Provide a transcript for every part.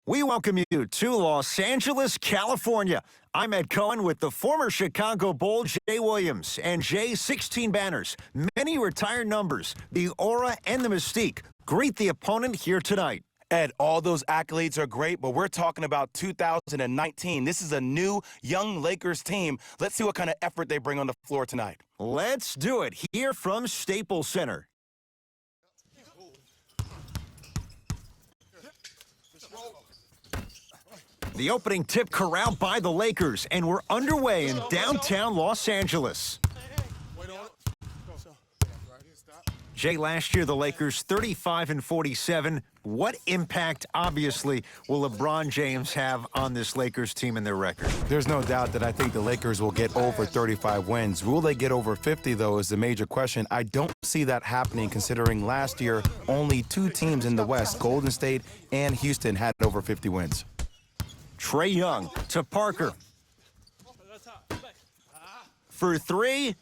We welcome you to Los Angeles, California. I'm Ed Cohen with the former Chicago Bull, Jay Williams, and Jay's 16 banners. Many retired numbers, the aura and the mystique. Greet the opponent here tonight. Ed, all those accolades are great, but we're talking about 2019. This is a new, young Lakers team. Let's see what kind of effort they bring on the floor tonight. Let's do it here from Staples Center. The opening tip corralled by the Lakers, and we're underway in downtown Los Angeles. Jay, last year the Lakers 35-47. What impact, obviously, will LeBron James have on this Lakers team and their record? There's no doubt that I think the Lakers will get over 35 wins. Will they get over 50, though, is the major question. I don't see that happening, considering last year only two teams in the West, Golden State and Houston, had over 50 wins. Trae Young to Parker. For three,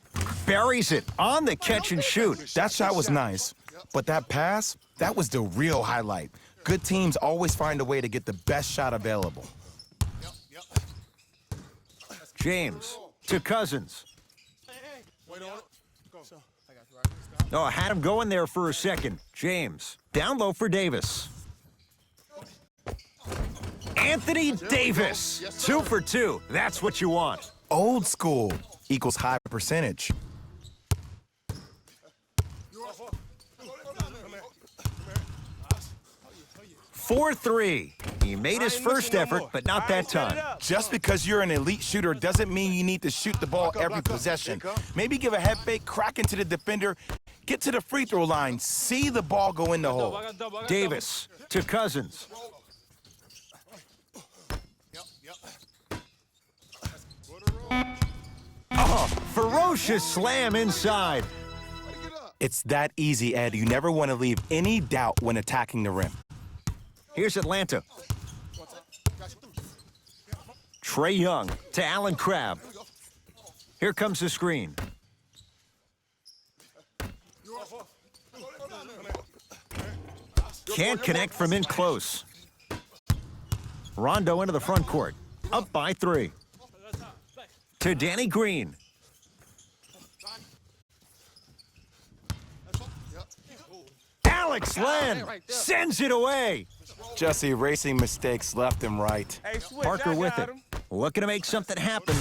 buries it on the catch and shoot. That shot was nice, but that pass, that was the real highlight. Good teams always find a way to get the best shot available. James to Cousins. Oh, I had him going there for a second. James, down low for Davis. Anthony Davis, 2 for 2. That's what you want. Old school equals high percentage. For 3. He made his first effort, but not that time. Just because you're an elite shooter doesn't mean you need to shoot the ball every possession. Maybe give a head fake, crack into the defender, get to the free throw line, see the ball go in the hole. Davis to Cousins. Oh, ferocious slam inside. It's that easy, Ed. You never want to leave any doubt when attacking the rim. Here's Atlanta. Trae Young to Allen Crabbe. Here comes the screen. Can't connect from in close. Rondo into the front court. Up by 3. To Danny Green. Alex Len sends it away. Just erasing mistakes left and right. Parker with it. Looking to make something happen.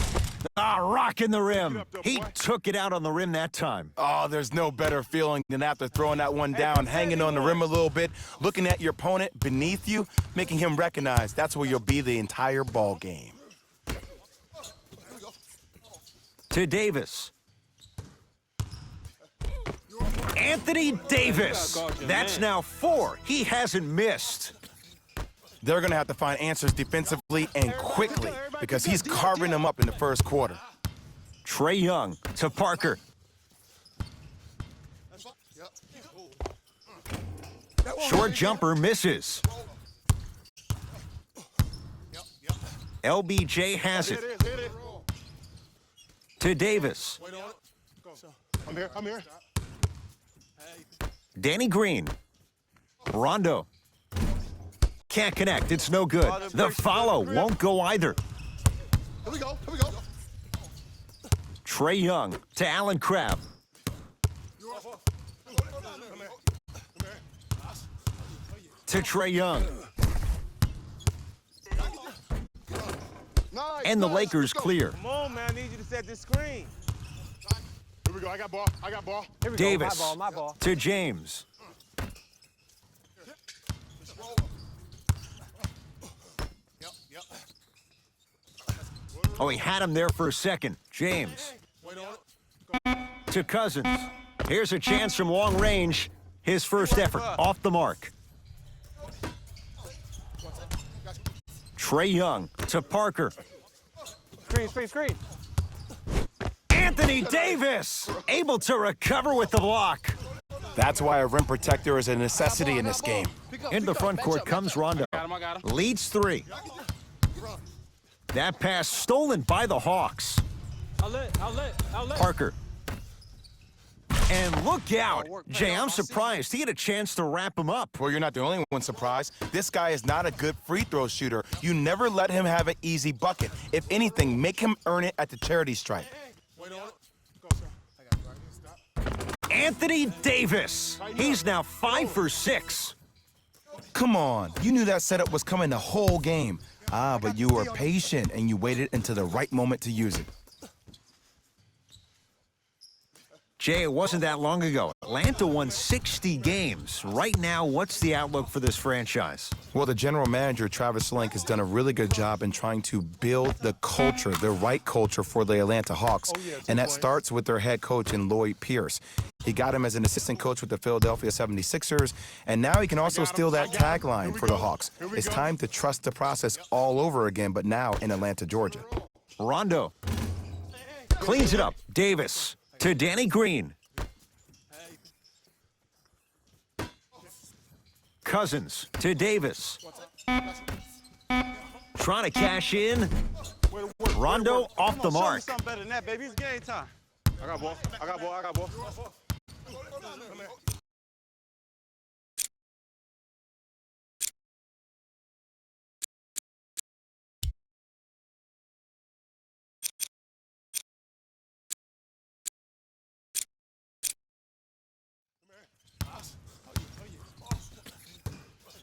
Rocking the rim. He took it out on the rim that time. Oh, there's no better feeling than after throwing that one down, hanging on the rim a little bit, looking at your opponent beneath you, making him recognize that's where you'll be the entire ball game. To Davis. Anthony Davis. That's now 4. He hasn't missed. They're going to have to find answers defensively and quickly because he's carving them up in the first quarter. Trae Young to Parker. Short jumper misses. LBJ has it. To Davis. I'm here. Danny Green. Rondo. Can't connect. It's no good. The follow won't go either. Here we go. Trae Young to Allen Crabbe. To Trae Young. And the Lakers clear. Come on, man. I need you to set this screen. Here we go. I got ball. Here we Davis go. My ball. to James. Oh, he had him there for a second. James to Cousins. Here's a chance from long range. His first effort off the mark. Trae Young to Parker. Screen. Anthony Davis able to recover with the block. That's why a rim protector is a necessity in this game. Into the front court comes Rondo. Leads 3. That pass stolen by the Hawks. Outlet. Parker. And look out. Jay, I'm surprised he had a chance to wrap him up. Well, you're not the only one surprised. This guy is not a good free throw shooter. You never let him have an easy bucket. If anything, make him earn it at the charity stripe. Anthony Davis. He's now 5 for 6. Come on. You knew that setup was coming the whole game. But you were patient and you waited until the right moment to use it. Jay, it wasn't that long ago. Atlanta won 60 games. Right now, what's the outlook for this franchise? Well, the general manager, Travis Schlenk, has done a really good job in trying to build the culture, the right culture for the Atlanta Hawks. And that starts with their head coach in Lloyd Pierce. He got him as an assistant coach with the Philadelphia 76ers, and now he can also steal that tagline for the Hawks. It's time to trust the process all over again, but now in Atlanta, Georgia. Rondo cleans it up. Davis to Danny Green. Cousins to Davis. Trying to cash in. Rondo off the mark. Something better than that, baby. It's game time. I got ball. I got ball. I got ball.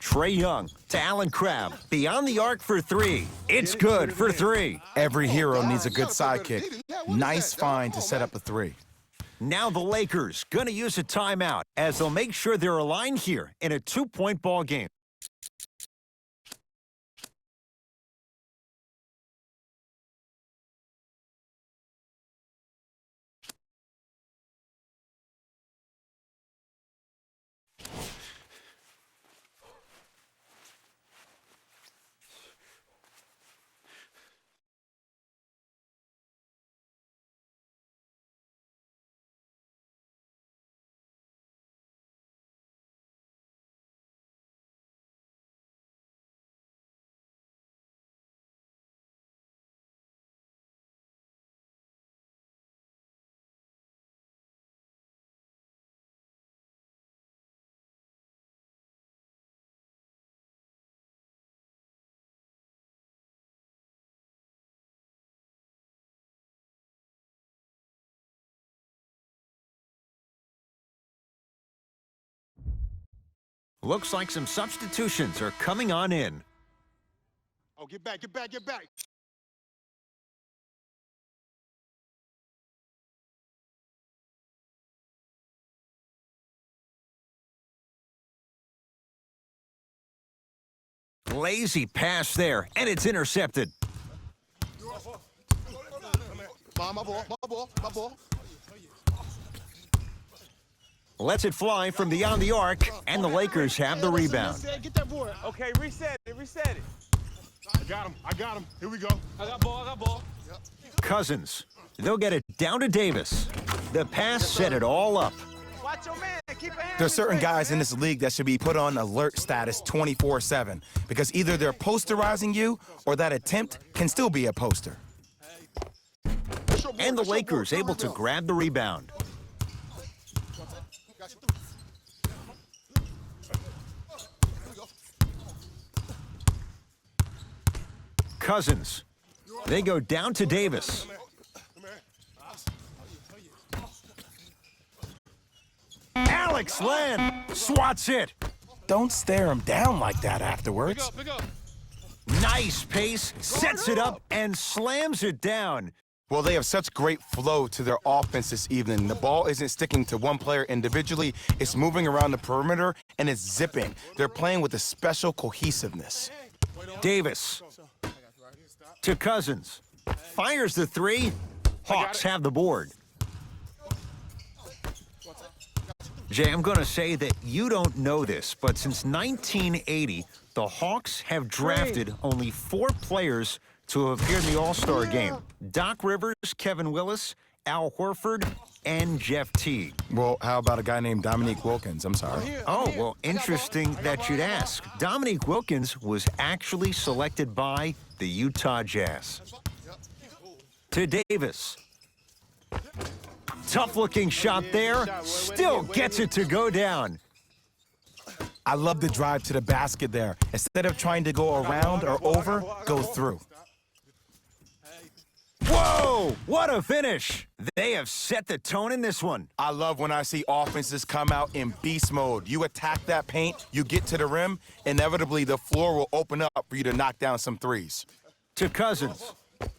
Trae Young to Allen Crabbe. Beyond the arc for 3. It's good for 3. Every hero needs a good sidekick. Nice find to set up a 3. Now the Lakers going to use a timeout as they'll make sure they're aligned here in a 2-point ball game. Looks like some substitutions are coming on in. Oh, get back, get back, get back. Lazy pass there, and it's intercepted. My ball, my ball, my ball. Lets it fly from beyond the arc, and the Lakers have the rebound. Get that board. Okay, reset it. Reset it. I got him. I got him. Here we go. I got ball. I got ball. Cousins. They'll get it down to Davis. The pass set it all up. Watch your man. Keep a hand. There's certain guys in this league that should be put on alert status 24/7 because either they're posterizing you or that attempt can still be a poster. And the Lakers able to grab the rebound. Cousins. They go down to Davis. Alex Len swats it. Don't stare him down like that afterwards. Pick up. Nice pace, sets it up, and slams it down. Well, they have such great flow to their offense this evening. The ball isn't sticking to one player individually. It's moving around the perimeter, and it's zipping. They're playing with a special cohesiveness. Davis to Cousins. Fires the 3. Hawks have the board. Jay, I'm going to say that you don't know this, but since 1980, the Hawks have drafted only 4 players to have appeared in the All-Star game. Doc Rivers, Kevin Willis, Al Horford, and Jeff Teague. Well, how about a guy named Dominique Wilkins? I'm sorry. Oh, well, interesting that you'd ask. Dominique Wilkins was actually selected by the Utah Jazz. To Davis. Tough-looking shot there. Still gets it to go down. I love the drive to the basket there. Instead of trying to go around or over, go through. Whoa, what a finish. They have set the tone in this one. I love when I see offenses come out in beast mode. You attack that paint, you get to the rim, inevitably the floor will open up for you to knock down some threes. To Cousins.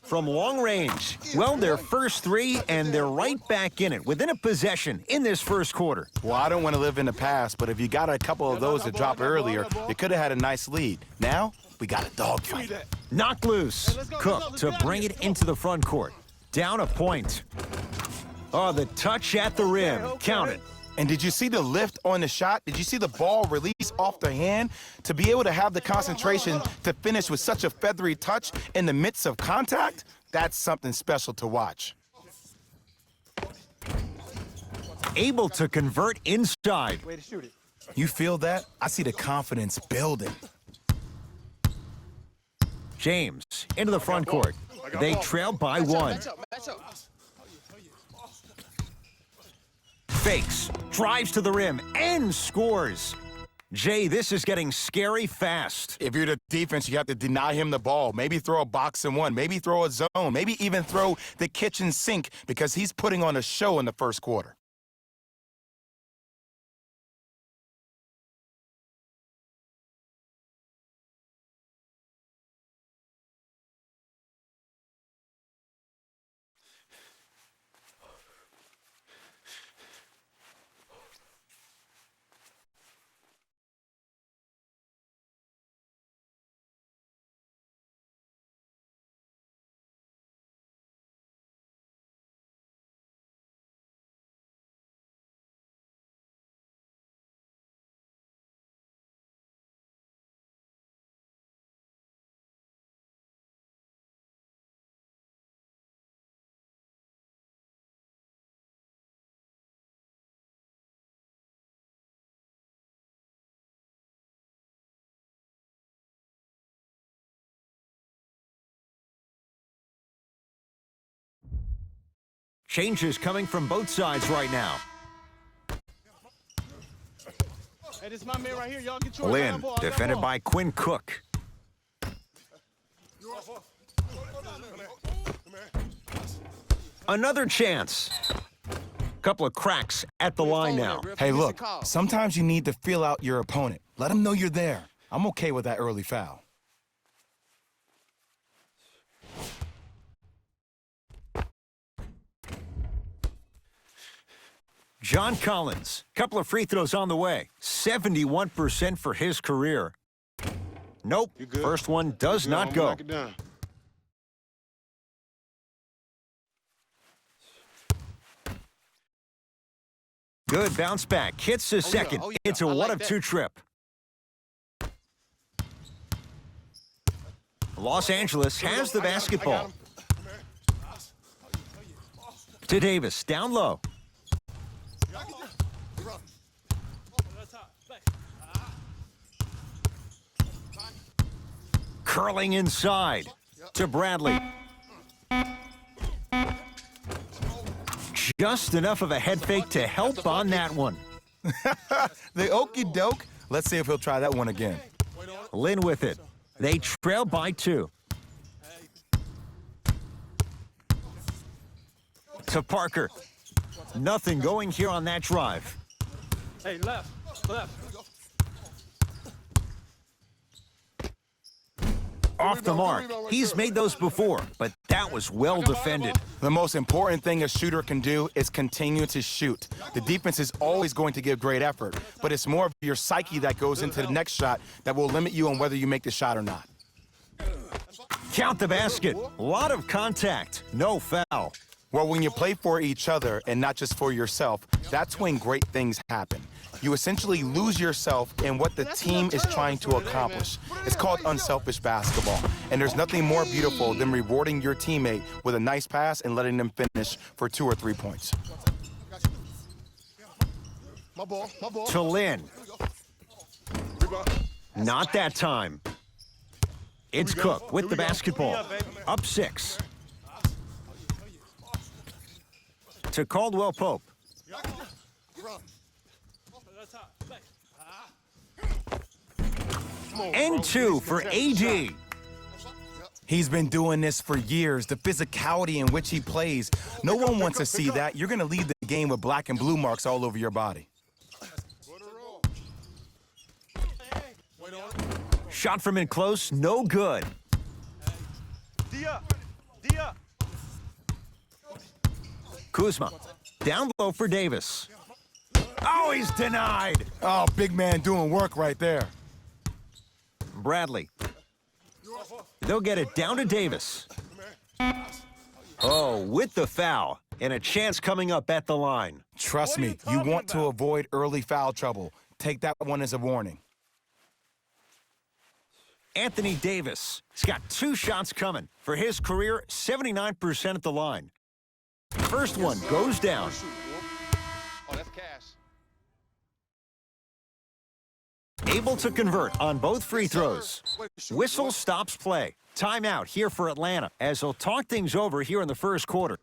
From long range. Well, their first three, and they're right back in it, within a possession in this first quarter. Well, I don't want to live in the past, but if you got a couple of those to drop earlier, you could have had a nice lead. Now, we got a dogfight. Knocked loose. Cook to bring it into the front court. Down a point. Oh, the touch at the rim. Count it. And did you see the lift on the shot? Did you see the ball release off the hand? To be able to have the concentration to finish with such a feathery touch in the midst of contact, that's something special to watch. Able to convert inside. Way to shoot it. You feel that? I see the confidence building. James into the front court. They trail by one. Fakes, drives to the rim, and scores. Jay, this is getting scary fast. If you're the defense, you have to deny him the ball. Maybe throw a box and one. Maybe throw a zone. Maybe even throw the kitchen sink because he's putting on a show in the first quarter. Changes coming from both sides right now. Hey, this is my man right here. Y'all get yours. Lynn, defended by Quinn Cook. Another chance. Couple of cracks at the line now. Hey, look, sometimes you need to feel out your opponent. Let them know you're there. I'm okay with that early foul. John Collins, couple of free throws on the way. 71% for his career. Nope, first one does not go. Knock it down. Good bounce back, hits the second. It's a I like one of that. two trip. Los Angeles has the basketball. To Davis, down low. Curling inside to Bradley. Just enough of a head fake to help on that one. The okie doke. Let's see if he'll try that one again. Lynn with it. They trail by two. To Parker. Nothing going here on that drive. Hey, left. Off the mark. He's made those before, but that was well defended. The most important thing a shooter can do is continue to shoot. The defense is always going to give great effort, but it's more of your psyche that goes into the next shot that will limit you on whether you make the shot or not. Count the basket. A lot of contact. No foul. Well, when you play for each other and not just for yourself, that's when great things happen. You essentially lose yourself in what the team is trying to accomplish. It's called unselfish basketball. And there's nothing more beautiful than rewarding your teammate with a nice pass and letting them finish for 2 or 3 points. My ball. To Lynn. Not that time. It's Cook with the basketball. Up 6. To Caldwell Pope. And 2 for AD. He's been doing this for years. The physicality in which he plays. No one wants to see that. You're going to leave the game with black and blue marks all over your body. Shot from in close, no good. Dia. Kuzma. Down low for Davis. Oh, he's denied. Oh, big man doing work right there. Bradley. They'll get it down to Davis. Oh, with the foul. And a chance coming up at the line. Trust me, you want to avoid early foul trouble. Take that one as a warning. Anthony Davis. He's got 2 shots coming. For his career, 79% at the line. First one goes down. Oh, that's cash. Able to convert on both free throws. Whistle stops play. Timeout here for Atlanta as they'll talk things over here in the first quarter.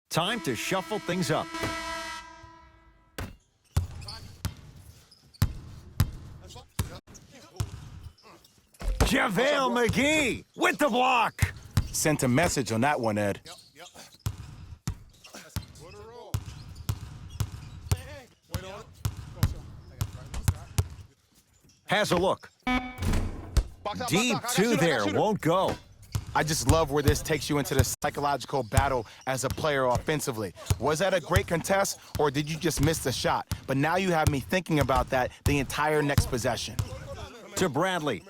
Time to shuffle things up. JaVale McGee with the block. Sent a message on that one, Ed. Has a look. Deep 2 there, won't go. I just love where this takes you into the psychological battle as a player offensively. Was that a great contest, or did you just miss the shot? But now you have me thinking about that the entire next possession. To Bradley.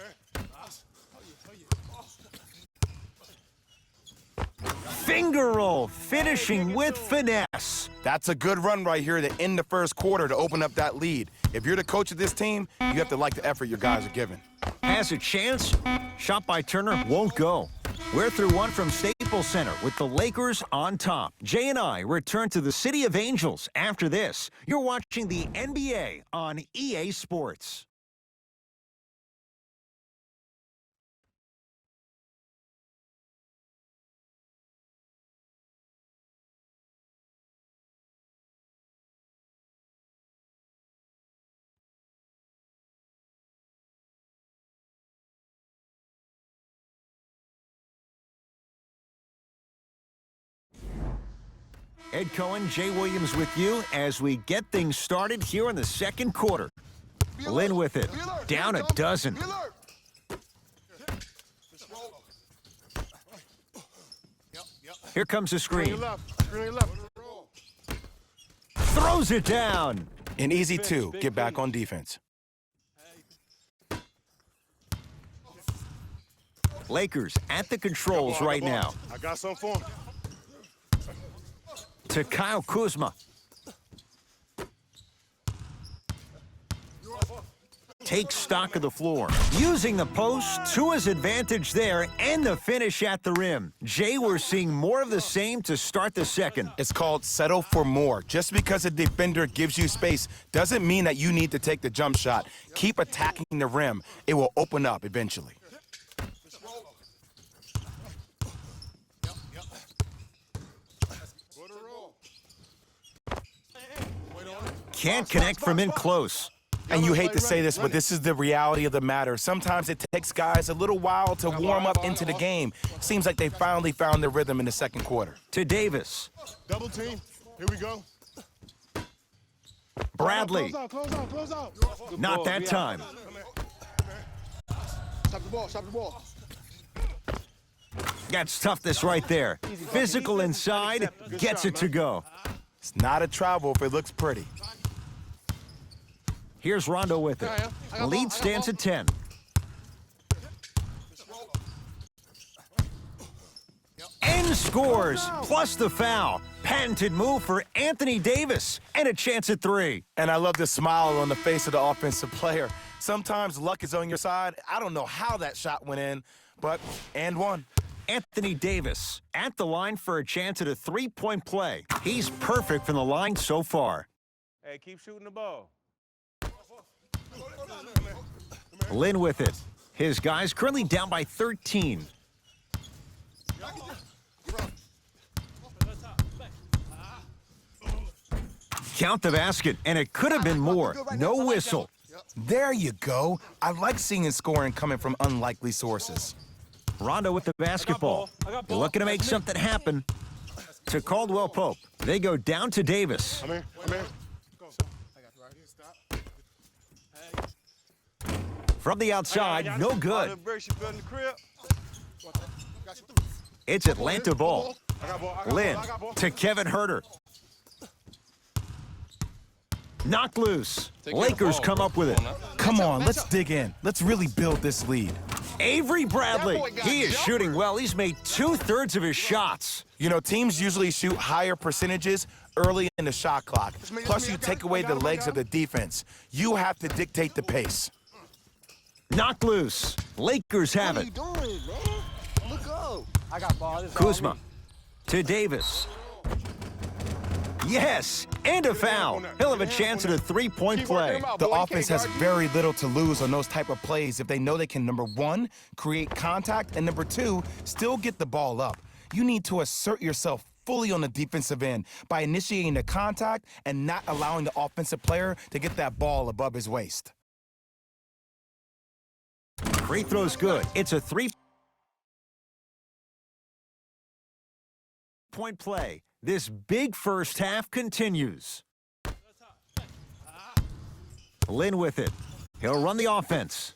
Finger roll, finishing with finesse. That's a good run right here to end the first quarter to open up that lead. If you're the coach of this team, you have to like the effort your guys are giving. Has a chance. Shot by Turner won't go. We're through one from Staples Center with the Lakers on top. Jay and I return to the City of Angels after this. You're watching the NBA on EA Sports. Ed Cohen, Jay Williams with you as we get things started here in the second quarter. Lynn with it, down a dozen. Here comes the screen. Throws it down. An easy 2, get back on defense. Lakers at the controls right now. I got something for him. To Kyle Kuzma. Takes stock of the floor. Using the post to his advantage there and the finish at the rim. Jay, we're seeing more of the same to start the second. It's called settle for more. Just because a defender gives you space doesn't mean that you need to take the jump shot. Keep attacking the rim. It will open up eventually. Can't connect from in close. And you hate to say this, but this is the reality of the matter. Sometimes it takes guys a little while to warm up into the game. Seems like they finally found their rhythm in the second quarter. To Davis. Double team. Here we go. Bradley. Close out, close out, close out. Not that time. Stop the ball, stop the ball. That's toughness right there. Physical inside, gets it to go. It's not a travel if it looks pretty. Here's Rondo with it. Lead stands at 10. And scores, plus the foul. Patented move for Anthony Davis, and a chance at 3. And I love the smile on the face of the offensive player. Sometimes luck is on your side. I don't know how that shot went in, but and one. Anthony Davis at the line for a chance at a 3-point play. He's perfect from the line so far. Hey, keep shooting the ball. Lynn with it. His guys currently down by 13. Count the basket, and it could have been more. No whistle. There you go. I like seeing scoring coming from unlikely sources. Rondo with the basketball. They're looking to make something happen. To Caldwell Pope. They go down to Davis. I'm here, I'm here. From the outside, no good. It's Atlanta ball. Lynn to Kevin Huerter. Knocked loose. Lakers come up with it. Come on, let's dig in. Let's really build this lead. Avery Bradley. He is shooting well. He's made 2/3 of his shots. You know, teams usually shoot higher percentages early in the shot clock. Plus, you take away the legs of the defense. You have to dictate the pace. Knocked loose. Lakers have it. Kuzma to Davis. Yes, and a foul. He'll have a chance at a 3-point play. The offense has very little to lose on those type of plays if they know they can, number one, create contact, and number two, still get the ball up. You need to assert yourself fully on the defensive end by initiating the contact and not allowing the offensive player to get that ball above his waist. Free throw's good. It's a 3-point play. This big first half continues. Lynn with it. He'll run the offense.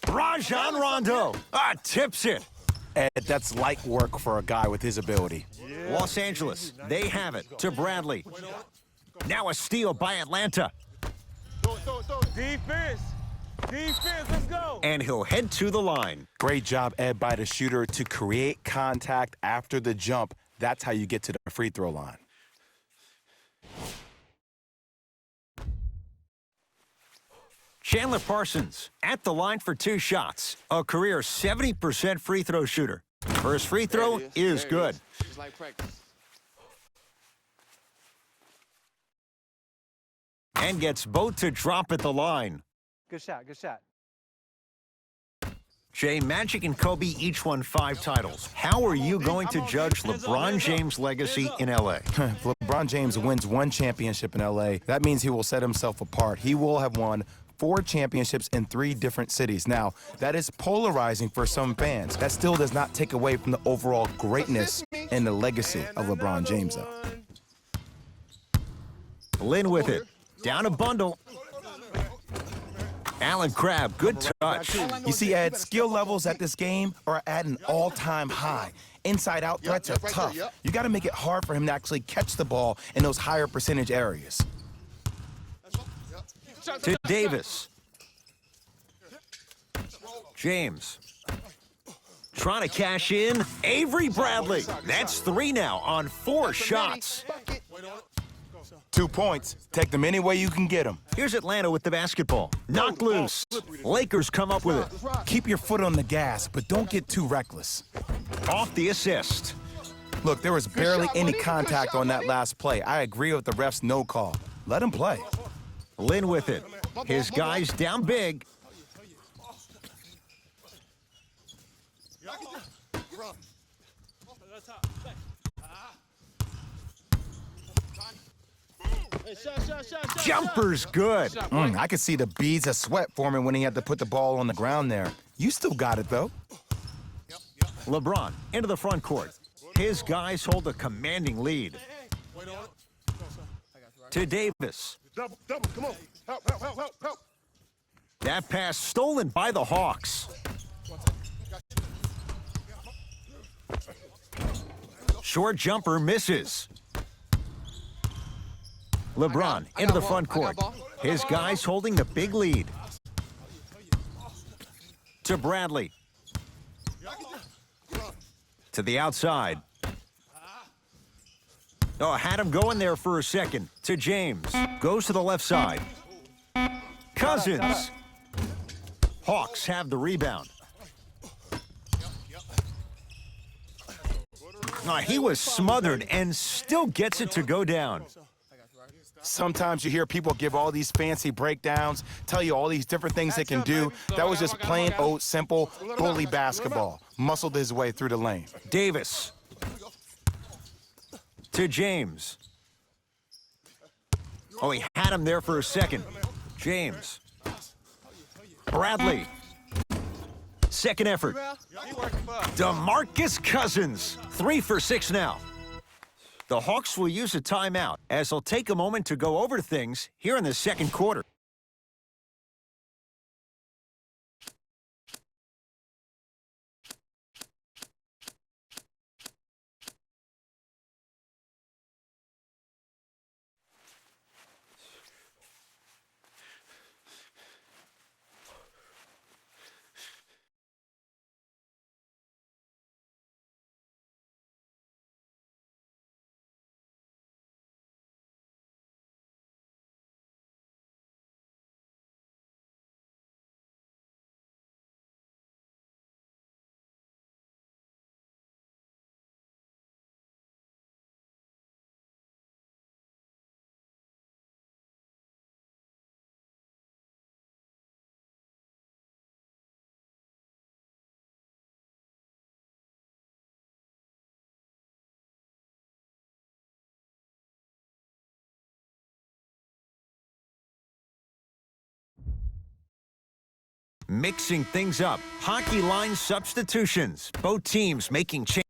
Rajon Rondo. Tips it. And that's light work for a guy with his ability. Los Angeles, they have it to Bradley. Now a steal by Atlanta. Defense. Defense, let's go. And he'll head to the line. Great job, Ed, by the shooter to create contact after the jump. That's how you get to the free throw line. Chandler Parsons at the line for 2 shots. A career 70% free throw shooter. First free throw is good. It's like practice. And gets both to drop at the line. Good shot, good shot. Jay, Magic and Kobe each won 5 titles. How are you going to judge LeBron James' legacy in L.A.? If LeBron James wins 1 championship in L.A., that means he will set himself apart. He will have won 4 championships in 3 different cities. Now, that is polarizing for some fans. That still does not take away from the overall greatness and the legacy of LeBron James, though. Lynn with it. Down a bundle. Allen Crabbe, good touch. You see, Ed, skill levels at this game are at an all-time high. Inside-out threats are tough. You got to make it hard for him to actually catch the ball in those higher percentage areas. To Davis. James. Trying to cash in. Avery Bradley. That's 3 now on 4 shots. 2 points. Take them any way you can get them. Here's Atlanta with the basketball. Knocked loose. Lakers come up with it. Keep your foot on the gas, but don't get too reckless. Off the assist. Look, there was barely any contact on that last play. I agree with the ref's no call. Let him play. Lynn with it. His guys down big. Jumper's good. I could see the beads of sweat forming when he had to put the ball on the ground there. You still got it, though. LeBron into the front court. His guys hold a commanding lead. To Davis. Double, come on. Help. That pass stolen by the Hawks. Short jumper misses. LeBron into the front court. His guys holding the big lead. To Bradley. To the outside. Oh, had him going there for a second. To James. Goes to the left side. Cousins. Hawks have the rebound. He was smothered and still gets it to go down. Sometimes you hear people give all these fancy breakdowns, tell you all these different things they can do. That was just plain old simple bully basketball. Muscled his way through the lane. Davis. To James. Oh, he had him there for a second. James. Bradley. Second effort. DeMarcus Cousins. 3 for 6 now. The Hawks will use a timeout as they'll take a moment to go over things here in the second quarter. Mixing things up. Hockey line substitutions. Both teams making changes.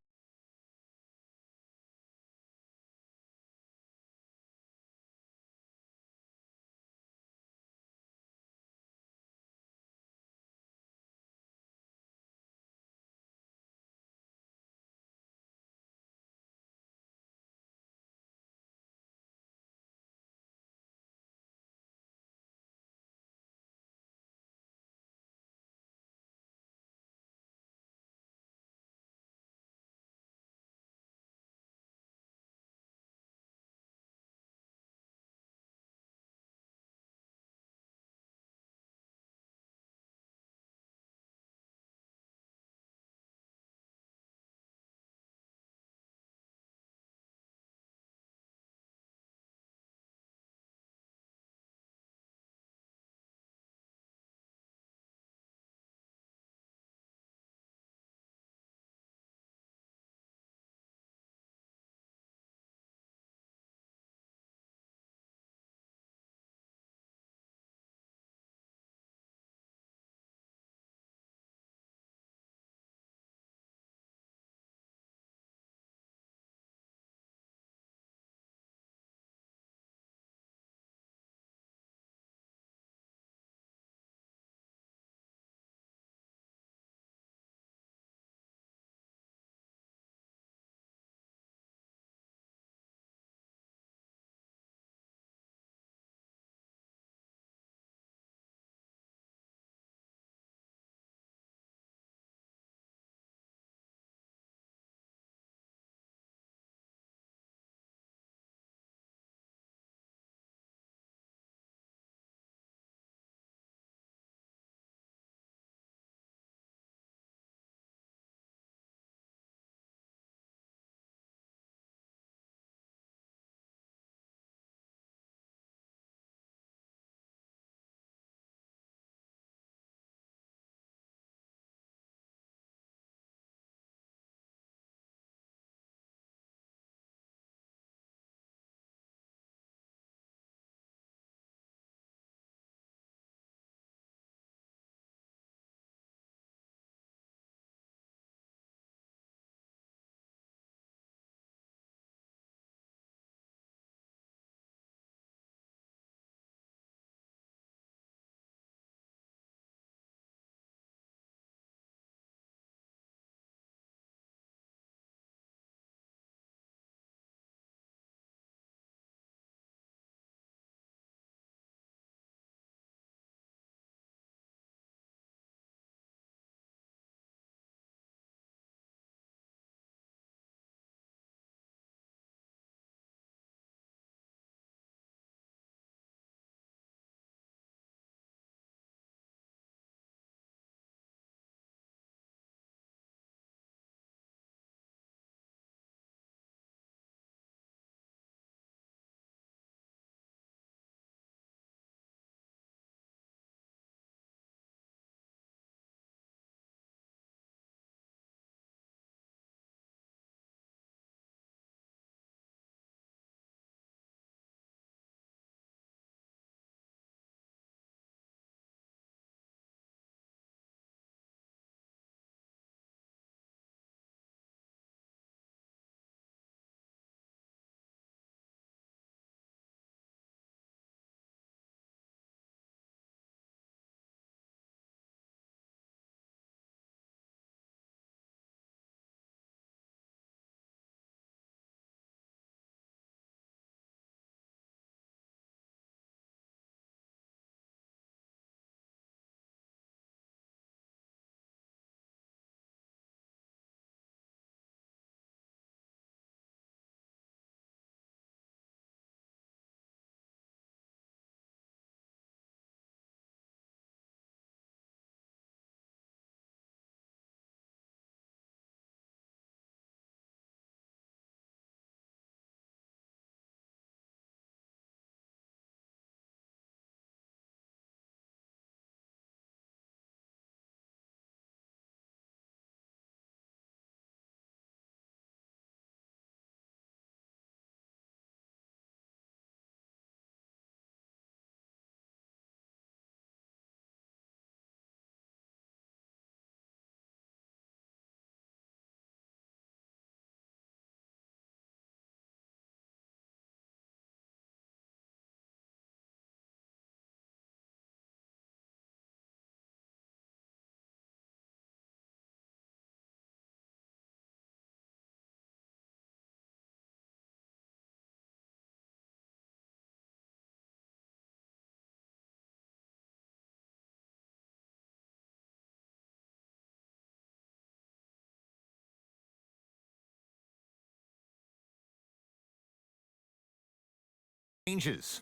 changes.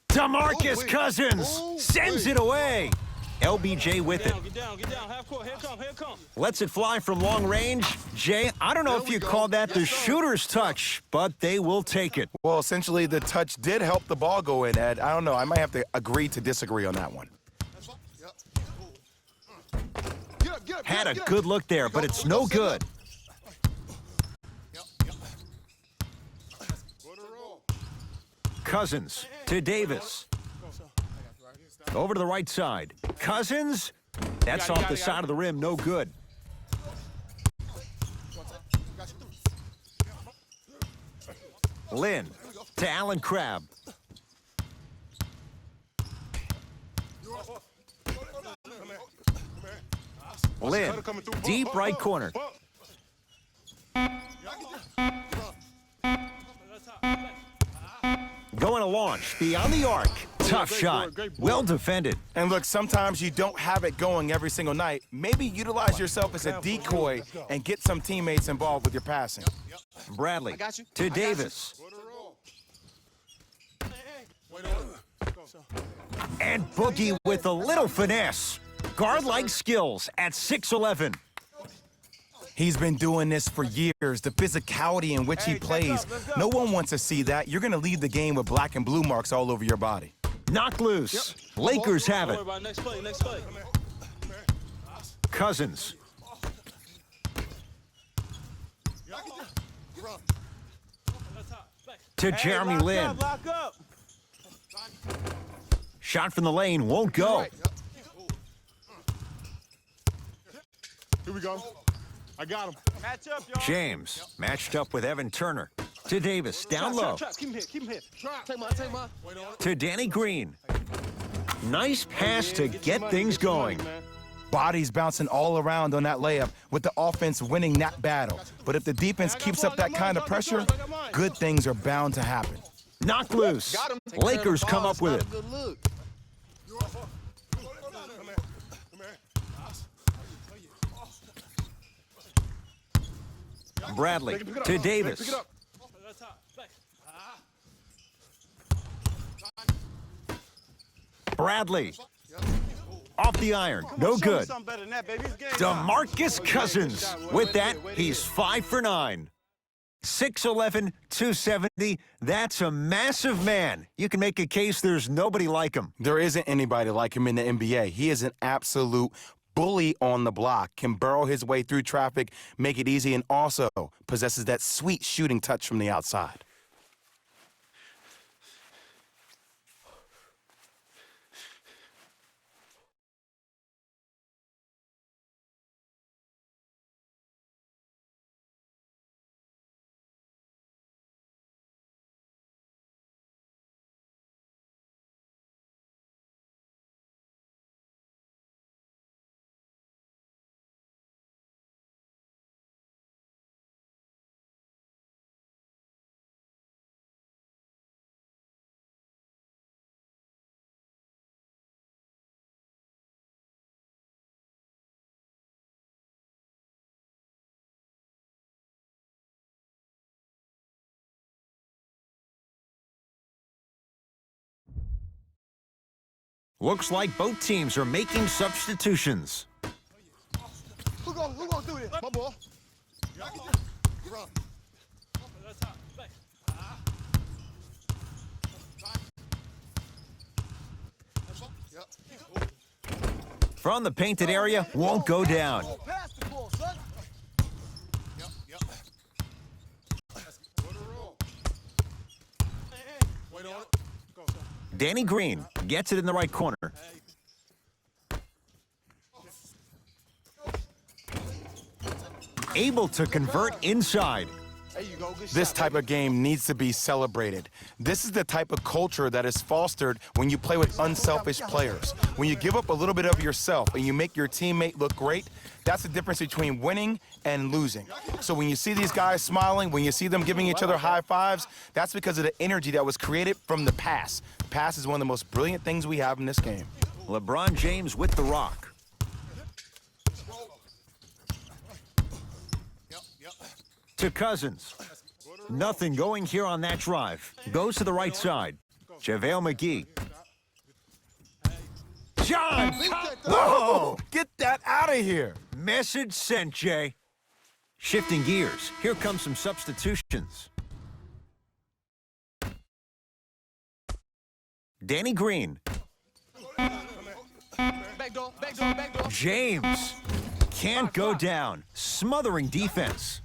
DeMarcus Cousins sends it away. LBJ with it. Get down, half court, here come. Lets it fly from long range. Jay, I don't know if you call that the shooter's touch, but they will take it. Well, essentially, the touch did help the ball go in, Ed. I don't know. I might have to agree to disagree on that one. Had a good look there, but it's no good. Cousins to Davis. Over to the right side. Cousins. That's off the side of the rim. No good. Lynn to Allen Crabbe. Lynn, deep right corner. Going to launch, beyond the arc. Tough shot, well defended. And look, sometimes you don't have it going every single night. Maybe utilize yourself as a decoy and get some teammates involved with your passing. Bradley to Davis. And Boogie with a little finesse. Guard-like skills at 6'11". He's been doing this for years. The physicality in which he plays. No one wants to see that. You're going to leave the game with black and blue marks all over your body. Knocked loose. Lakers have it. Next play. Cousins. To Jeremy Lin. Lock up. Shot from the lane won't go. Here we go. I got him. Match up, y'all. James matched up with Evan Turner. To Davis, down low. Keep him here. Take my. To Danny Green. Nice pass to get things going. Bodies bouncing all around on that layup with the offense winning that battle. But if the defense keeps up that kind of pressure, good things are bound to happen. Knocked loose. Lakers come up with it. Bradley to Davis. Bradley. Off the iron. No good. DeMarcus Cousins. With that, he's 5 for 9. 6'11", 270. That's a massive man. You can make a case there's nobody like him. There isn't anybody like him in the NBA. He is an absolute bully on the block, can burrow his way through traffic, make it easy, and also possesses that sweet shooting touch from the outside. Looks like both teams are making substitutions. Who gonna do this? My ball. Run. From the painted area, won't go down. Pass the ball, son. Wait on it. Danny Green gets it in the right corner. Able to convert inside. There you go. Good This shot, type of game needs to be celebrated. This is the type of culture that is fostered when you play with unselfish players. When you give up a little bit of yourself and you make your teammate look great, that's the difference between winning and losing. So when you see these guys smiling, when you see them giving each other high fives, that's because of the energy that was created from the pass. The pass is one of the most brilliant things we have in this game. LeBron James with the rock. To Cousins. Nothing going here on that drive. Goes to the right side. JaVale McGee. John! Whoa! Get that out of here! Message sent, Jay. Shifting gears. Here come some substitutions. Danny Green. James. Can't go down. Smothering defense.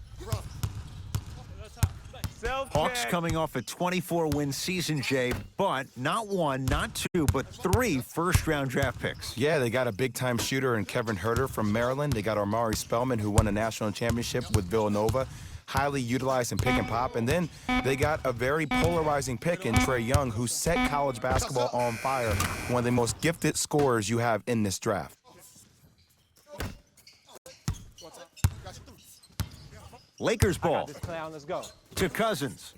Hawks coming off a 24-win season, Jay, but not one, not two, but 3 first-round draft picks. Yeah, they got a big-time shooter in Kevin Huerter from Maryland. They got Omari Spellman, who won a national championship with Villanova, highly utilized in pick and pop. And then they got a very polarizing pick in Trae Young, who set college basketball on fire, one of the most gifted scorers you have in this draft. Lakers ball. Let's go. To Cousins.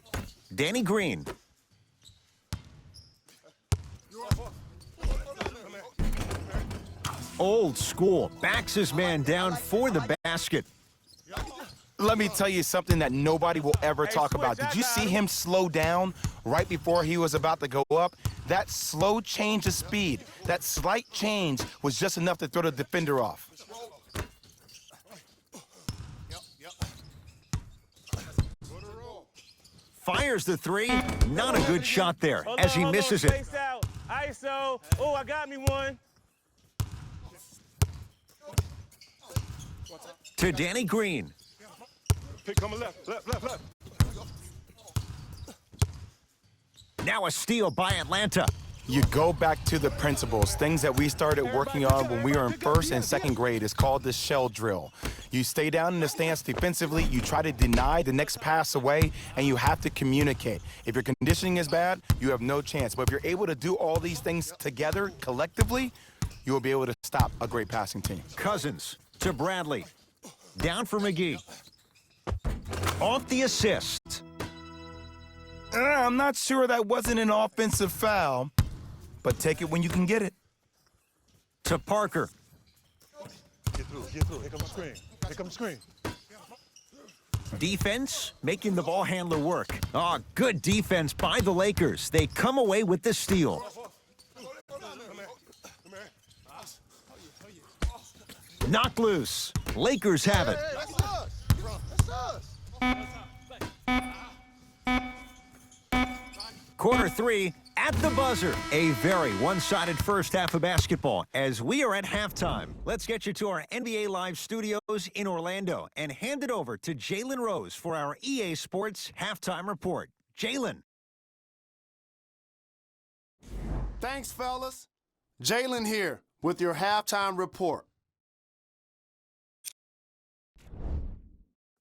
Danny Green. Old school. Backs his man down for the basket. Let me tell you something that nobody will ever talk about. Did you see him slow down right before he was about to go up? That slow change of speed, that slight change was just enough to throw the defender off. Fires the 3. Not a good shot there as he misses it. Space out. ISO. Oh, I got me one. To Danny Green. Pick coming left. Now a steal by Atlanta. You go back to the principles, things that we started working on when we were in first and second grade. It's called the shell drill. You stay down in the stance defensively, you try to deny the next pass away, and you have to communicate. If your conditioning is bad, you have no chance. But if you're able to do all these things together, collectively, you will be able to stop a great passing team. Cousins to Bradley. Down for McGee. Off the assist. I'm not sure that wasn't an offensive foul, but take it when you can get it. To Parker. Get through. Here comes the screen. Defense making the ball handler work. Oh, good defense by the Lakers. They come away with the steal. Knocked loose. Lakers have it. Quarter 3 at the buzzer. A very one-sided first half of basketball as we are at halftime. Let's get you to our NBA Live studios in Orlando and hand it over to Jalen Rose for our EA Sports halftime report. Jalen. Thanks, fellas. Jalen here with your halftime report.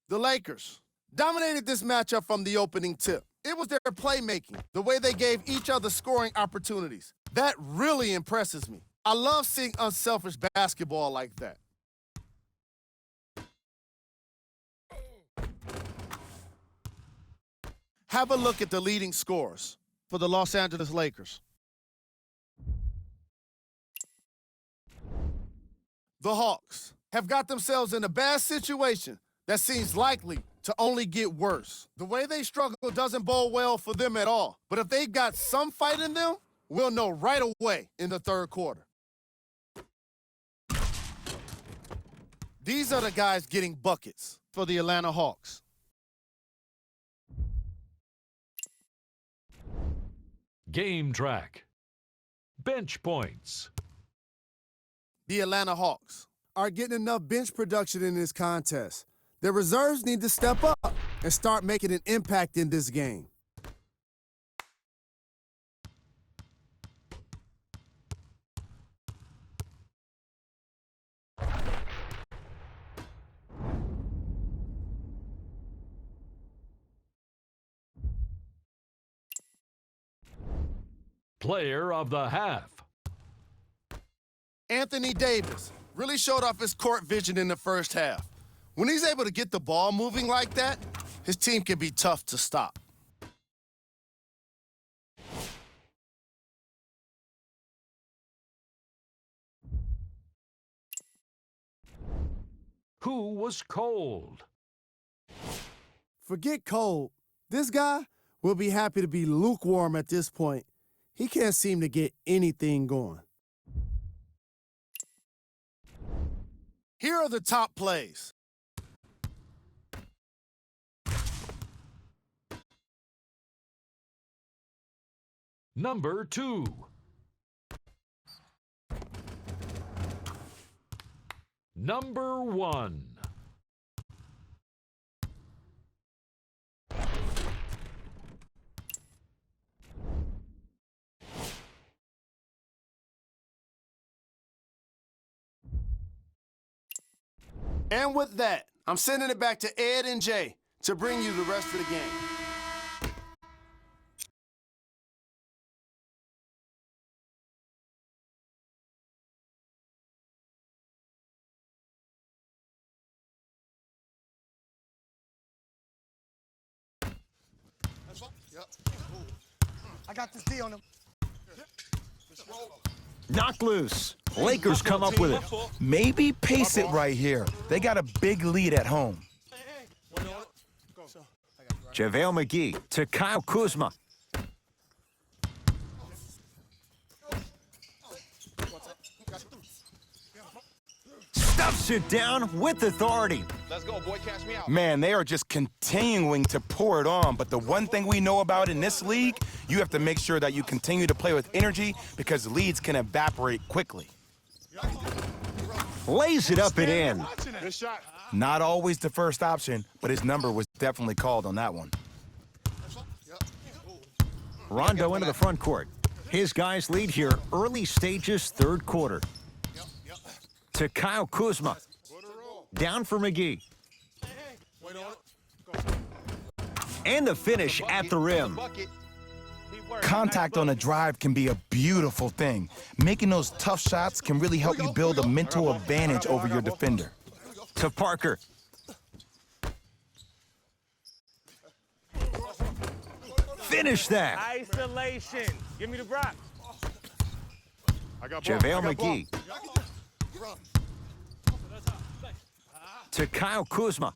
The Lakers dominated this matchup from the opening tip. It was their playmaking, the way they gave each other scoring opportunities. That really impresses me. I love seeing unselfish basketball like that. Have a look at the leading scorers for the Los Angeles Lakers. The Hawks have got themselves in a bad situation that seems likely to only get worse. The way they struggle doesn't bode well for them at all. But if they've got some fight in them, we'll know right away in the third quarter. These are the guys getting buckets for the Atlanta Hawks. Game track. Bench points. The Atlanta Hawks are getting enough bench production in this contest. Their reserves need to step up and start making an impact in this game. Player of the half. Anthony Davis really showed off his court vision in the first half. When he's able to get the ball moving like that, his team can be tough to stop. Who was cold? Forget cold. This guy will be happy to be lukewarm at this point. He can't seem to get anything going. Here are the top plays. Number 2. Number 1. And with that, I'm sending it back to Ed and Jay to bring you the rest of the game. I got this D on him. Knocked loose. Lakers come up with it. Maybe pace it right here. They got a big lead at home. JaVale McGee to Kyle Kuzma. Stuffs it down with authority. Let's go, boy. Cash me out. Man, they are just continuing to pour it on. But the one thing we know about in this league, you have to make sure that you continue to play with energy because leads can evaporate quickly. Lays it up and in. Good shot. Not always the first option, but his number was definitely called on that one. Rondo into the front court. His guys lead here early stages, third quarter. To Kyle Kuzma. Down for McGee. And the finish at the rim. Contact on a drive can be a beautiful thing. Making those tough shots can really help you build a mental advantage over your defender. To Parker. Finish that. Isolation. Give me the rock. I got ball. JaVale I got ball. McGee. To Kyle Kuzma.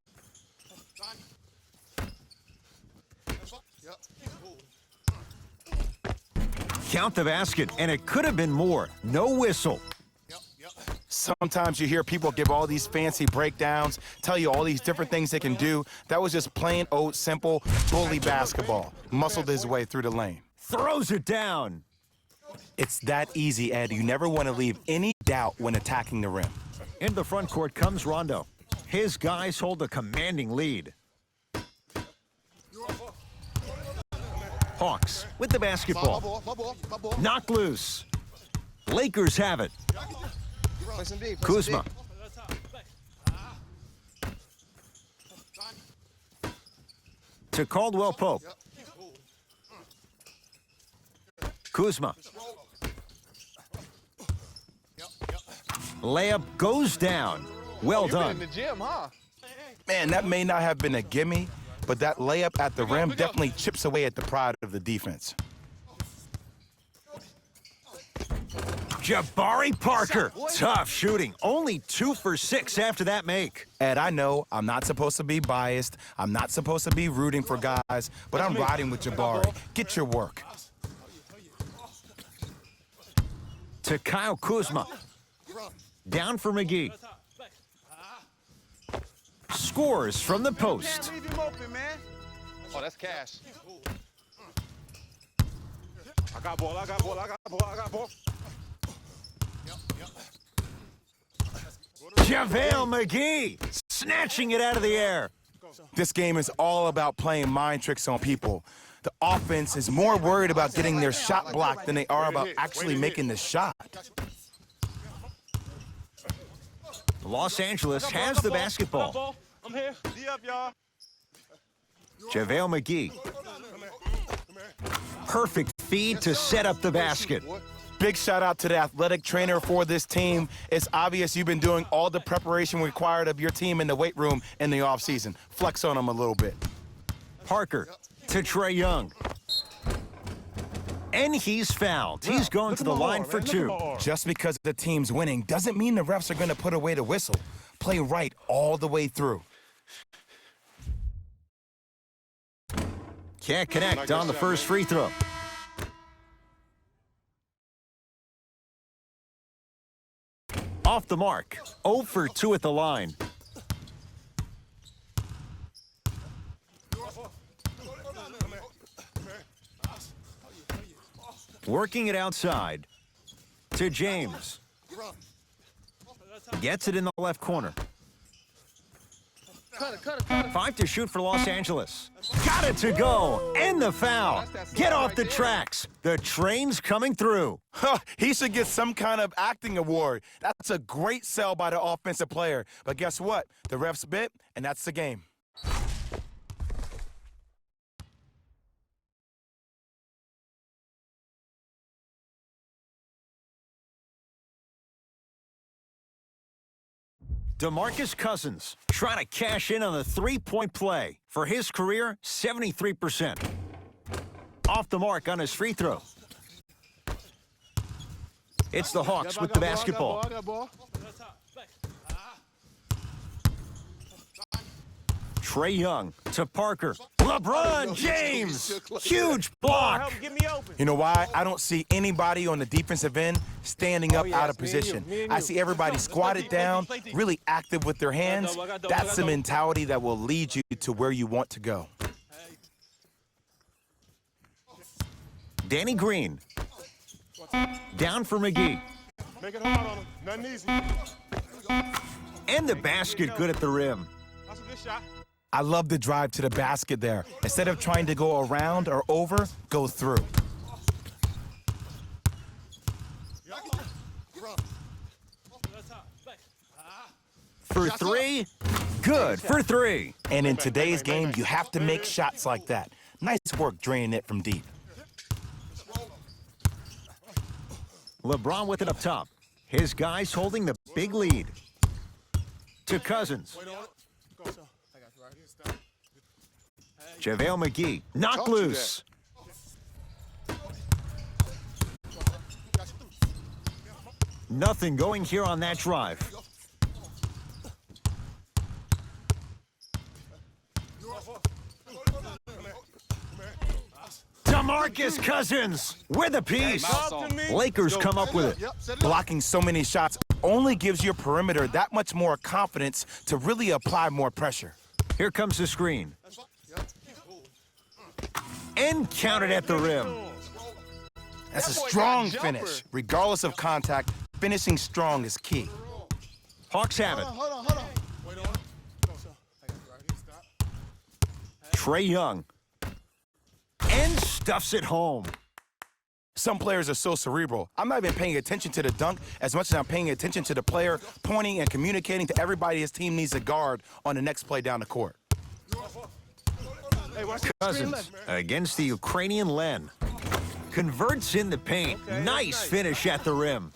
Count the basket, and it could have been more. No whistle. Sometimes you hear people give all these fancy breakdowns, tell you all these different things they can do. That was just plain old simple bully basketball. Muscled his way through the lane. Throws it down. It's that easy, Ed. You never want to leave any doubt when attacking the rim. Into the front court comes Rondo. His guys hold a commanding lead. Hawks with the basketball. Knocked loose. Lakers have it. Kuzma. To Caldwell Pope. Kuzma. Layup goes down. Well done. In the gym, huh? Man, that may not have been a gimme, but that layup at the rim definitely chips away at the pride of the defense. Jabari Parker. Tough shooting. Only 2 for 6 after that make. Ed, I know I'm not supposed to be biased. I'm not supposed to be rooting for guys, but I'm riding with Jabari. Get your work. To Kyle Kuzma. Down for McGee. Scores from the post. Leave him open, man. Oh, that's cash. I got ball. I got ball. I got ball. I got ball. JaVale McGee snatching it out of the air. This game is all about playing mind tricks on people. The offense is more worried about getting their shot blocked than they are about actually making the shot. Los Angeles has the basketball. I'm here. D up, y'all. JaVale McGee. Perfect feed to set up the basket. Big shout out to the athletic trainer for this team. It's obvious you've been doing all the preparation required of your team in the weight room in the offseason. Flex on them a little bit. Parker to Trae Young. And he's fouled. He's going to the line for 2. Just because the team's winning doesn't mean the refs are going to put away the whistle. Play right all the way through. Can't connect on the first free throw. Off the mark. 0 for 2 at the line. Working it outside to James. Gets it in the left corner. 5 to shoot for Los Angeles. Got it to go. And the foul. Get off the tracks. The train's coming through. He should get some kind of acting award. That's a great sell by the offensive player. But guess what? The refs bit, and that's the game. DeMarcus Cousins trying to cash in on the three-point play. For his career, 73%. Off the mark on his free throw. It's the Hawks with the basketball. I got ball. Trae Young to Parker. LeBron James. Huge block. Help get me open. You know why? I don't see anybody on the defensive end standing up out of position. I see everybody squatted down, really active with their hands. That's the mentality that will lead you to where you want to go. Danny Green. Down for McGee. Make it hard on him. Nothing easy. And the basket good at the rim. That's a good shot. I love the drive to the basket there. Instead of trying to go around or over, go through. For 3. Good for 3. And in today's game, you have to make shots like that. Nice work draining it from deep. LeBron with it up top. His guys holding the big lead. To Cousins. JaVale McGee knocked loose. Nothing going here on that drive. DeMarcus Cousins with a piece. Lakers come up with it. Blocking so many shots only gives your perimeter that much more confidence to really apply more pressure. Here comes the screen. And counted at the rim. That's a strong finish. Regardless of contact, finishing strong is key. Hawks have it. Hold on. Trae Young. And stuffs it home. Some players are so cerebral. I'm not even paying attention to the dunk as much as I'm paying attention to the player pointing and communicating to everybody his team needs a guard on the next play down the court. Cousins against the Ukrainian Len. Converts in the paint. Nice finish at the rim.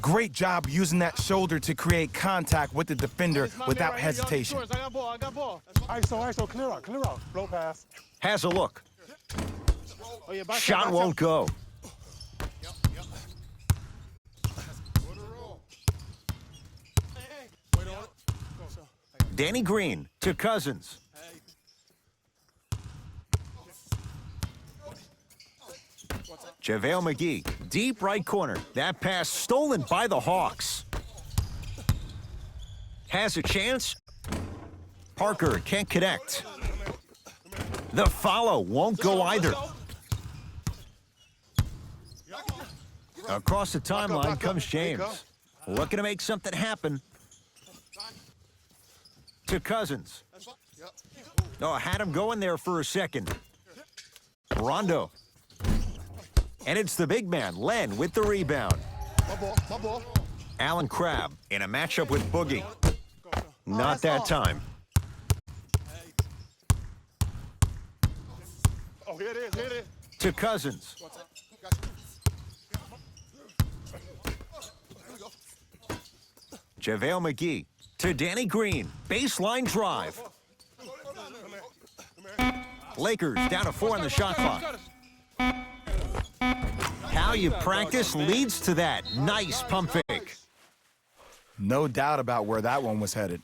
Great job using that shoulder to create contact with the defender without hesitation. I got ball. ISO, clear out. Blow pass. Has a look. Shot won't go. Danny Green to Cousins. JaVale McGee, deep right corner. That pass stolen by the Hawks. Has a chance. Parker can't connect. The follow won't go either. Across the timeline comes James. Looking to make something happen. To Cousins. Oh, had him going there for a second. Rondo. And it's the big man, Len, with the rebound. My ball. Allen Crabbe in a matchup with Boogie. Not that time. Oh, here it is. To Cousins. JaVale McGee to Danny Green. Baseline drive. Lakers down to 4 on the shot clock. How you practice leads to that. Nice pump fake. No doubt about where that one was headed.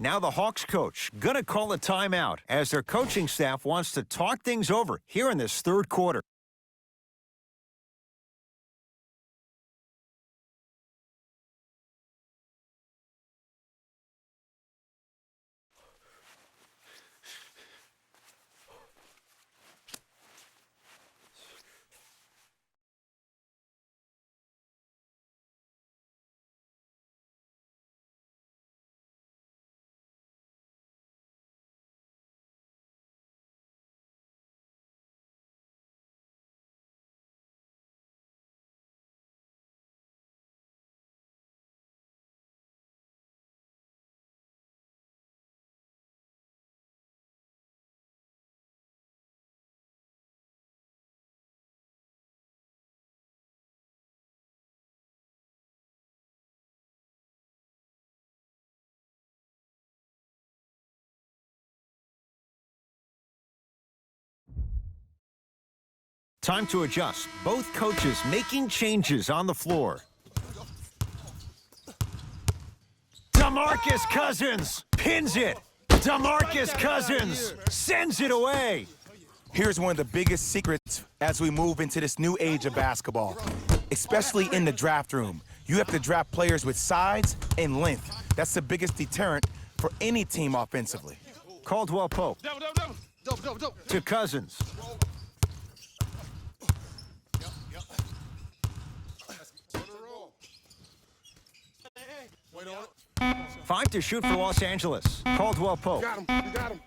Now the Hawks coach gonna call a timeout as their coaching staff wants to talk things over here in this third quarter. Time to adjust. Both coaches making changes on the floor. DeMarcus Cousins pins it. DeMarcus Cousins sends it away. Here's one of the biggest secrets as we move into this new age of basketball, especially in the draft room. You have to draft players with size and length. That's the biggest deterrent for any team offensively. Caldwell Pope to Cousins. Five to shoot for Los Angeles. Caldwell Pope. You got him.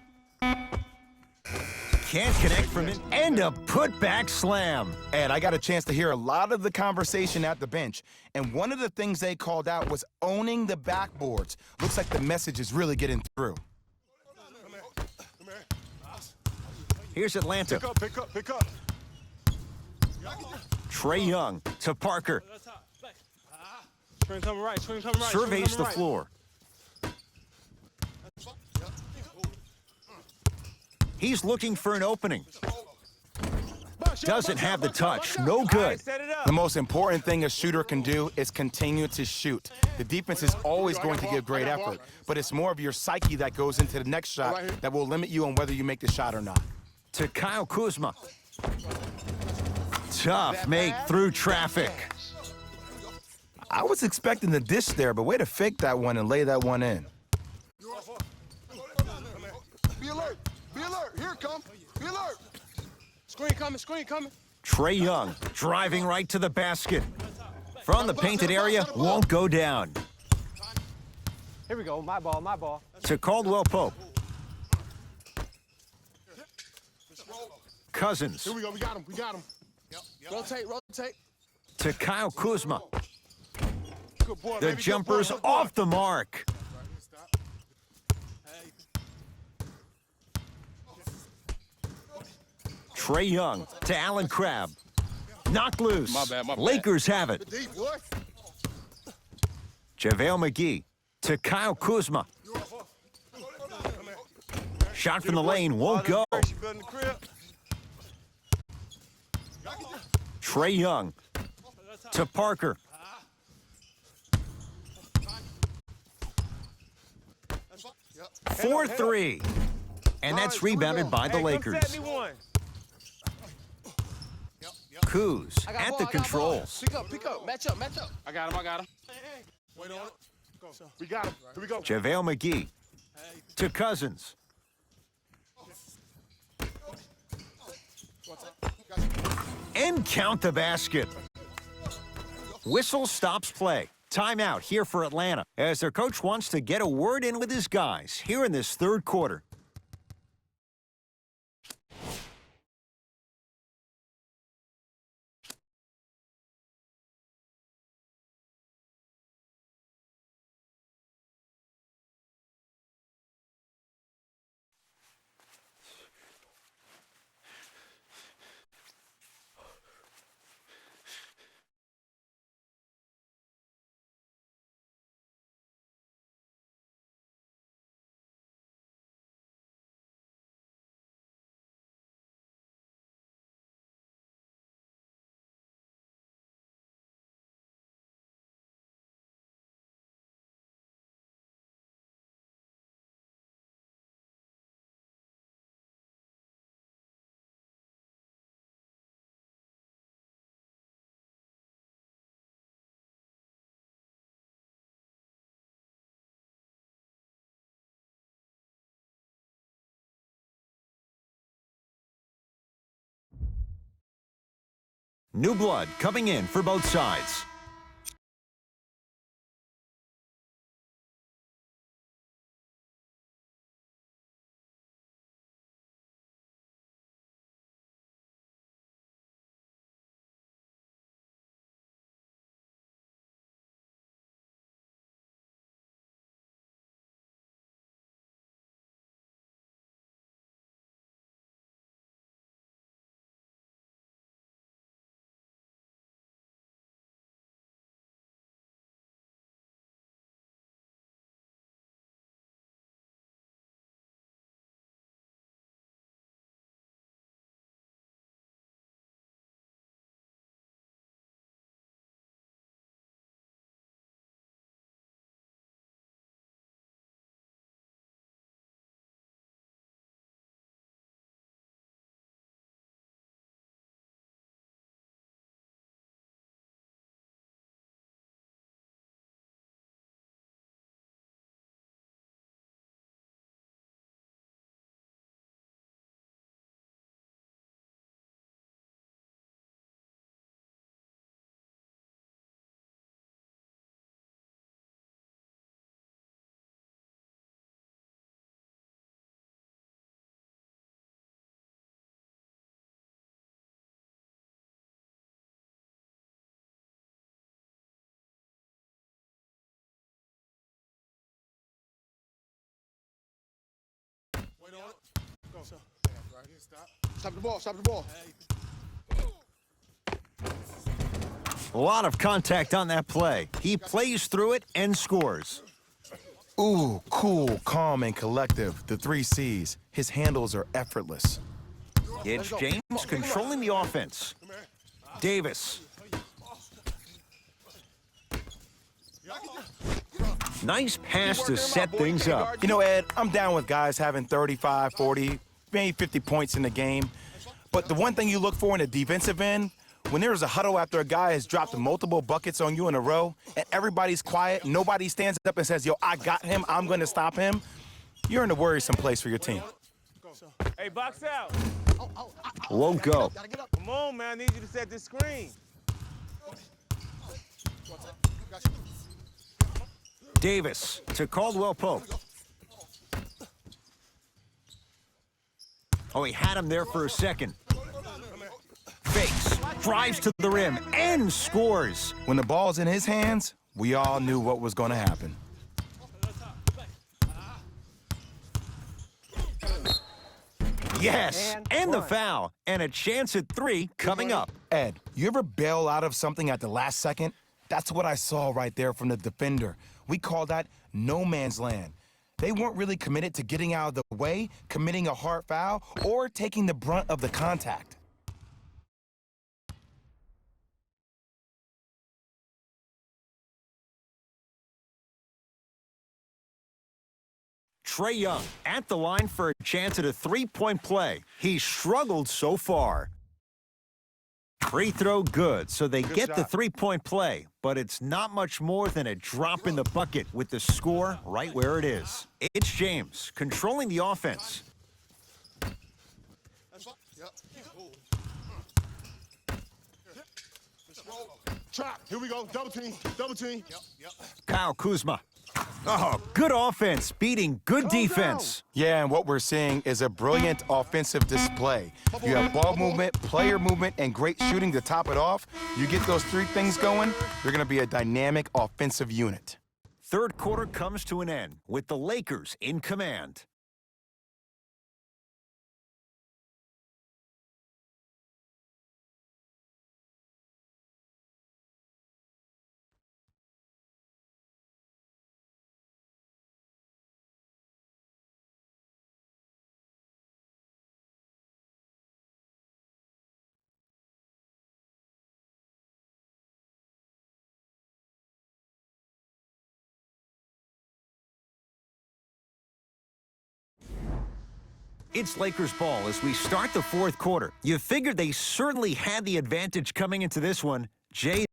Can't connect from it. And a putback slam. And I got a chance to hear a lot of the conversation at the bench. And one of the things they called out was owning the backboards. Looks like the message is really getting through. Here's Atlanta. Pick up. Trae Young to Parker. Swing coming right. Surveys the floor. He's looking for an opening. Doesn't have the touch. No good. Set it up. The most important thing a shooter can do is continue to shoot. The defense is always going to give great effort, but it's more of your psyche that goes into the next shot that will limit you on whether you make the shot or not. To Kyle Kuzma. Tough make through traffic. I was expecting the dish there, but way to fake that one and lay that one in. Be alert. Here it comes. Be alert. Screen coming. Trae Young driving right to the basket. From the painted area, won't go down. Here we go. My ball. To Caldwell Pope. Cousins. Here we go. We got him. Rotate. To Kyle Kuzma. Good boy, The baby. Good jumper's boy. off the mark. Trae Young to Allen Crabbe. Knocked loose. My bad. Lakers have it. Deep, boy. JaVale McGee to Kyle Kuzma. Shot from the lane won't go. Trae Young to Parker. Yep. 4-3. And that's rebounded by the Lakers. Set me one. Kuz at the controls. Pick up. Match up. I got him. Wait on it. Go. We got him. Here we go. JaVale McGee to Cousins. And count the basket. Whistle stops play. Timeout here for Atlanta as their coach wants to get a word in with his guys here in this third quarter. New blood coming in for both sides. Wait on it. Go. Right here, stop. Stop the ball, stop the ball. A lot of contact on that play. He plays through it and scores. Ooh, cool, calm, and collective. The 3 C's. His handles are effortless. It's James controlling the offense. Davis. Nice pass to set things up. You know, Ed, I'm down with guys having 35, 40, maybe 50 points in the game. But the one thing you look for in a defensive end, when there's a huddle after a guy has dropped multiple buckets on you in a row, and everybody's quiet, nobody stands up and says, yo, I got him, I'm going to stop him, you're in a worrisome place for your team. Hey, box out. Won't go. Come on, man. I need you to set this screen. Davis to Caldwell Pope. Oh, he had him there for a second. Fakes, drives to the rim, and scores. When the ball's in his hands, we all knew what was going to happen. Yes, and the foul, and a chance at 3 coming up. Ed, you ever bail out of something at the last second? That's what I saw right there from the defender. We call that no man's land. They weren't really committed to getting out of the way, committing a hard foul, or taking the brunt of the contact. Trae Young at the line for a chance at a 3-point play. He's struggled so far. Free throw good, so they get the 3-point play, but it's not much more than a drop in the bucket with the score right where it is. It's James controlling the offense. Trap. Here we go. Double team. Double team. Kyle Kuzma. Oh, good offense beating good defense. Yeah, and what we're seeing is a brilliant offensive display. You have ball movement, player movement, and great shooting to top it off. You get those 3 things going, you're going to be a dynamic offensive unit. Third quarter comes to an end with the Lakers in command. It's Lakers ball as we start the fourth quarter. You figured they certainly had the advantage coming into this one. Jay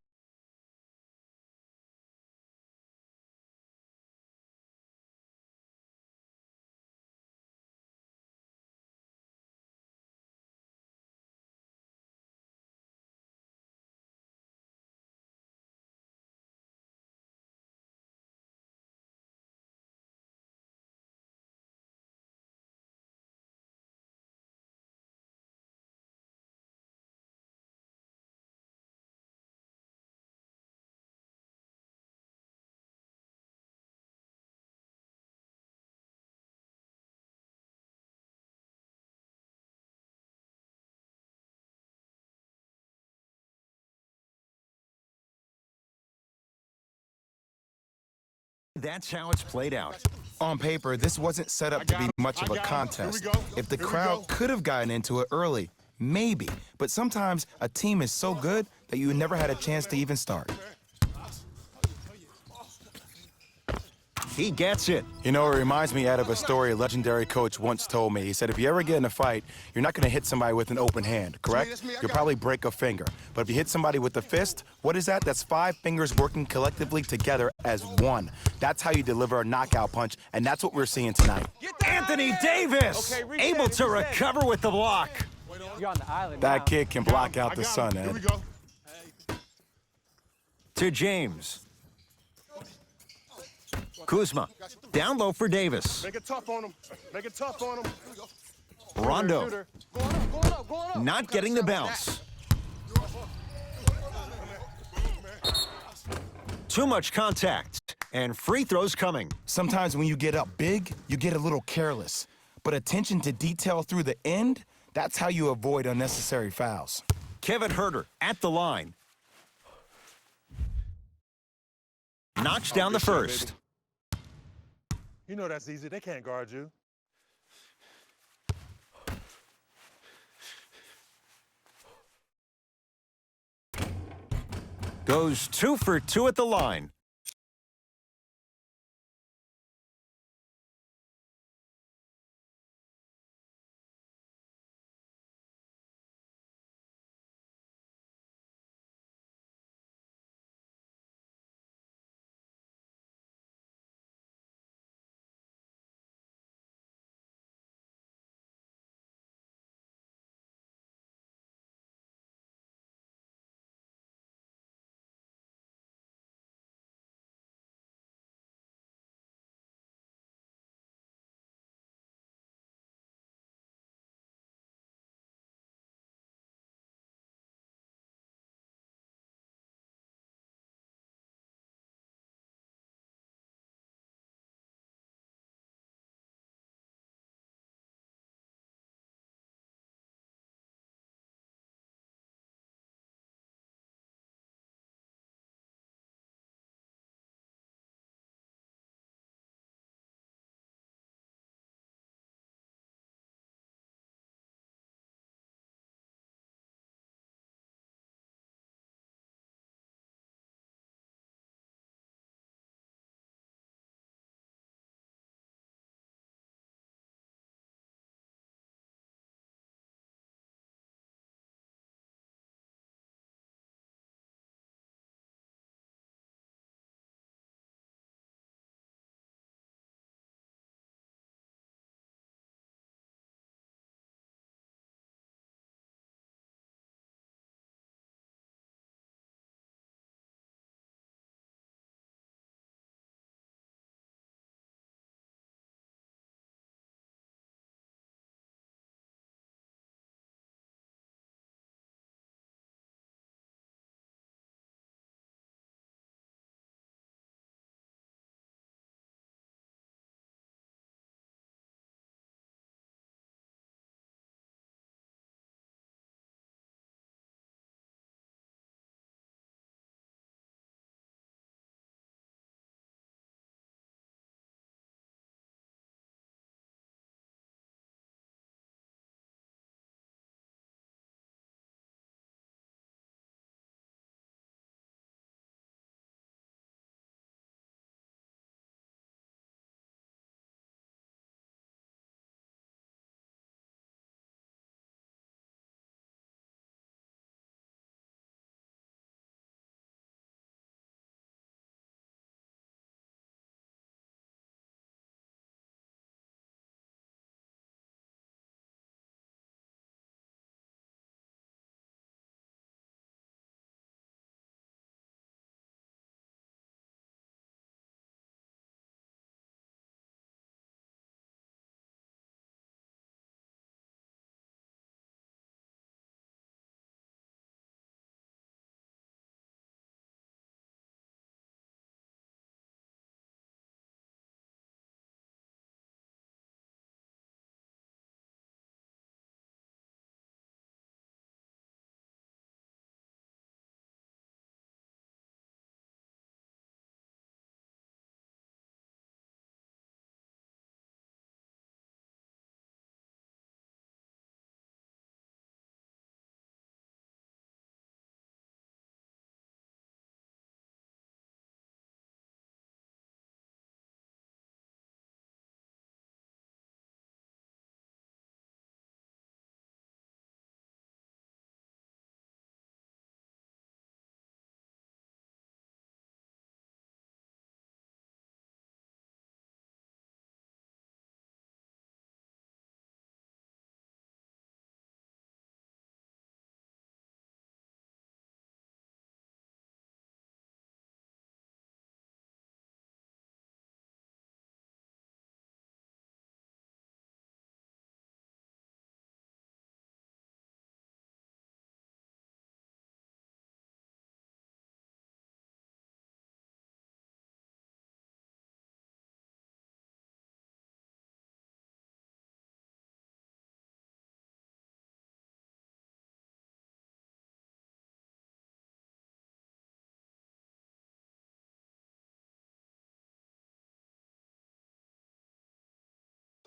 that's how it's played out. On paper, this wasn't set up to be much of a contest. If the crowd could have gotten into it early, maybe. But sometimes a team is so good that you never had a chance to even start. He gets it. You know, it reminds me out of a story a legendary coach once told me. He said, if you ever get in a fight, you're not going to hit somebody with an open hand, correct? You'll probably break a finger. But if you hit somebody with a fist, what is that? That's 5 fingers working collectively together as one. That's how you deliver a knockout punch, and that's what we're seeing tonight. Anthony Davis Okay, able to reset. recover with the block. You're on the island That now. kid can block out I the got sun, him. Here we Ed. go. To James. Kuzma. Down low for Davis. Make it tough on him. Make it tough on him. Rondo. Shooter. Going up, going up, going up. Not getting the bounce. Too much contact. And free throws coming. Sometimes when you get up big, you get a little careless. But attention to detail through the end, that's how you avoid unnecessary fouls. Kevin Herter at the line. Knocks down the Good shot, first. baby. You know that's easy. They can't guard you. Goes 2 for 2 at the line.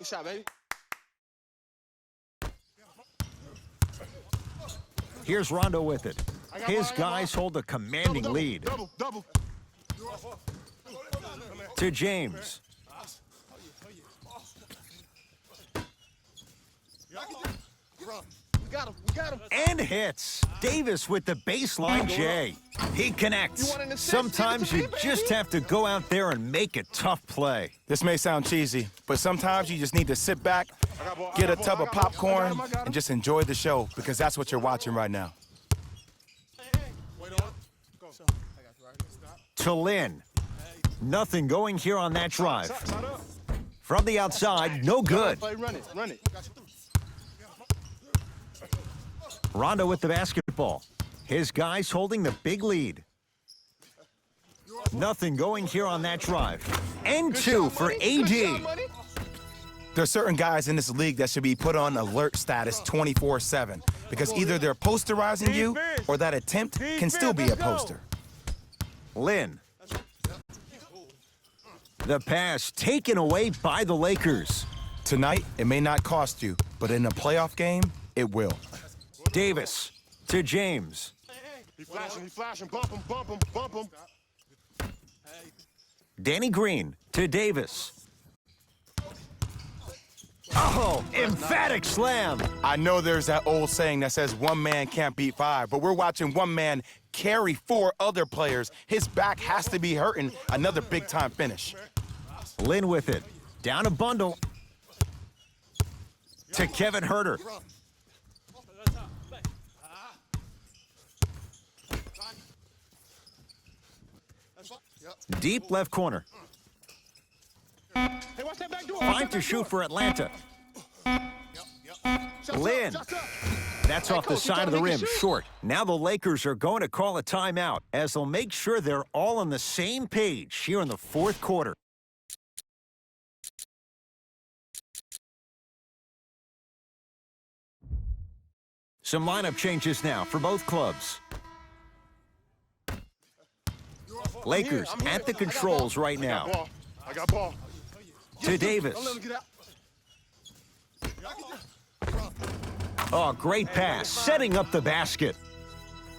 Good shot, baby. Here's Rondo with it. His guys hold a commanding lead. Double. To James. We got him. And hits. Davis with the baseline J. He connects. Sometimes you just have to go out there and make a tough play. This may sound cheesy, but sometimes you just need to sit back, get a tub of popcorn, and just enjoy the show, because that's what you're watching right now. To Lynn. Nothing going here on that drive. From the outside, no good. Run it. Rondo with the basketball. His guys holding the big lead. Nothing going here on that drive. And two for AD. There are certain guys in this league that should be put on alert status 24/7, because either they're posterizing you or that attempt can still be a poster. Lynn. The pass taken away by the Lakers. Tonight, it may not cost you, but in a playoff game, it will. Davis to James. He flashing. Bump him. Danny Green to Davis. Oh, emphatic slam. I know there's that old saying that says one man can't beat five, but we're watching one man carry four other players. His back has to be hurting. Another big-time finish. Lynn with it. Down a bundle. To Kevin Huerter. Deep left corner. 5 to shoot for Atlanta. Lynn. That's off the side of the rim, short. Now the Lakers are going to call a timeout as they'll make sure they're all on the same page here in the fourth quarter. Some lineup changes now for both clubs. Lakers at the controls right now. I got ball. To Davis. Oh, great pass, setting up the basket.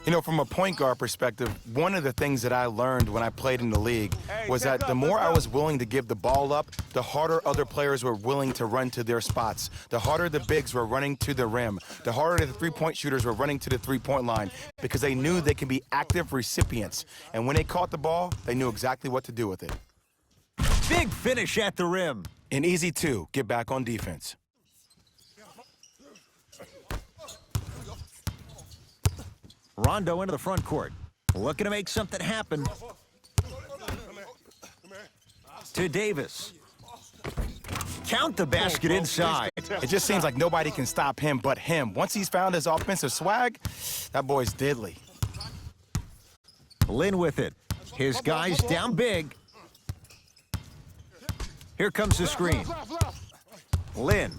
You know, from a point guard perspective, one of the things that I learned when I played in the league was that the more I was willing to give the ball up, the harder other players were willing to run to their spots. The harder the bigs were running to the rim. The harder the three-point shooters were running to the three-point line, because they knew they could be active recipients. And when they caught the ball, they knew exactly what to do with it. Big finish at the rim. And easy, too. Get back on defense. Rondo into the front court. Looking to make something happen. To Davis. Count the basket inside. It just seems like nobody can stop him but him. Once he's found his offensive swag, that boy's deadly. Lynn with it. His guys down big. Here comes the screen. Lynn.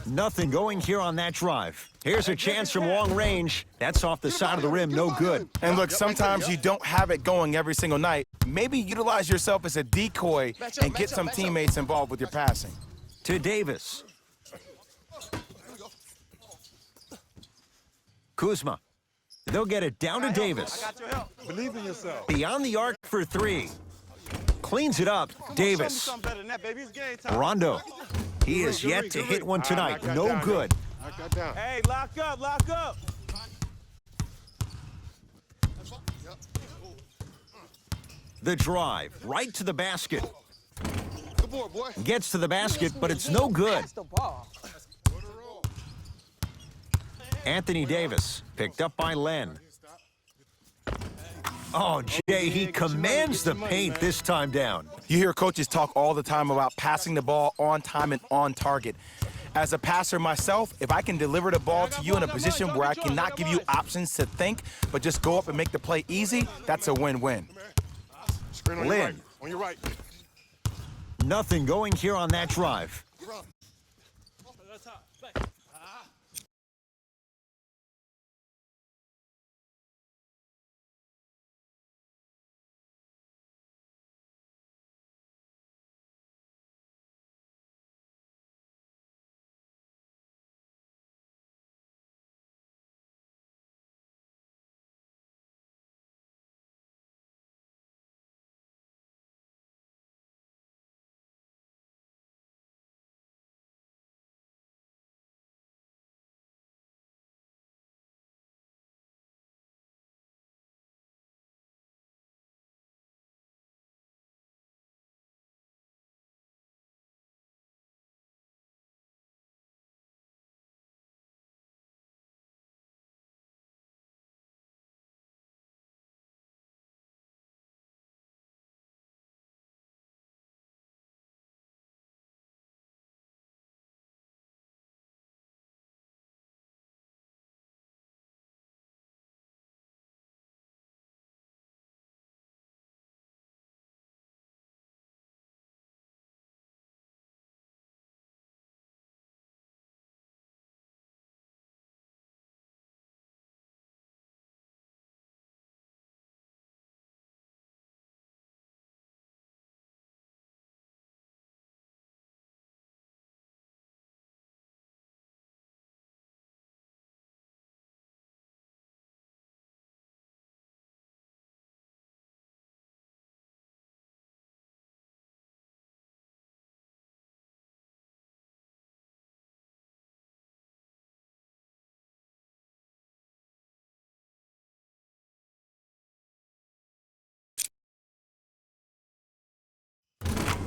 Nothing going here on that drive. Here's a chance from long range. That's off the side of the rim, no good. And look, sometimes you don't have it going every single night. Maybe utilize yourself as a decoy and get some teammates involved with your passing. To Davis. Kuzma. They'll get it down to Davis. Believe in yourself. Beyond the arc for three. Cleans it up. Davis. Rondo. He is yet to hit one tonight. No good. Knock that down. Hey, lock up. The drive. Right to the basket. Good board, boy. Gets to the basket, but it's no good. That's the ball. Anthony Davis. Picked up by Len. Oh, Jay, he commands the paint this time down. You hear coaches talk all the time about passing the ball on time and on target. As a passer myself, if I can deliver the ball to you in a position where I cannot give you options to think, but just go up and make the play easy, that's a win-win. Screen on your Lynn. right. On your right. Nothing going here on that drive.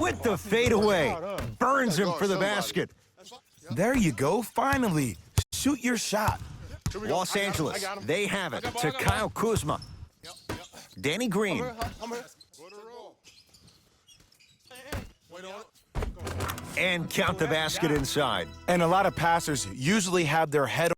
with the fadeaway. Burns him for the basket. There you go, finally. Shoot your shot. Los Angeles, they have it to Kyle Kuzma. Danny Green. I'm here. Wait on it. And count the basket inside. And a lot of passers usually have their head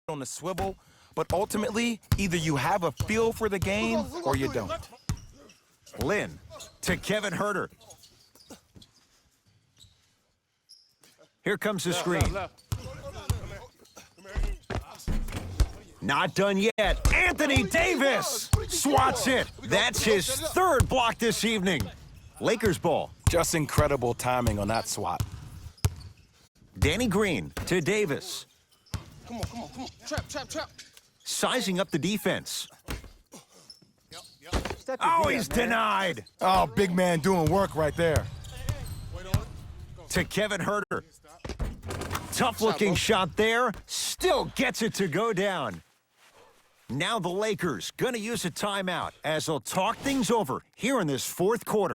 on the swivel, but ultimately, either you have a feel for the game or you don't. Lynn to Kevin Herter. Here comes the screen. Not done yet. Anthony Davis swats it. That's his third block this evening. Lakers ball. Just incredible timing on that swat. Danny Green to Davis. Come on. Trap. Sizing up the defense. Step your Oh, feet he's up, man. denied. Oh, big man doing work right there. To Kevin Herter. Tough-looking shot there. Still gets it to go down. Now the Lakers going to use a timeout as they'll talk things over here in this fourth quarter.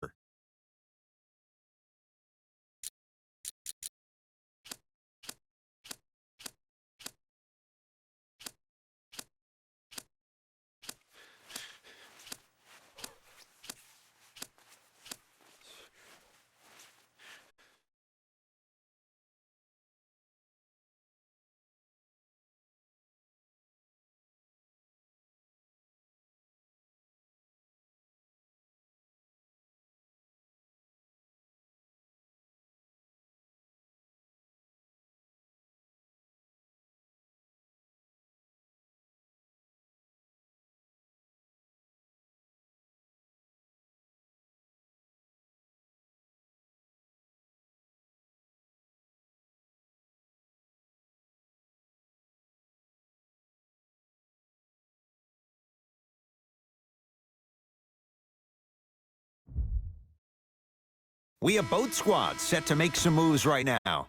We have both squads set to make some moves right now.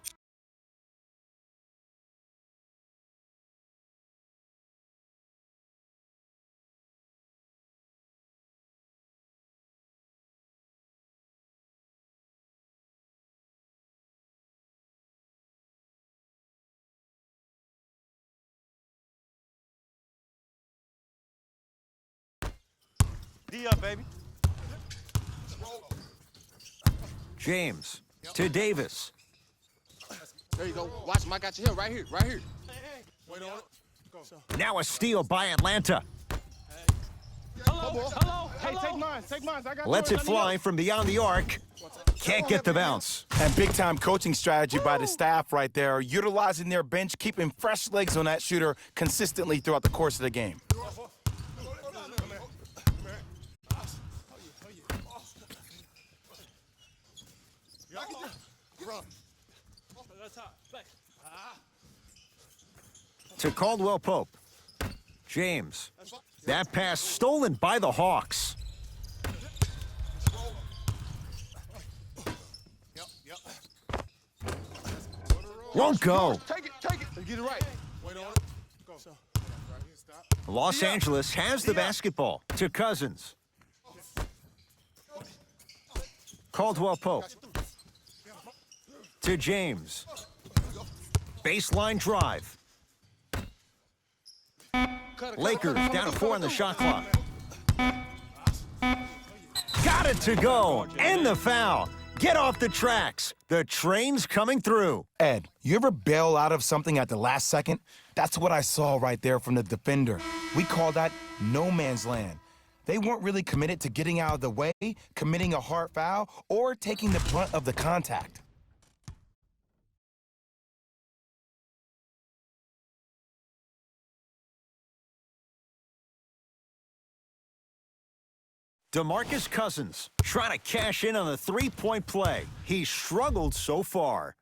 D up, baby. James to Davis. There you go. Watch him. I got you here. Right here. Wait on it. Go. Now a steal by Atlanta. Hello. Hey, take mine. I got Lets it fly from beyond the arc. Can't get the bounce. And big-time coaching strategy by the staff right there, utilizing their bench, keeping fresh legs on that shooter consistently throughout the course of the game. To Caldwell Pope. James. That pass stolen by the Hawks. Won't go. Take it. Get it right. Wait on it. Go. Right here, stop. Los Angeles has the basketball. To Cousins. Caldwell Pope. To James. Baseline drive. Lakers down to 4 on the shot clock. Got it to go. And the foul. Get off the tracks. The train's coming through. Ed, you ever bail out of something at the last second? That's what I saw right there from the defender. We call that no man's land. They weren't really committed to getting out of the way, committing a hard foul, or taking the brunt of the contact. DeMarcus Cousins trying to cash in on the three-point play. He's struggled so far.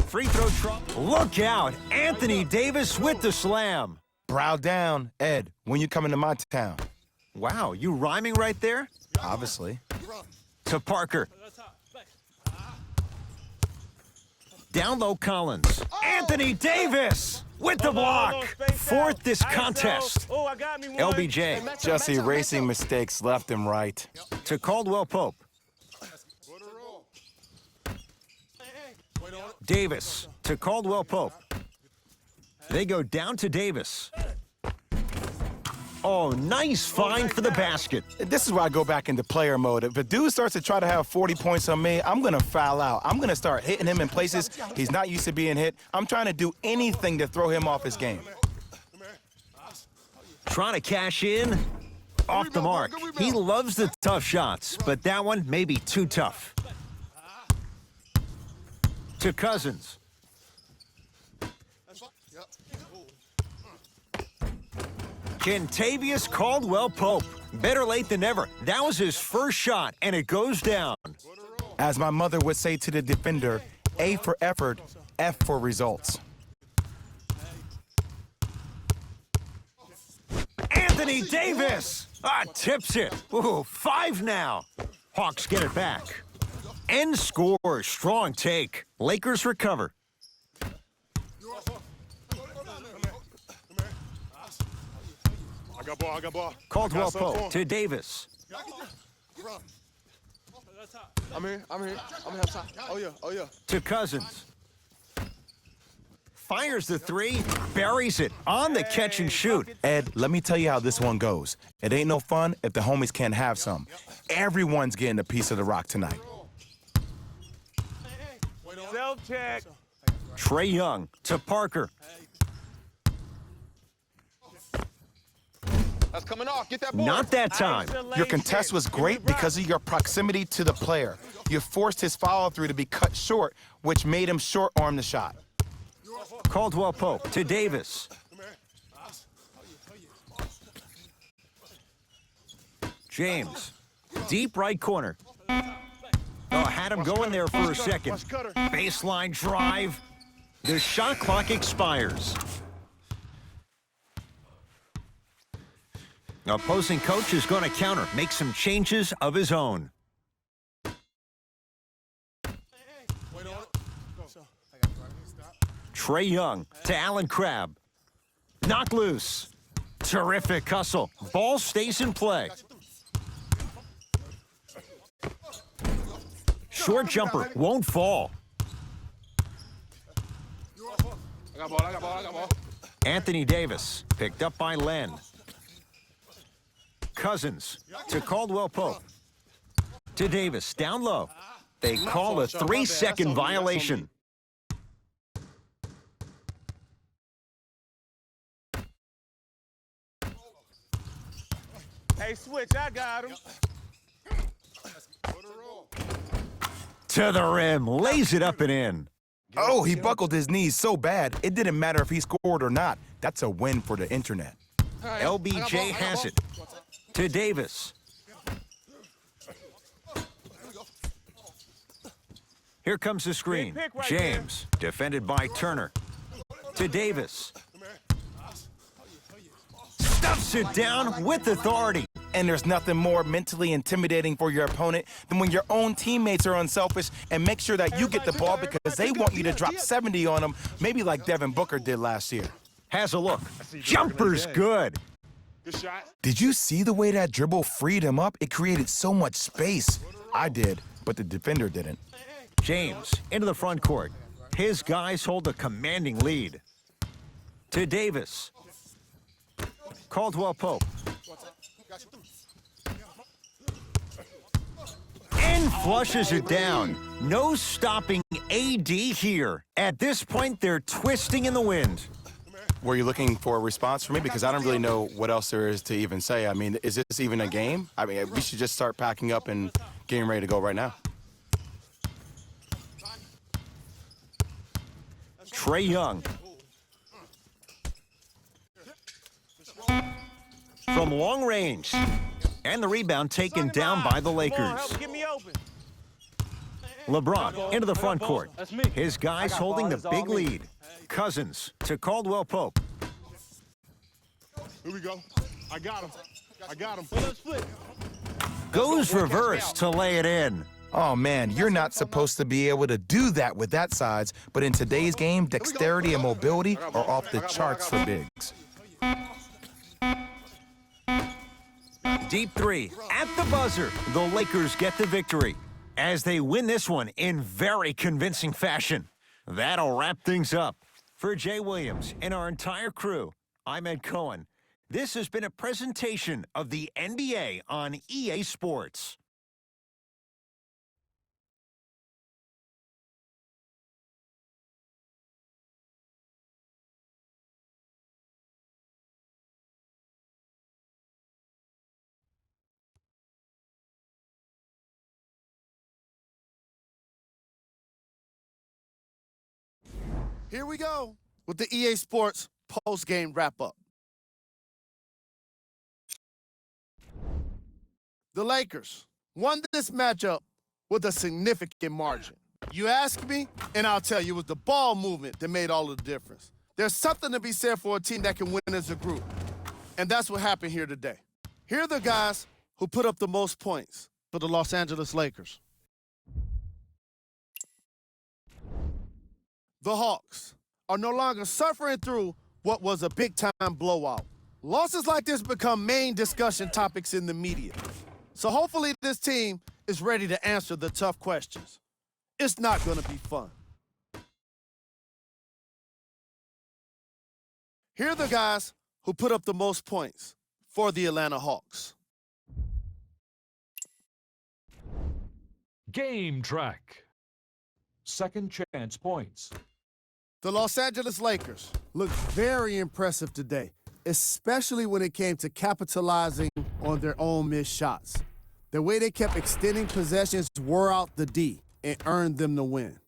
Free throw trouble. Look out. Anthony Davis with the slam. Brow down, Ed, when you coming to my town? Wow, you rhyming right there? Obviously. To Parker. Down low Collins. Anthony Davis with the block. Fourth this contest. Oh, I got me one. LBJ Just erasing mistakes left and right. to Caldwell Pope. Davis to Caldwell Pope. They go down to Davis. Oh, nice find for the basket. This is where I go back into player mode. If a dude starts to try to have 40 points on me, I'm going to foul out. I'm going to start hitting him in places he's not used to being hit. I'm trying to do anything to throw him off his game. Trying to cash in. Off the mark. He loves the tough shots, but that one may be too tough. To Cousins. Kentavious Caldwell Pope. Better late than never. That was his first shot, and it goes down. As my mother would say to the defender, A for effort, F for results. Anthony Davis! Tips it. Ooh, 5 now. Hawks get it back. End score. Strong take. Lakers recover. I got ball, I got ball. Caldwell I got something Pope for him. to Davis. I'm here up top. Oh yeah. To Cousins. Fires the three, buries it on the catch and shoot. Ed, let me tell you how this one goes. It ain't no fun if the homies can't have some. Everyone's getting a piece of the rock tonight. Self-check. Trae Young to Parker. That's coming off. Get that ball. Not that time. Your contest was great because of your proximity to the player. You forced his follow-through to be cut short, which made him short-arm the shot. Caldwell Pope to Davis. James. Deep right corner. Oh, had him going there for a second. Baseline drive. The shot clock expires. Opposing coach is going to counter, make some changes of his own. Trae Young to Allen Crabbe. Knock loose. Terrific hustle. Ball stays in play. Short jumper won't fall. I got ball. Anthony Davis picked up by Len. Cousins to Caldwell Pope. To Davis, down low. They call a 3-second violation. Hey, switch, I got him. To the rim, lays it up and in. Oh, he buckled his knees so bad, it didn't matter if he scored or not. That's a win for the internet. LBJ has it. To Davis. Here comes the screen. Big pick right James, defended by Turner. To Davis. Stuffs it down with authority. And there's nothing more mentally intimidating for your opponent than when your own teammates are unselfish and make sure that you get the ball because they want you to drop 70 on them, maybe like Devin Booker did last year. Has a look. Jumper's good. Good shot. Did you see the way that dribble freed him up? It created so much space. I did, but the defender didn't. James into the front court. His guys hold a commanding lead. To Davis. Caldwell Pope. And flushes it down. No stopping AD here. At this point, they're twisting in the wind. Were you looking for a response from me? Because I don't really know what else there is to even say. I mean, is this even a game? I mean, we should just start packing up and getting ready to go right now. Trae Young. from long range. And the rebound taken down by the Lakers. Get me open. LeBron into the front court. That's me. His guys holding the big lead. Cousins to Caldwell Pope. Here we go. I got him. I got him. Let's flip. Goes reverse to lay it in. Oh man, you're not supposed to be able to do that with that size, but in today's game, dexterity and mobility are off the charts for bigs. Deep three at the buzzer. The Lakers get the victory as they win this one in very convincing fashion. That'll wrap things up. For Jay Williams and our entire crew, I'm Ed Cohen. This has been a presentation of the NBA on EA Sports. Here we go with the EA Sports post-game wrap-up. The Lakers won this matchup with a significant margin. You ask me, and I'll tell you, it was the ball movement that made all of the difference. There's something to be said for a team that can win as a group, and that's what happened here today. Here are the guys who put up the most points for the Los Angeles Lakers. The Hawks are no longer suffering through what was a big-time blowout. Losses like this become main discussion topics in the media. So hopefully this team is ready to answer the tough questions. It's not going to be fun. Here are the guys who put up the most points for the Atlanta Hawks. Game track. Second chance points. The Los Angeles Lakers looked very impressive today, especially when it came to capitalizing on their own missed shots. The way they kept extending possessions wore out the D and earned them the win.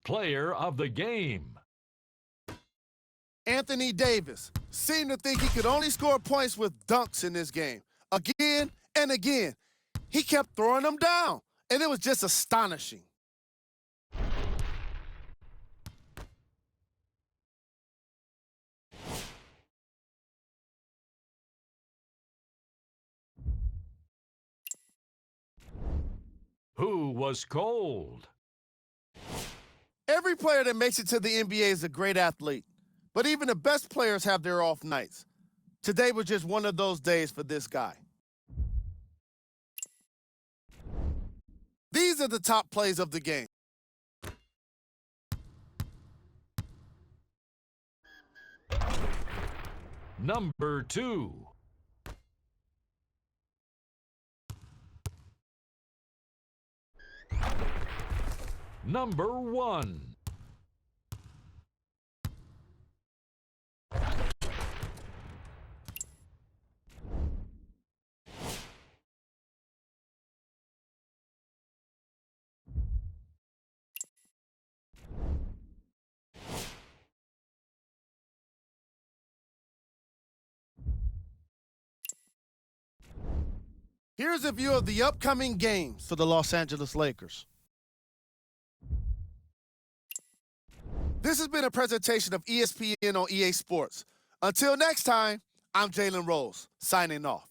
Player of the game. Anthony Davis seemed to think he could only score points with dunks in this game. Again and again, he kept throwing them down, and it was just astonishing. Who was cold? Every player that makes it to the NBA is a great athlete, but even the best players have their off nights. Today was just one of those days for this guy. These are the top plays of the game. Number 2. Number 1. Here's a view of the upcoming games for the Los Angeles Lakers. This has been a presentation of ESPN on EA Sports. Until next time, I'm Jalen Rose, signing off.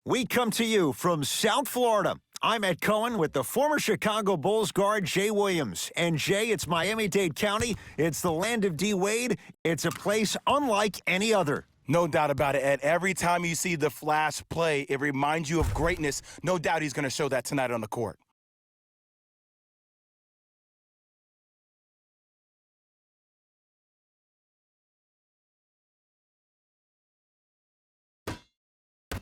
We come to you from South Florida. I'm Ed Cohen with the former Chicago Bulls guard Jay Williams. And Jay, it's Miami-Dade County. It's the land of D. Wade. It's a place unlike any other. No doubt about it, Ed. Every time you see the Flash play, it reminds you of greatness. No doubt he's going to show that tonight on the court.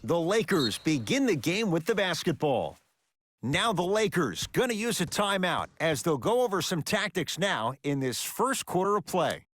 The Lakers begin the game with the basketball. Now the Lakers going to use a timeout as they'll go over some tactics now in this first quarter of play.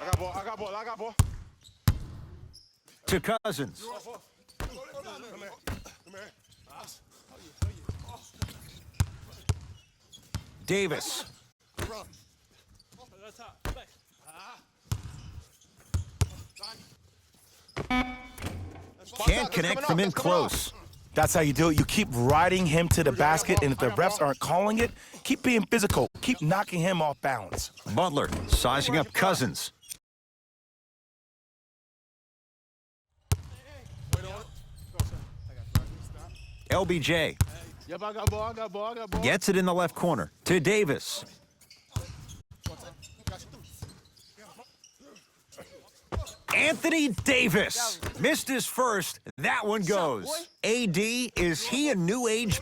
I got ball. I got ball. I got ball. To Cousins. Davis. Can't connect them in close. That's how you do it. You keep riding him to the basket, and if the refs aren't calling it, keep being physical. Keep knocking him off balance. Butler sizing up Cousins. LBJ Yep, I got ball. I got ball. I got ball. gets it in the left corner to Davis. Anthony Davis missed his first. That one goes. AD, is he a new age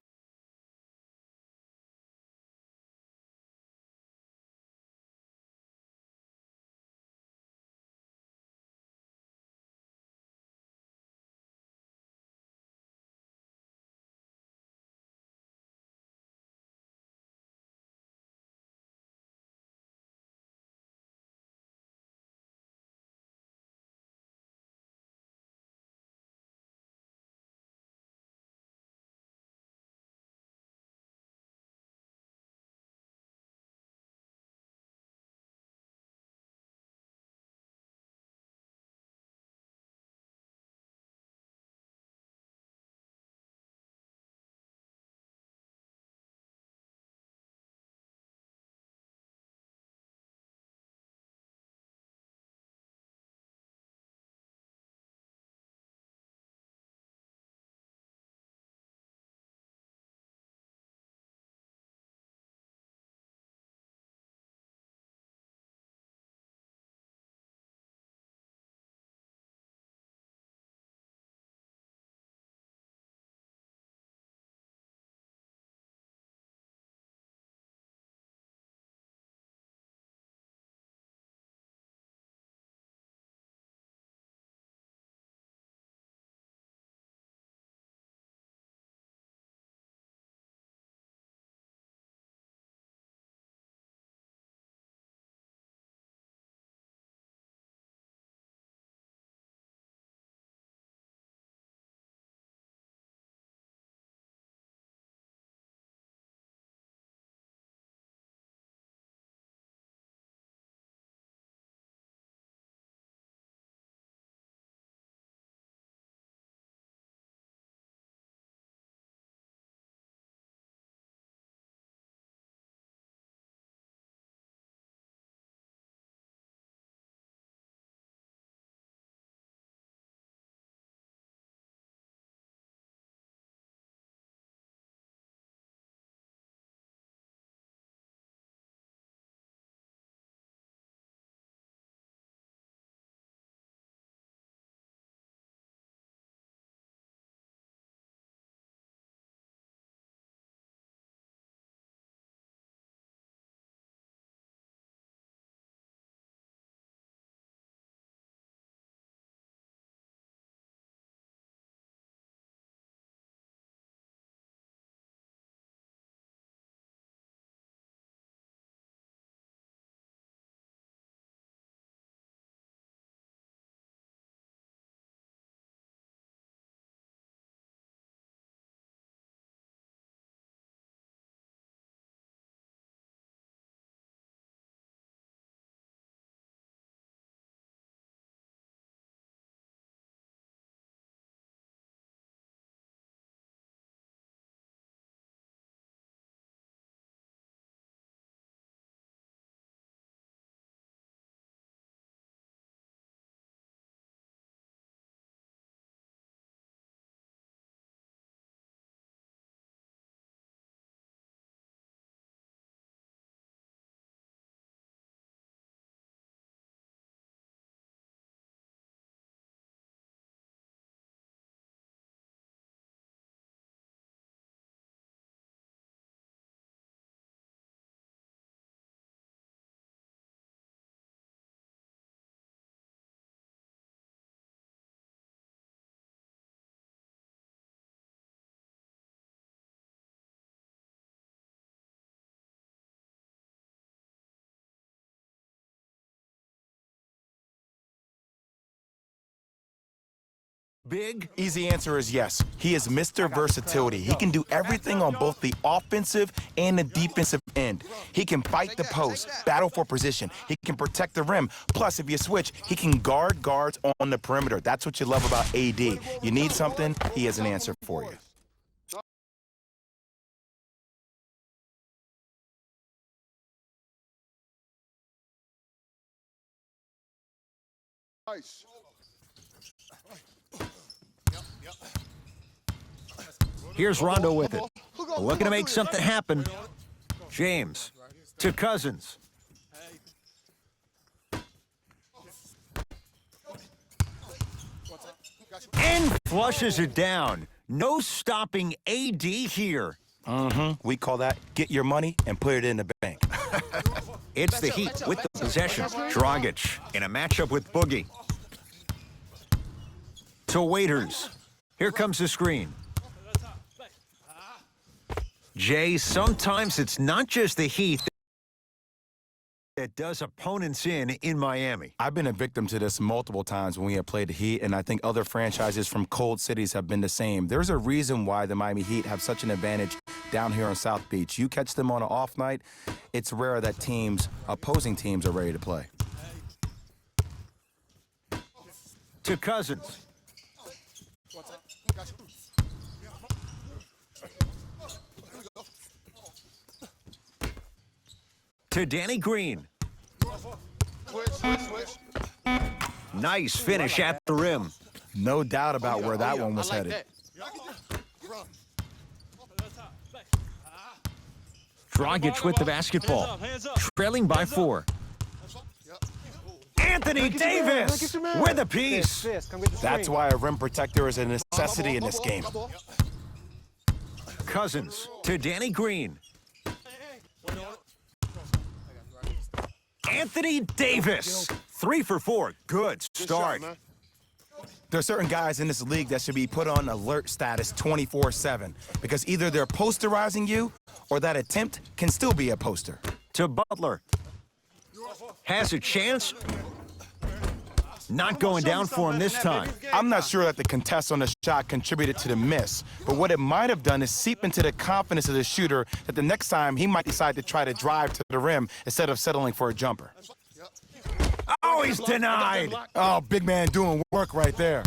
big? Easy answer is yes. He is Mr. Versatility. He can do everything on both the offensive and the defensive end. He can fight the post, battle for position. He can protect the rim. Plus, if you switch, he can guard guards on the perimeter. That's what you love about AD. You need something, he has an answer for you. Nice. Here's Rondo with it. Looking to make something happen. James to Cousins. And flushes it down. No stopping AD here. We call that get your money and put it in the bank. It's the Heat with the possession. Dragic in a matchup with Boogie. To Waiters. Here comes the screen. Jay, sometimes it's not just the Heat that does opponents in Miami. I've been a victim to this multiple times when we have played the Heat, and I think other franchises from cold cities have been the same. There's a reason why the Miami Heat have such an advantage down here on South Beach. You catch them on an off night, it's rare that opposing teams are ready to play. To Cousins. To Danny Green. Switch. Nice finish at the rim. No doubt about where that one was I like headed. that. Dragic with the basketball. Trailing by 4. Anthony Davis with a piece. That's why a rim protector is a necessity in this game. Cousins to Danny Green. Anthony Davis. 3 for 4. Good start. There are certain guys in this league that should be put on alert status 24/7 because either they're posterizing you or that attempt can still be a poster. To Butler. Has a chance. Not going down for him this time. I'm not sure that the contest on the shot contributed to the miss, but what it might have done is seep into the confidence of the shooter that the next time he might decide to try to drive to the rim instead of settling for a jumper. Oh, he's denied. Oh, big man doing work right there.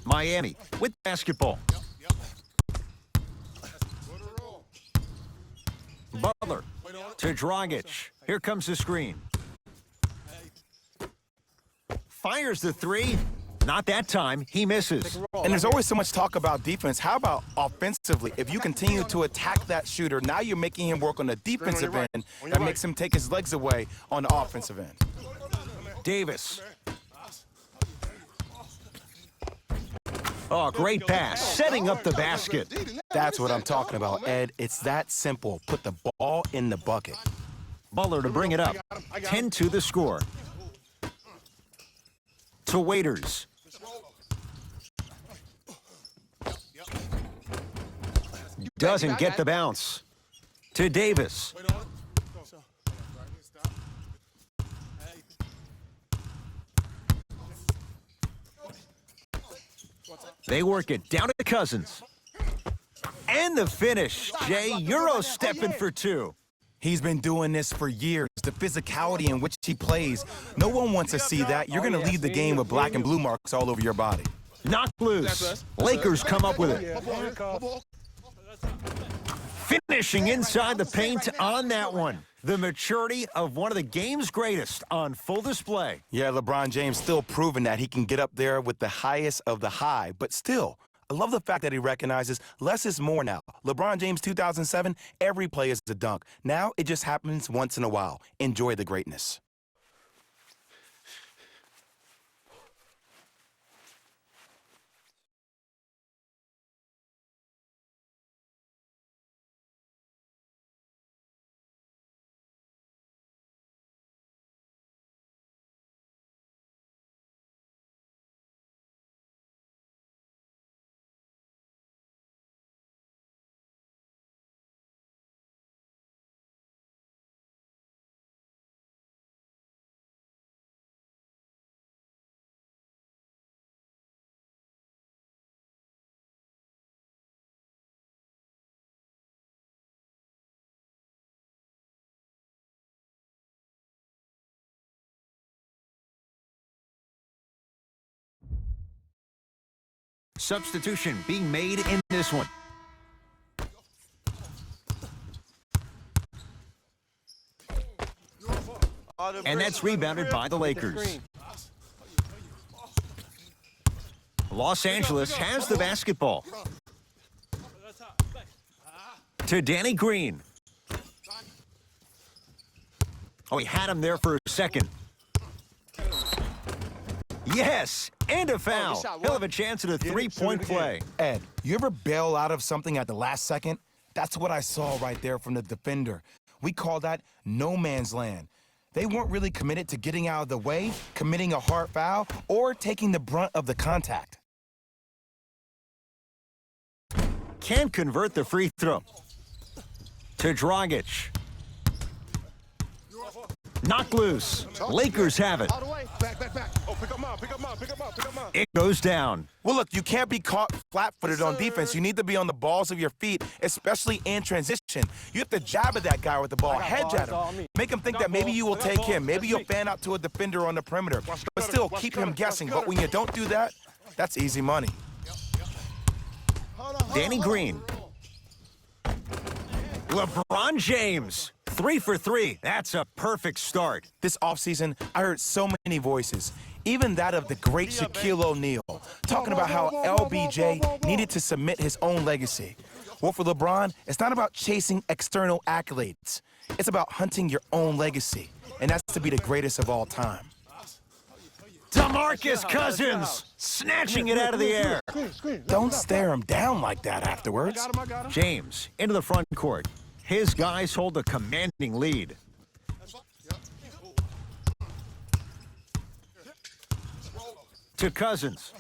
Miami with basketball. Butler to Dragic. Here comes the screen. Fires the 3. Not that time. He misses. And there's always so much talk about defense. How about offensively? If you continue to attack that shooter, now you're making him work on the defensive end. That makes him take his legs away on the offensive end. Davis. Oh, great pass. Setting up the basket. That's what I'm talking about, Ed. It's that simple. Put the ball in the bucket. Butler to bring it up. 10-2 the score. To Waiters. Doesn't get the bounce. To Davis. They work it down to Cousins. And the finish. Jay, Euro stepping for 2. He's been doing this for years. The physicality in which he plays. No one wants to see that. You're going to leave the game with black and blue marks all over your body. Knocked loose. Lakers come up with it. Finishing inside the paint on that one. The maturity of one of the game's greatest on full display. Yeah, LeBron James still proving that he can get up there with the highest of the high. But still, I love the fact that he recognizes less is more now. LeBron James 2007, every play is a dunk. Now it just happens once in a while. Enjoy the greatness. Substitution being made in this one. And that's rebounded by the Lakers. Los Angeles has the basketball. To Danny Green. Oh, he had him there for a second. Yes, and a foul. He'll have a chance at a three-point play. Ed, you ever bail out of something at the last second? That's what I saw right there from the defender. We call that no man's land. They weren't really committed to getting out of the way, committing a hard foul, or taking the brunt of the contact. Can't convert the free throw. To Dragic. Knocked loose. Lakers have it. All the way. Back, back, back. Oh, pick up mine, pick up mine, pick up mine, pick up mine. It goes down. Well, look, you can't be caught flat-footed on defense. You need to be on the balls of your feet, especially in transition. You have to jab at that guy with the ball, hedge at him. Make him think that maybe you will take him. Maybe you'll fan out to a defender on the perimeter. But still, keep him guessing. But when you don't do that, that's easy money. Danny Green. LeBron James. 3 for 3. That's a perfect start. This offseason, I heard so many voices, even that of the great Shaquille O'Neal, talking about how LBJ needed to submit his own legacy. Well, for LeBron, it's not about chasing external accolades. It's about hunting your own legacy, and that's to be the greatest of all time. DeMarcus Cousins snatching it out of the air. Don't stare him down like that afterwards. James into the front court. His guys hold a commanding lead. To Cousins.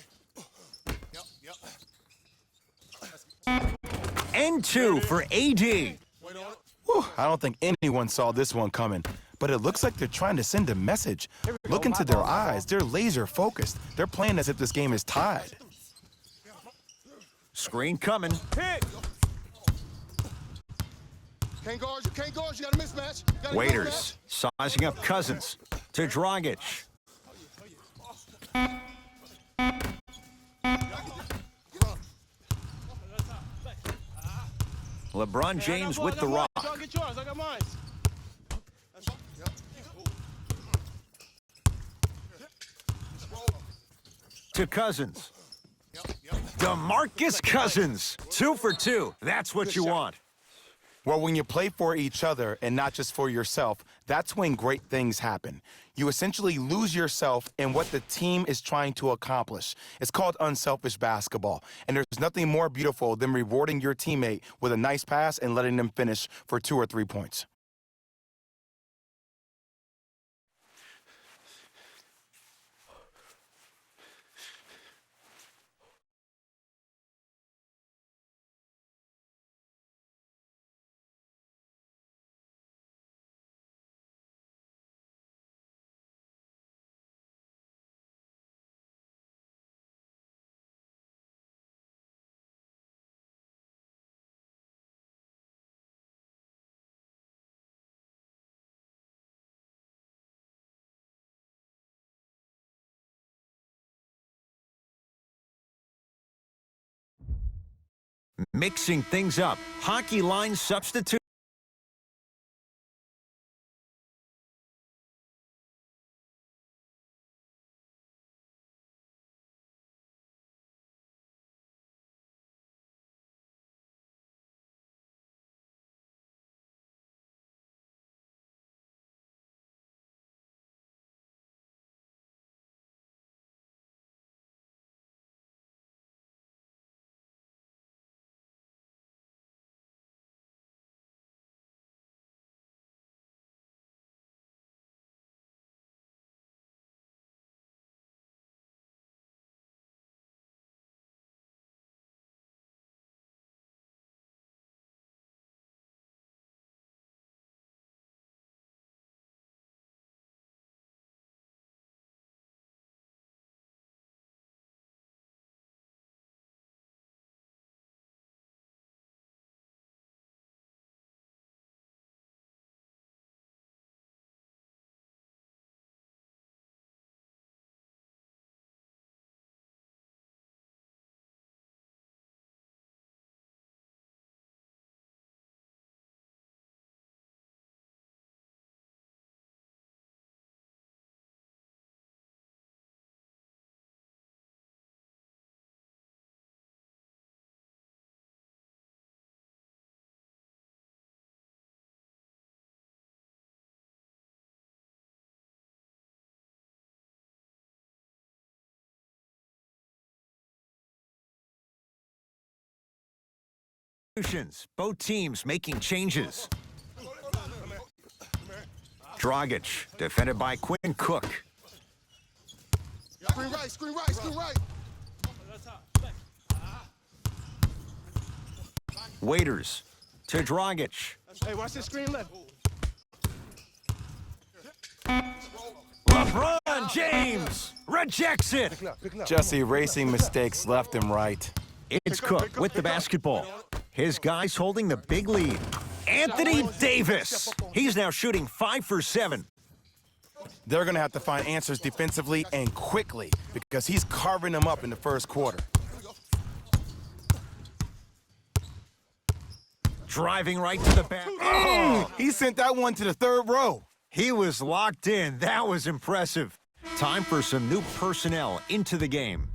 And 2 for AD. Whew, I don't think anyone saw this one coming, but it looks like they're trying to send a message. Look into their eyes. They're laser focused. They're playing as if this game is tied. Screen coming. Can't guard you, can't guard you. Got a mismatch. Got a Waiters sizing up Cousins. To Dragic. LeBron James with the rock. Y'all get yours. I got mine. To Cousins. DeMarcus Cousins. 2 for 2. That's what you want. Well, when you play for each other and not just for yourself, that's when great things happen. You essentially lose yourself in what the team is trying to accomplish. It's called unselfish basketball. And there's nothing more beautiful than rewarding your teammate with a nice pass and letting them finish for 2 or 3 points. Mixing things up. Hockey line substitute. substitutions. Both teams making changes. Dragic, defended by Quinn Cook. Screen right, screen right, screen right. Waiters to Dragic. Hey, watch this screen left. LeBron James rejects it. Just erasing mistakes left and right. It's Cook with the basketball. His guys holding the big lead. Anthony Davis. He's now shooting 5 for 7. They're going to have to find answers defensively and quickly because he's carving them up in the first quarter. Driving right to the back. Oh, He sent that one to the third row. he was locked in. That was impressive. Time for some new personnel into the game.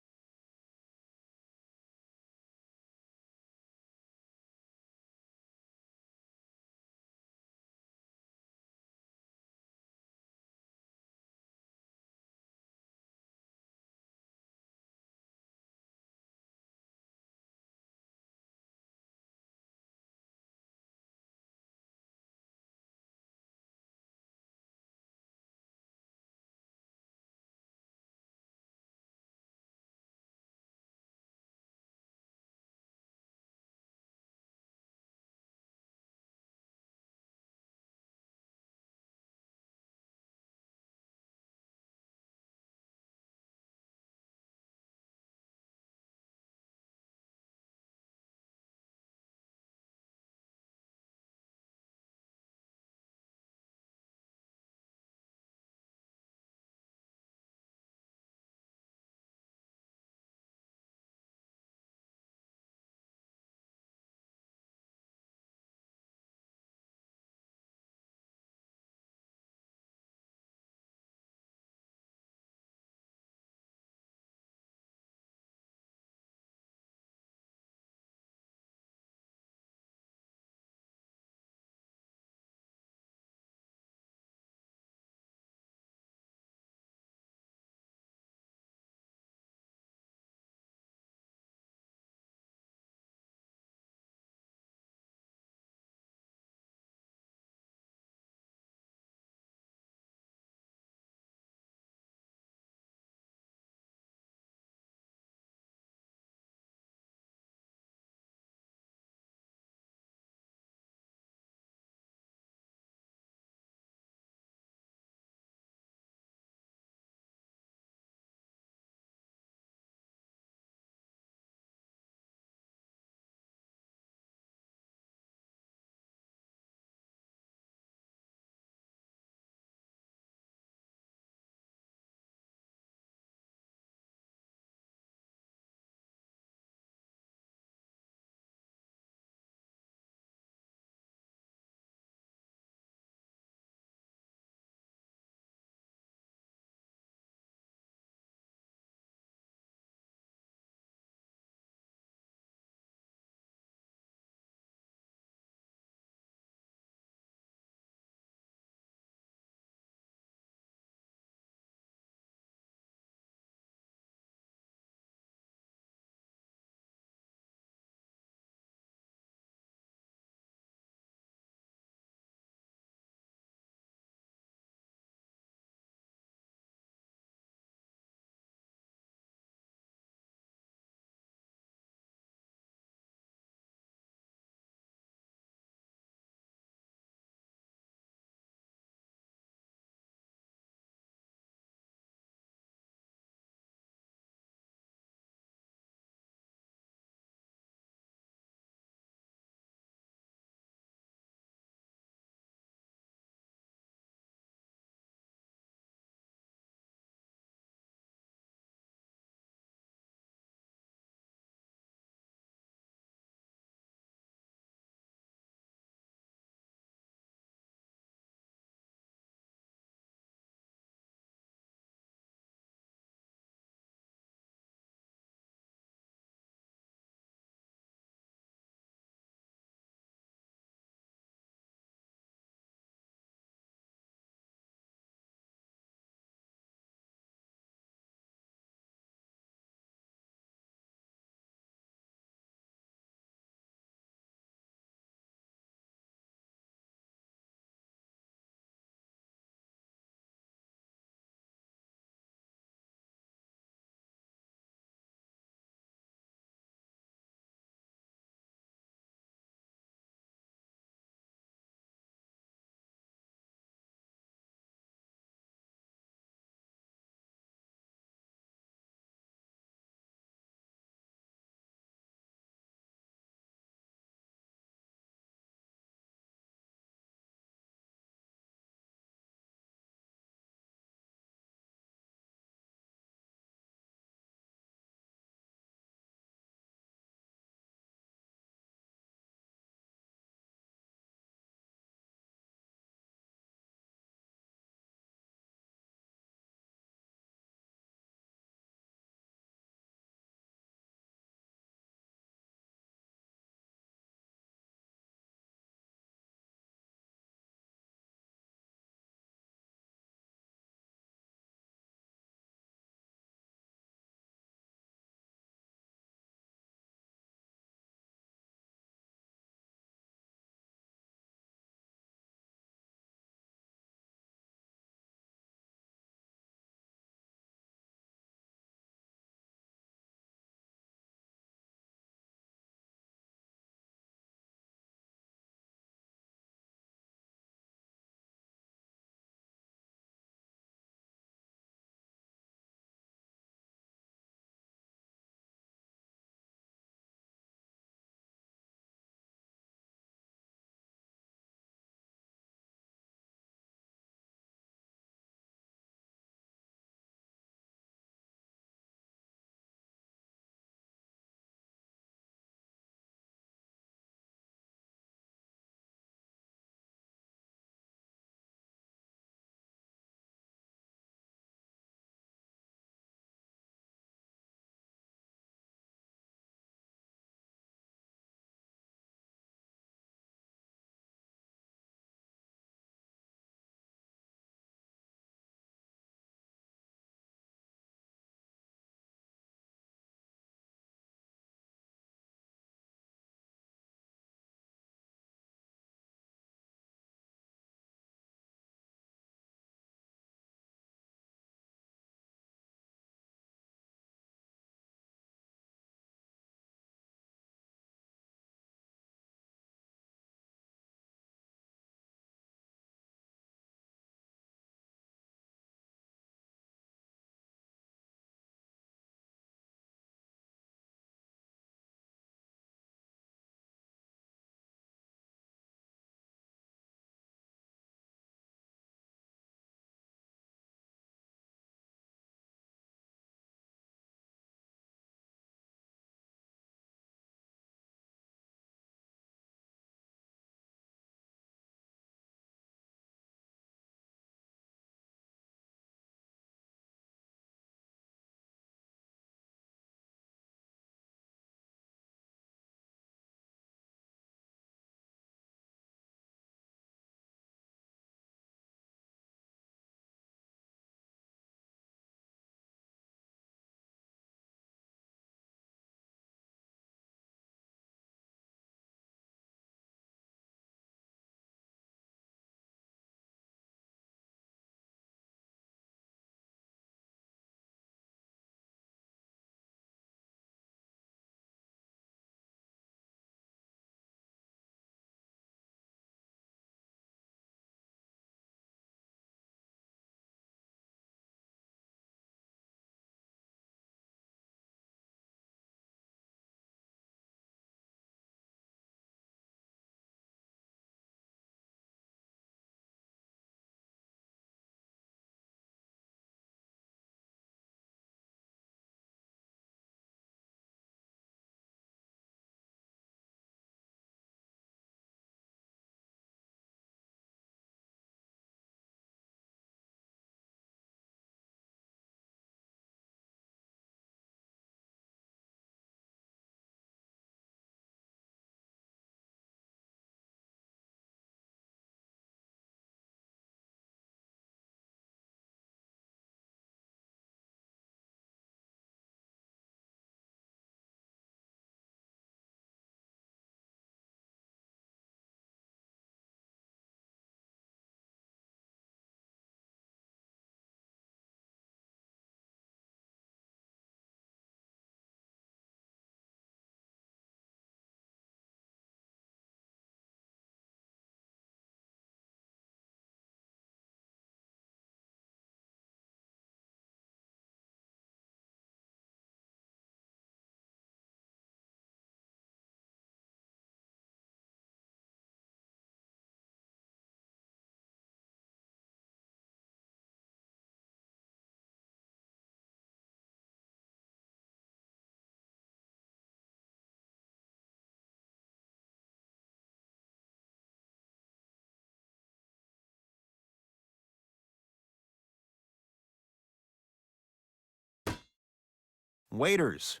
Waiters.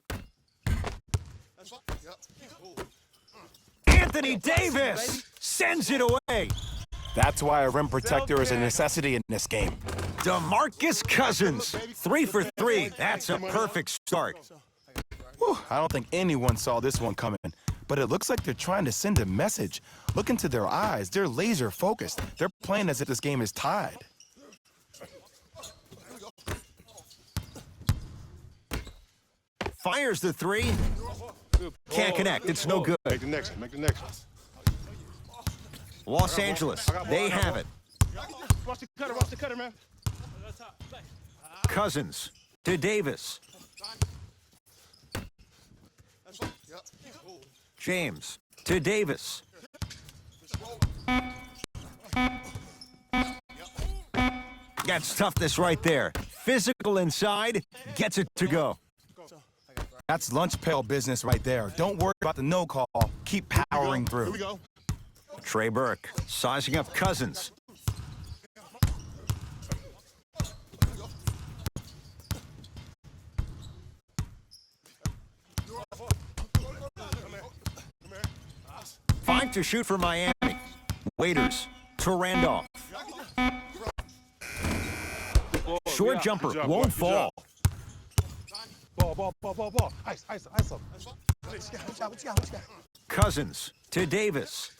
Anthony Davis sends it away. That's why a rim protector is a necessity in this game. DeMarcus Cousins, 3 for 3. That's a perfect start. Whew, I don't think anyone saw this one coming, but it looks like they're trying to send a message. Look into their eyes. They're laser focused. They're playing as if this game is tied. Fires the 3. Can't connect. It's no good. Make the next one. Make the next one. Los Angeles, they have it. Watch the cutter, man. Cousins to Davis. James to Davis. That's toughness right there. Physical inside, gets it to go. That's lunch pail business right there. Don't worry about the no call. Keep powering through. Here we go. Trey Burke sizing up Cousins. Five to shoot for Miami. Waiters to Randolph. Short jumper Good job, won't good fall. Ball. Ice him. What you got? Cousins to Davis.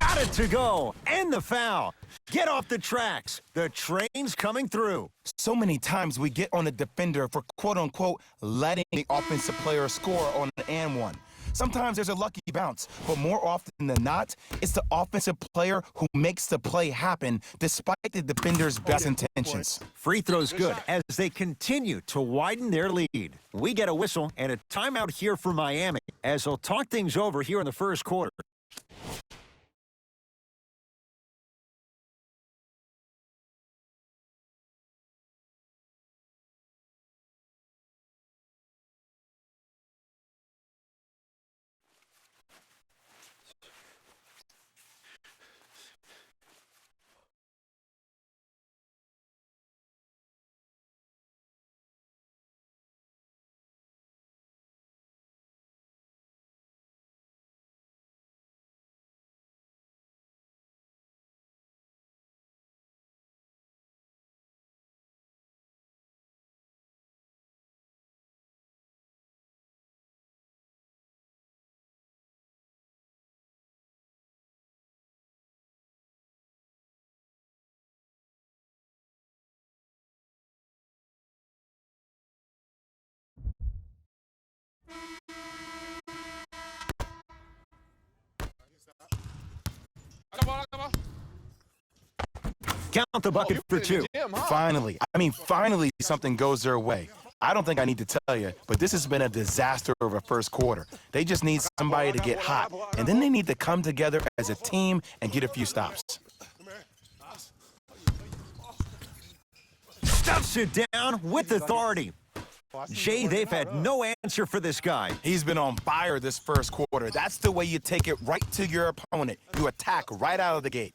Got it to go. And the foul. Get off the tracks. The train's coming through. So many times we get on the defender for quote-unquote letting the offensive player score on an and one. Sometimes there's a lucky bounce, but more often than not, it's the offensive player who makes the play happen despite the defender's best intentions. Free throws good as they continue to widen their lead. We get a whistle and a timeout here for Miami as they'll talk things over here in the first quarter. I got ball. Count the bucket for 2. Finally, finally something goes their way. I don't think I need to tell you, but this has been a disaster of a first quarter. They just need somebody to get hot, and then they need to come together as a team and get a few stops. Stuffs it down with authority. Jay, they've had no answer for this guy. He's been on fire this first quarter. That's the way you take it right to your opponent. You attack right out of the gate.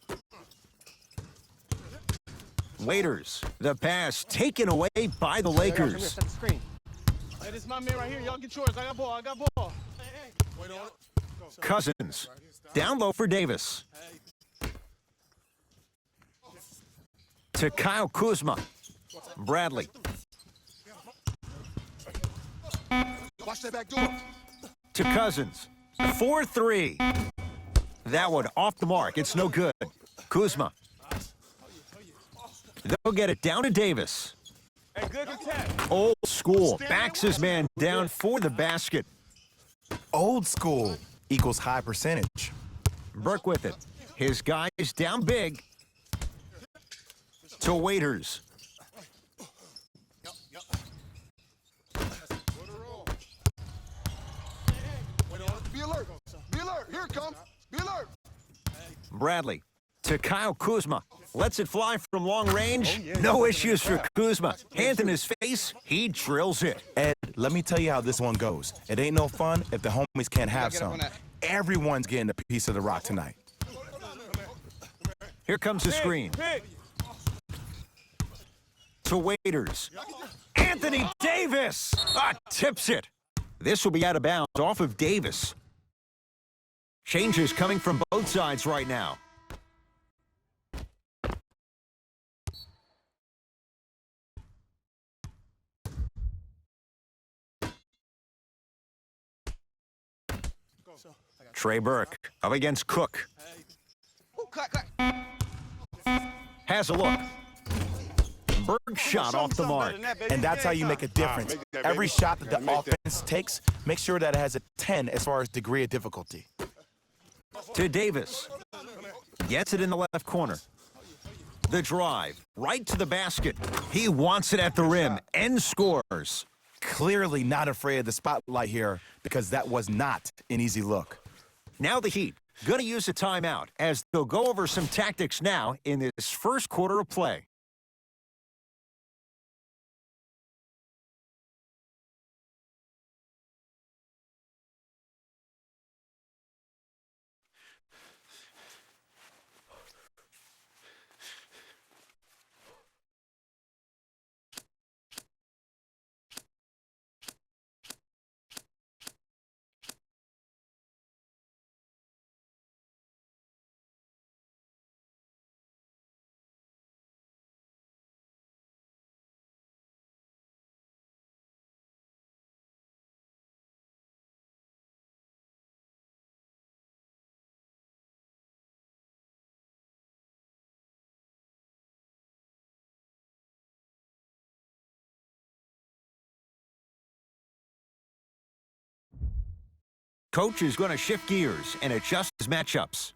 Waiters, the pass taken away by the Lakers. Hey, this is my man right here. Y'all get yours. I got ball. Wait on it. Cousins, down low for Davis. To Kyle Kuzma. Bradley. Watch that back door. To Cousins. 4-3. That one off the mark. It's no good. Kuzma. They'll get it down to Davis. Hey, good attack. Old school. Backs his man down for the basket. Old school equals high percentage. Burke with it. His guys down big. To Waiters. Be alert. Be alert. Here it comes. Be alert. Bradley. To Kyle Kuzma. Lets it fly from long range. No issues for Kuzma. Hands in his face. He drills it. Ed, let me tell you how this one goes. It ain't no fun if the homies can't have some. everyone's getting a piece of the rock tonight. Here comes the screen. To Waiters. Anthony Davis! Tips it. This will be out of bounds off of Davis. Changes coming from both sides right now. Trey Burke up against Cook. Has a look. Burke shot off the mark. And that's how you make a difference. Every shot that the offense takes, make sure that it has a 10 as far as degree of difficulty. To Davis. Gets it in the left corner. The drive. Right to the basket. He wants it at the rim and scores. Clearly not afraid of the spotlight here because that was not an easy look. Now the Heat. Going to use a timeout as they'll go over some tactics now in this first quarter of play. Coach is going to shift gears and adjust his matchups.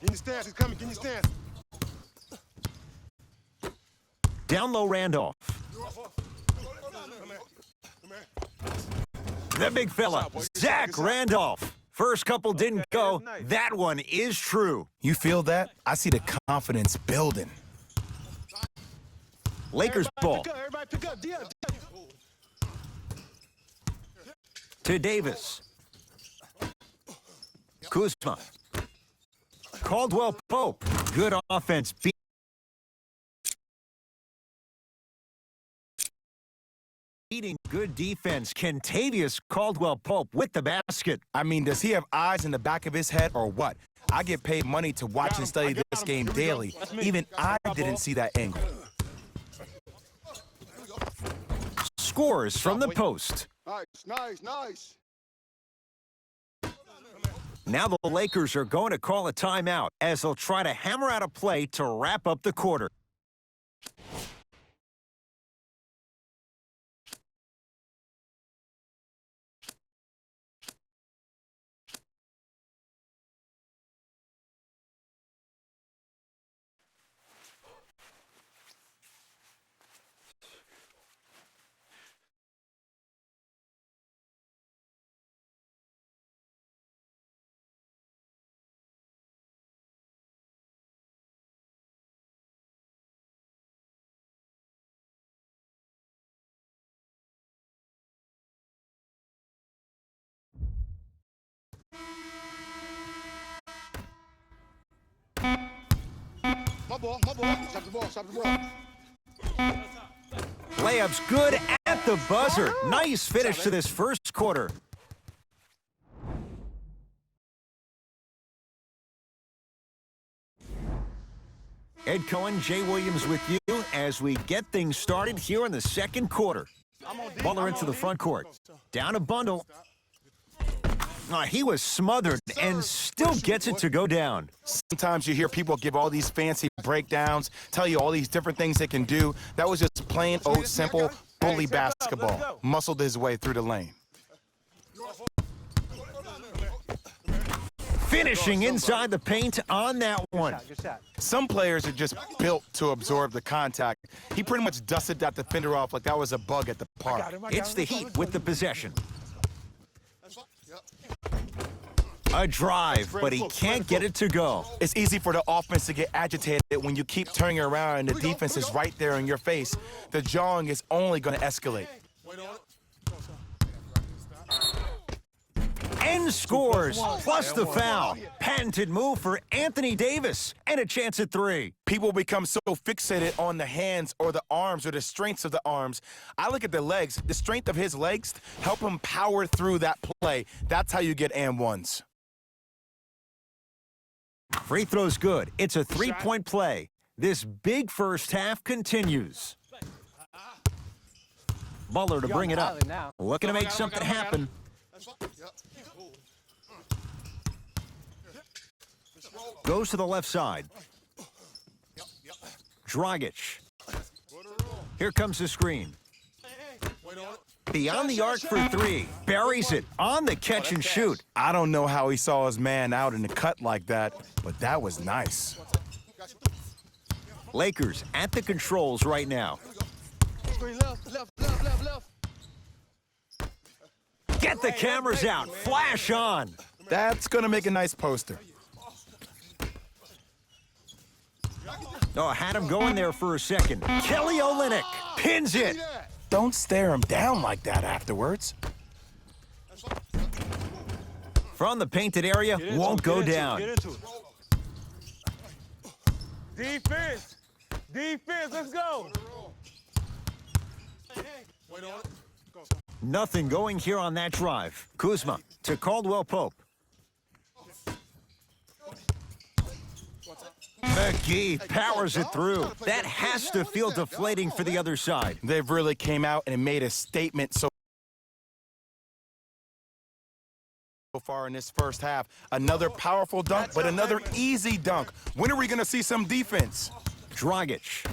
Get your stance, he's coming, get your stance. Down low Randolph. The big fella, Zach Randolph. First couple didn't go. That one is true. You feel that? I see the confidence building. Lakers ball. Everybody pick up. D up. To Davis. Kuzma. Caldwell Pope. Good offense. Beating good defense. Kentavious Caldwell Pope with the basket. I mean, does he have eyes in the back of his head or what? I get paid money to watch and study this game daily. Even I didn't see that angle. Scores from the post. Nice. Now the Lakers are going to call a timeout as they'll try to hammer out a play to wrap up the quarter. My ball, my ball. Stop the ball, stop the ball. Layup's good at the buzzer. Nice finish to this first quarter. Ed Cohen, Jay Williams with you as we get things started here in the second quarter. Butler into the front court. Down a bundle. He was smothered and still gets it to go down. Sometimes you hear people give all these fancy breakdowns, tell you all these different things they can do. That was just plain old simple bully basketball. Muscled his way through the lane. Finishing inside the paint on that one. Some players are just built to absorb the contact. He pretty much dusted that defender off like that was a bug at the park. It's the Heat with the possession. A drive, but he can't get it to go. It's easy for the offense to get agitated when you keep turning around and the defense is right there in your face. The jawing is only going to escalate. And scores, plus the foul. Patented move for Anthony Davis, and a chance at three. People become so fixated on the hands or the arms or the strengths of the arms. I look at the legs. The strength of his legs help him power through that play. That's how you get and ones. Free throw's good. It's a three-point play. This big first half continues. Butler to bring it up. Looking to make something happen. Goes to the left side. Dragic. Here comes the screen. Beyond the arc for three. Buries it on the catch and shoot. I don't know how he saw his man out in the cut like that, but that was nice. Lakers at the controls right now. Get the cameras out. Flash on. That's going to make a nice poster. Had him going there for a second. Kelly Olynyk pins it. Don't stare him down like that afterwards. From the painted area, won't go down. Defense. Defense, let's go. Nothing going here on that drive. Kuzma to Caldwell Pope. McGee powers it through. That has to feel deflating for the other side. They've really came out and made a statement so far in this first half. Another powerful dunk, but another easy dunk. When are we going to see some defense? Dragic.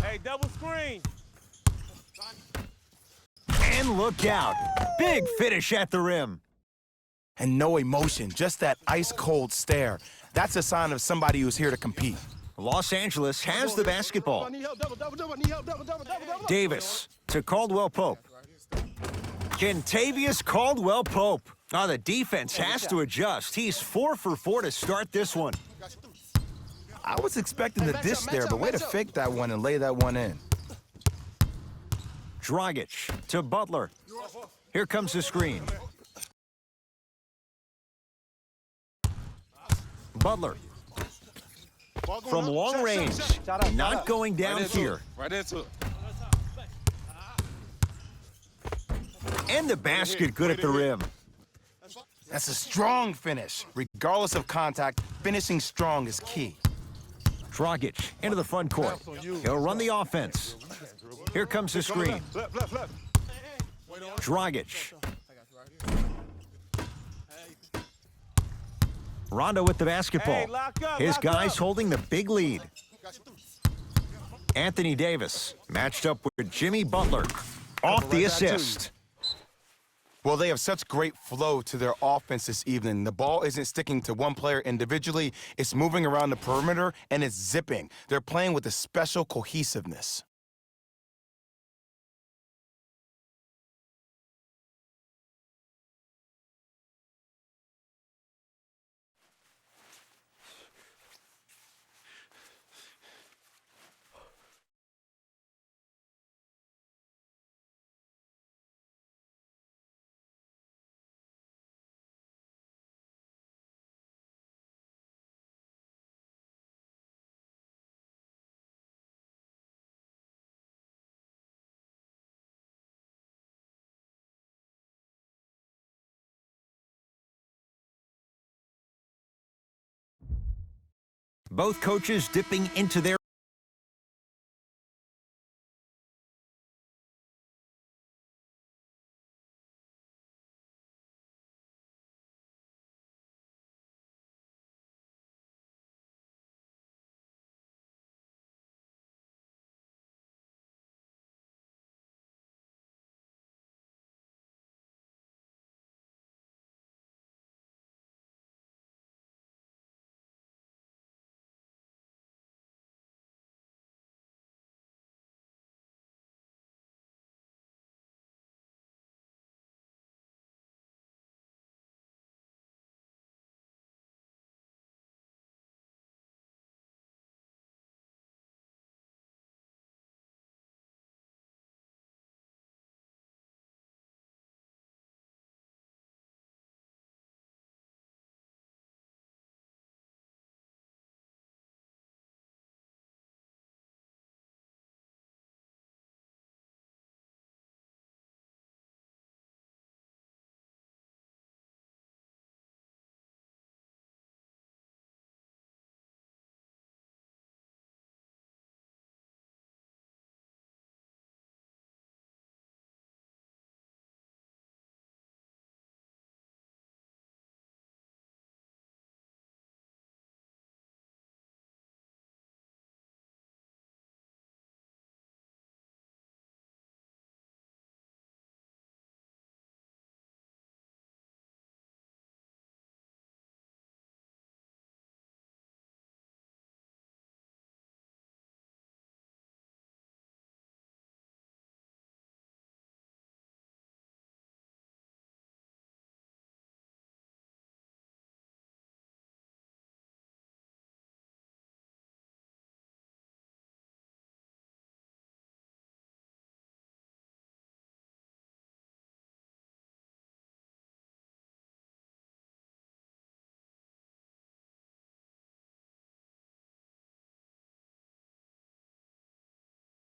Hey, double screen. And look out. Big finish at the rim. And no emotion, just that ice-cold stare. That's a sign of somebody who's here to compete. Los Angeles has the basketball. Davis to Caldwell Pope. Kentavious Caldwell Pope. The defense has to adjust. He's 4 for 4 to start this one. I was expecting the dish there, but way to fake that one and lay that one in. Dragic to Butler. Here comes the screen. Butler from long range, not going down here. Right into it. And the basket good at the rim. That's a strong finish. Regardless of contact, finishing strong is key. Dragic into the front court. He'll run the offense. Here comes the screen. Dragic. Rondo with the basketball. His guys holding the big lead. Anthony Davis matched up with Jimmy Butler. Off the assist. Well, they have such great flow to their offense this evening. The ball isn't sticking to one player individually. It's moving around the perimeter, and it's zipping. They're playing with a special cohesiveness. Both coaches dipping into their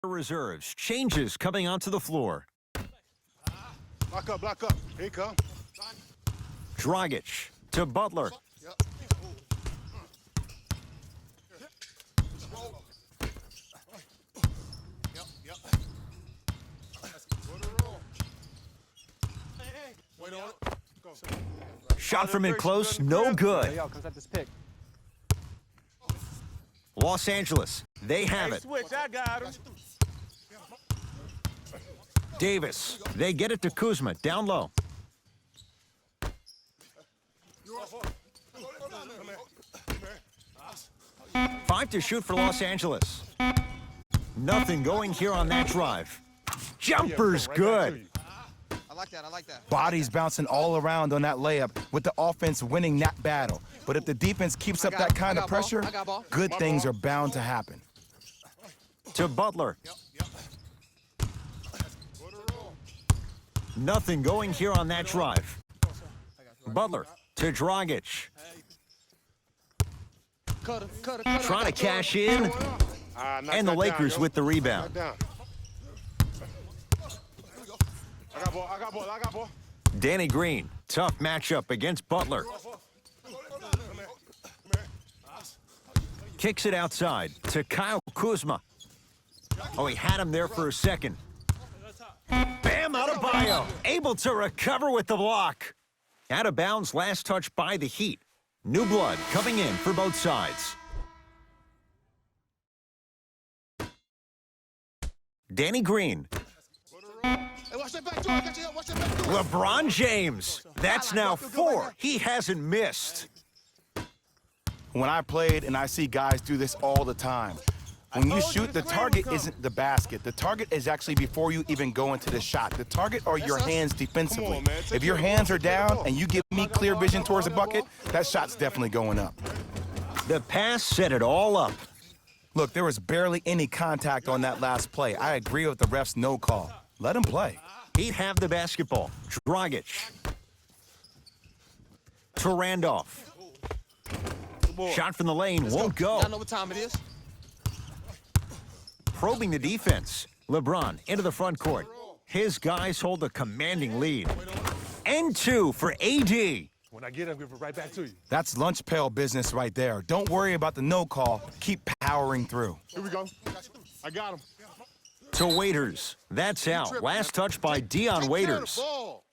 reserves. Changes coming onto the floor. Block up, block up. Here you come. Dragic to Butler. Wait on it. Go. Shot from in close, no good. Los Angeles, they have it. Switch, I got him. Davis, they get it to Kuzma, down low. Five to shoot for Los Angeles. Nothing going here on that drive. Jumper's good. I like that, I like that. Bodies bouncing all around on that layup with the offense winning that battle. But if the defense keeps up that kind of pressure, good things are bound to happen. To Butler. Nothing going here on that drive. Butler to Dragic. Trying to cash in. And the Lakers with the rebound. I got ball, I got ball, I got ball. Danny Green, tough matchup against Butler. Kicks it outside to Kyle Kuzma. Oh, he had him there for a second. Bam Adebayo, able to recover with the block. Out of bounds, last touch by the Heat. New blood coming in for both sides. Danny Green. Hey, watch that back door, I got you, watch that back door. LeBron James. That's now 4. He hasn't missed. When I played, and I see guys do this all the time, when you shoot, the target isn't the basket. The target is actually before you even go into the shot. The target are your hands defensively. If your hands are down and you give me clear vision towards the bucket, that shot's definitely going up. The pass set it all up. Look, there was barely any contact on that last play. I agree with the ref's no call. Let him play. He'd have the basketball. Dragic. To Randolph. Shot from the lane won't go. I know what time it is. Probing the defense. LeBron into the front court. His guys hold a commanding lead. And 2 for AD. When I get him, give it right back to you. That's lunch pail business right there. Don't worry about the no call. Keep powering through. Here we go. I got him. To Waiters. That's out. Last touch by Dion Waiters. Ball.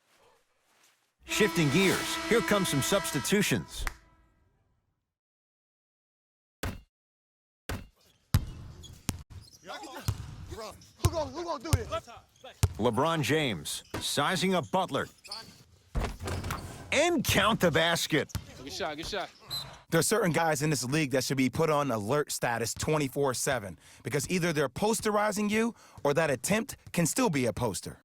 Shifting gears. Here come some substitutions. Who gonna do this? LeBron James sizing up Butler. And count the basket. Good shot, good shot. There are certain guys in this league that should be put on alert status 24/7 because either they're posterizing you or that attempt can still be a poster.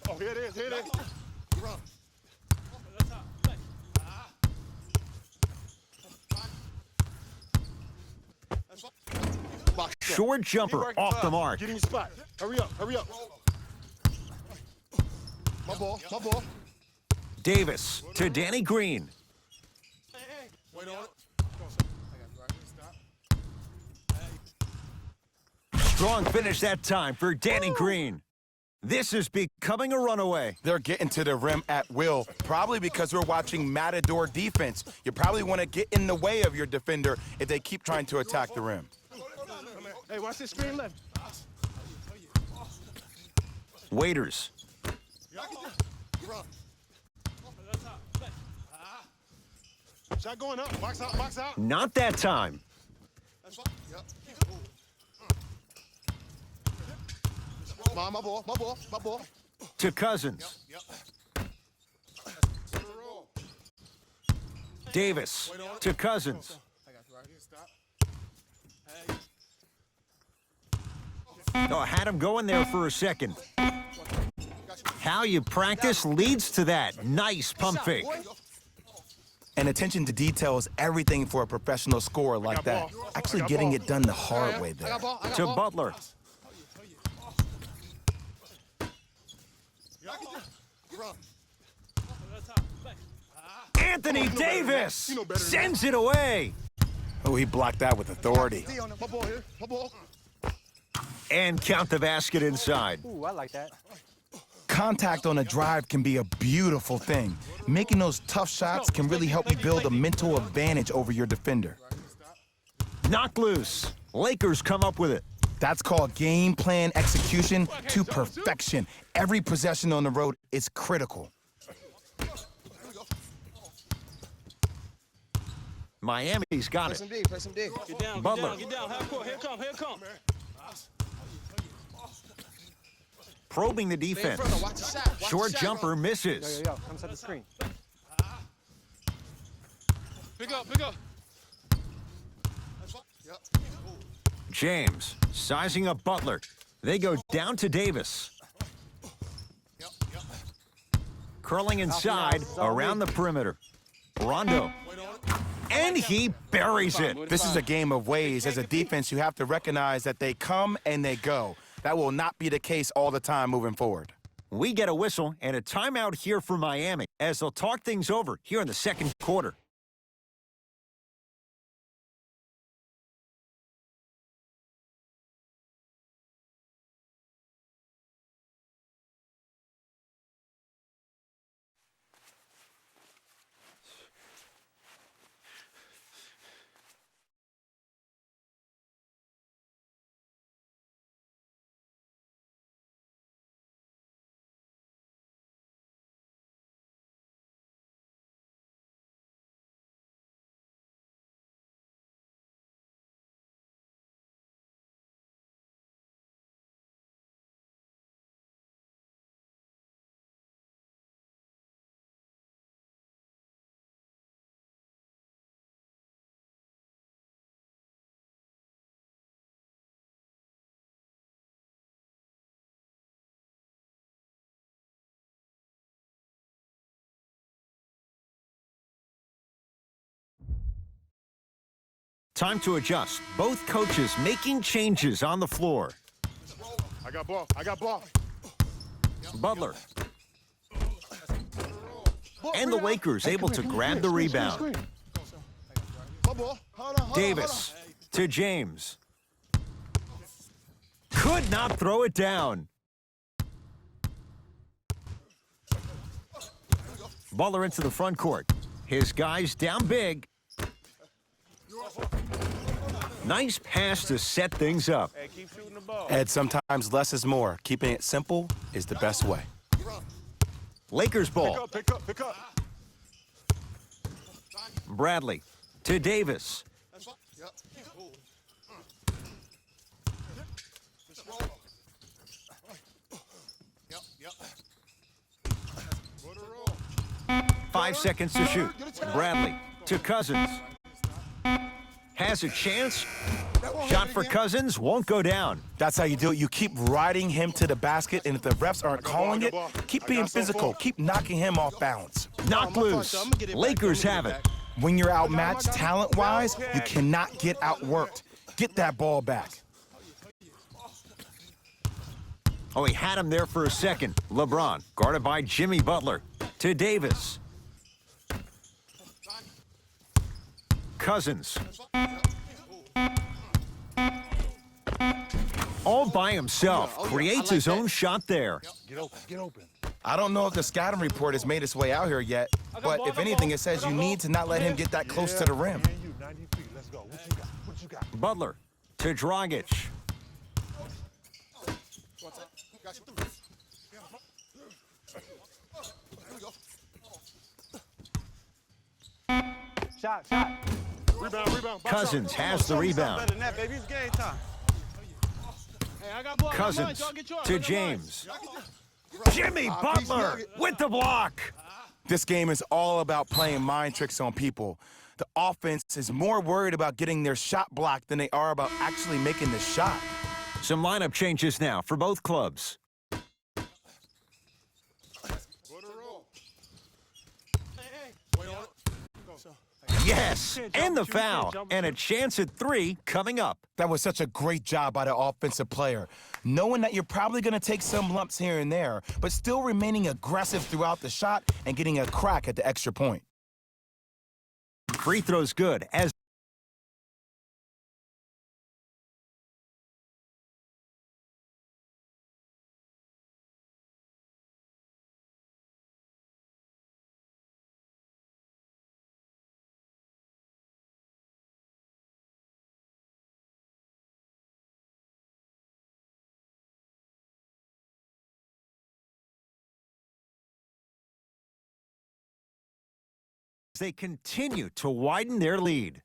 Oh, here it is, here it is. Short jumper off the mark. Get in your spot. Hurry up, hurry up. My ball, my ball. Davis to Danny Green. Wait on it. Strong finish that time for Danny Green. This is becoming a runaway. They're getting to the rim at will, probably because we're watching Matador defense. You probably want to get in the way of your defender if they keep trying to attack the rim. Hey, watch this screen left. Waiters. Shot going up. Box out, box out. Not that time. My ball, my ball, my ball. To Cousins. Davis to Cousins. Oh, had him going there for a second. How you practice leads to that. Nice pump fake. And attention to detail is everything for a professional scorer like that. Actually getting it done the hard way there. To Butler. Anthony Davis sends it away. Oh, he blocked that with authority. My ball here, my ball. And count the basket inside. Ooh, I like that. Contact on a drive can be a beautiful thing. Making those tough shots can really help you build a mental advantage over your defender. Knocked loose. Lakers come up with it. That's called game plan execution to perfection. Every possession on the road is critical. Miami's got it. Play some D. Get down, Butler. get down. Half court, here come, here come. Probing the Stay in defense. front of, watch the shot. Watch Short the shot, jumper misses. Yo, come set the screen. Pick up, pick up. James sizing up Butler. They go down to Davis. Curling inside around the perimeter. Rondo. And he buries it. This is a game of ways. As a defense, you have to recognize that they come and they go. That will not be the case all the time moving forward. We get a whistle and a timeout here for Miami as they'll talk things over here in the second quarter. Time to adjust. Both coaches making changes on the floor. I got ball. I got ball. Butler. And the Lakers able to grab the rebound. My ball. Hold on, Davis to James. Could not throw it down. Butler into the front court. His guys down big. Nice pass to set things up. Hey, keep shooting the ball. Ed, sometimes less is more. Keeping it simple is the best way. Lakers ball. Pick up, pick up. Bradley to Davis. Yep. 5 seconds to shoot. Bradley to Cousins. Has a chance. Shot for Cousins won't go down. That's how you do it. You keep riding him to the basket, and if the refs aren't calling it, keep being physical. Keep knocking him off balance. Knocked loose. Lakers have it. When you're outmatched talent-wise, you cannot get outworked. Get that ball back. Oh, he had him there for a second. LeBron, guarded by Jimmy Butler. To Davis. Cousins. All by himself. Creates his own shot there. Get open, get open. I don't know if the scouting report has made its way out here yet, but if anything, it says you need to not let him get that close to the rim. Me and you, 90 feet. Let's go. What you got? What you got? Butler to Dragic. Got you. Shot. Rebound. Cousins has the rebound. Better than that, baby. It's game time. Hey, I got ball. I got mine. Cousins Y'all get yours. to I got mine. James. Jimmy Butler with the block. This game is all about playing mind tricks on people. The offense is more worried about getting their shot blocked than they are about actually making the shot. Some lineup changes now for both clubs. Yes, and the foul, and a chance at 3 coming up. That was such a great job by the offensive player. Knowing that you're probably going to take some lumps here and there, but still remaining aggressive throughout the shot and getting a crack at the extra point. Free throws good as they continue to widen their lead.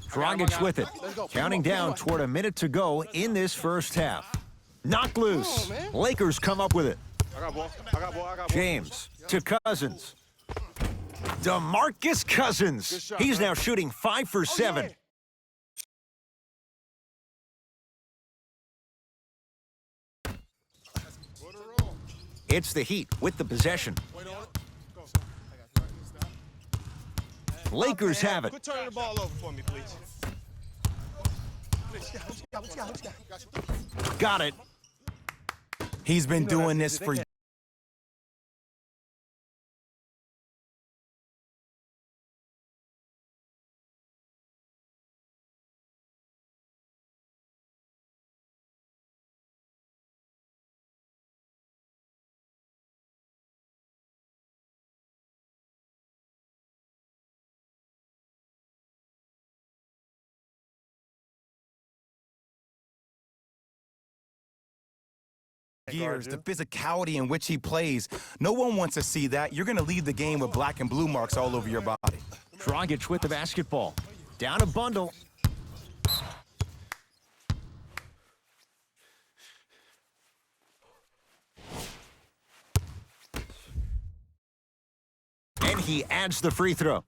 Dragic with it, counting down toward a minute to go in this first half. Knocked loose. Lakers come up with it. I got ball. James to Cousins. DeMarcus Cousins. He's now shooting 5 for 7. It's the Heat with the possession. Lakers have it. Quit turning the ball over for me, please. Got it. He's been doing this for years, the physicality in which he plays. No one wants to see that. You're going to leave the game with black and blue marks all over your body. Dragic with the basketball. Down a bundle. And he adds the free throw.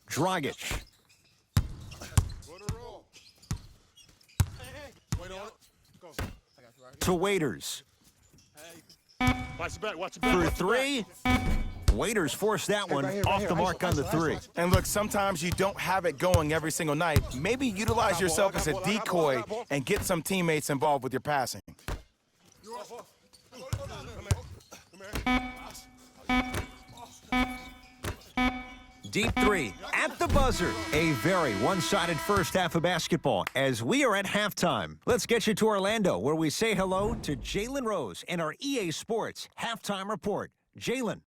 Dragic. To Waiters. Watch your back, watch your back. For watch your three. Waiters forced that one off the mark on the three. And look, sometimes you don't have it going every single night. Maybe utilize yourself as a decoy and get some teammates involved with your passing. Deep three at the buzzer. A very one-sided first half of basketball as we are at halftime. Let's get you to Orlando, where we say hello to Jalen Rose and our EA Sports halftime report. Jalen.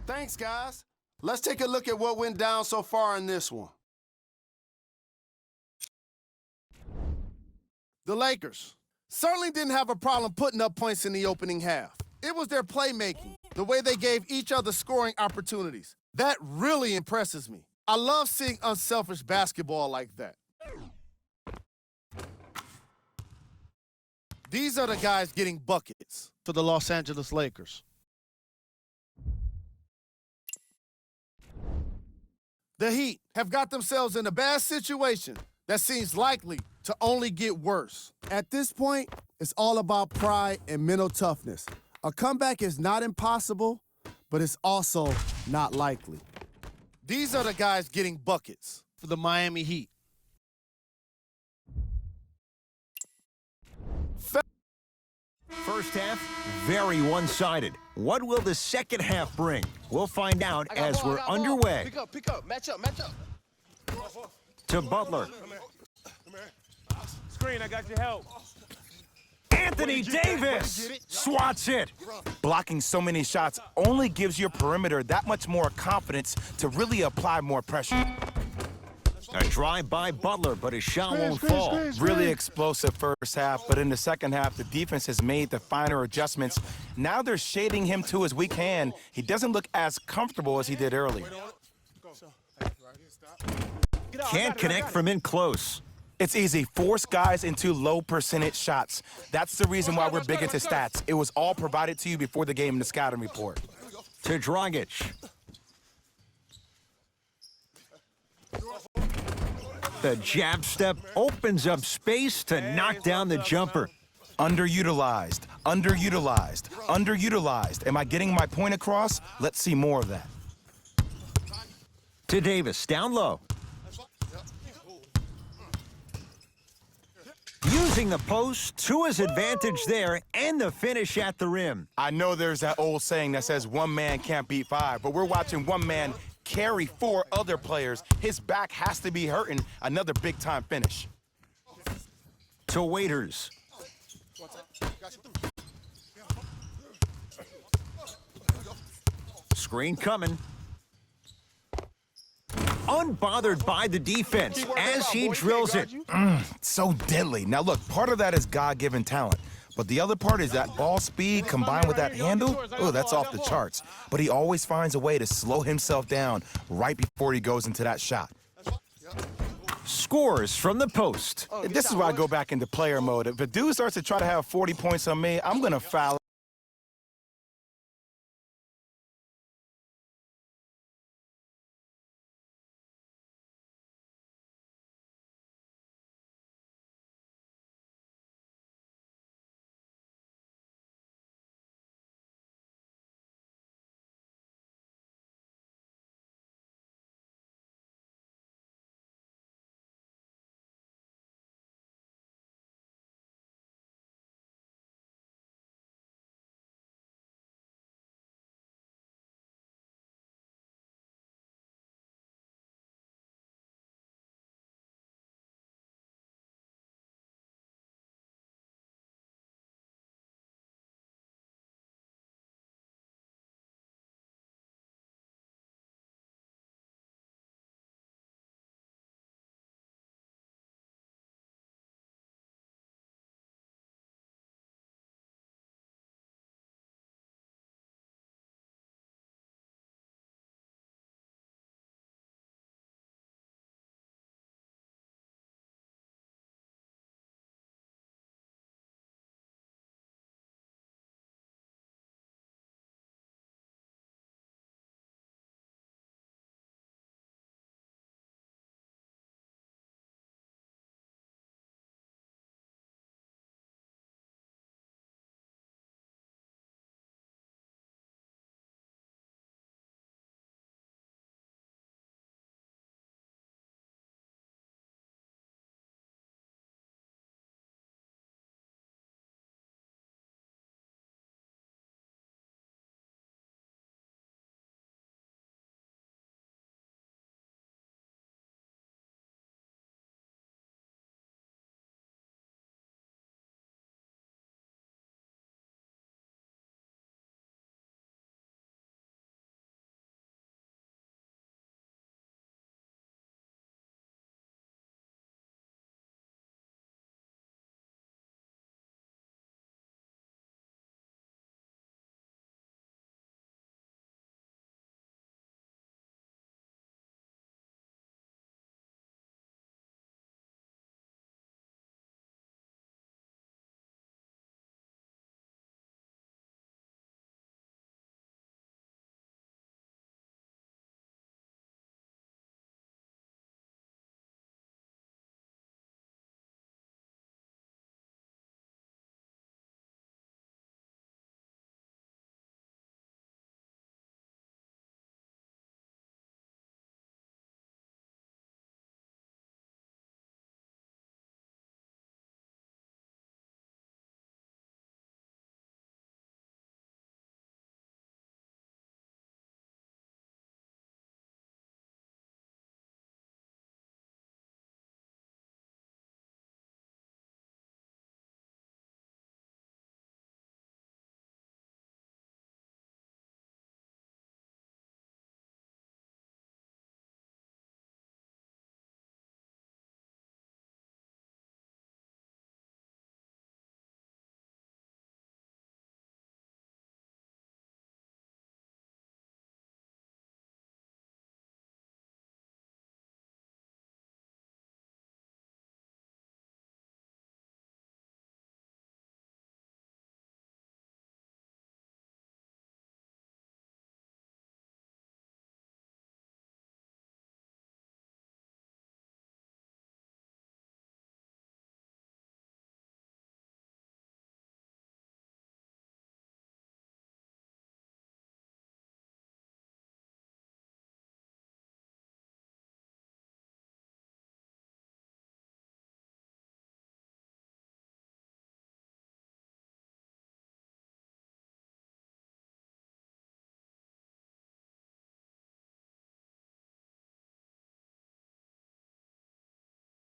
Thanks, guys. Let's take a look at what went down so far in this one. The Lakers certainly didn't have a problem putting up points in the opening half. It was their playmaking, the way they gave each other scoring opportunities. That really impresses me. I love seeing unselfish basketball like that. These are the guys getting buckets for the Los Angeles Lakers. The Heat have got themselves in a bad situation that seems likely to only get worse. At this point, it's all about pride and mental toughness. A comeback is not impossible, but it's also not likely. These are the guys getting buckets for the Miami Heat. First half, very one-sided. What will the second half bring? We'll find out as we're underway. Pick up, match up, match up. To Butler. Screen, I got your help. Anthony Davis swats it. Blocking so many shots only gives your perimeter that much more confidence to really apply more pressure. A drive by Butler, but his shot won't fall. Really explosive first half, but in the second half, the defense has made the finer adjustments. Now they're shading him to his weak hand. He doesn't look as comfortable as he did earlier. Can't connect from in close. It's easy. Force guys into low percentage shots. That's the reason why we're big into stats. It was all provided to you before the game in the scouting report. To Dragic. The jab step opens up space to knock down the jumper. Underutilized, underutilized, underutilized. Am I getting my point across? Let's see more of that. To Davis, down low. Using the post to his advantage there and the finish at the rim. I know there's that old saying that says one man can't beat five, but we're watching one man carry four other players. His back has to be hurting. Another big-time finish. To Waiters. Screen coming. Unbothered by the defense as he drills it. So deadly. Now, look, part of that is God-given talent. But the other part is that ball speed combined with that handle, oh, that's off the charts. But he always finds a way to slow himself down right before he goes into that shot. Scores from the post. This is why I go back into player mode. If a dude starts to try to have 40 points on me, I'm going to foul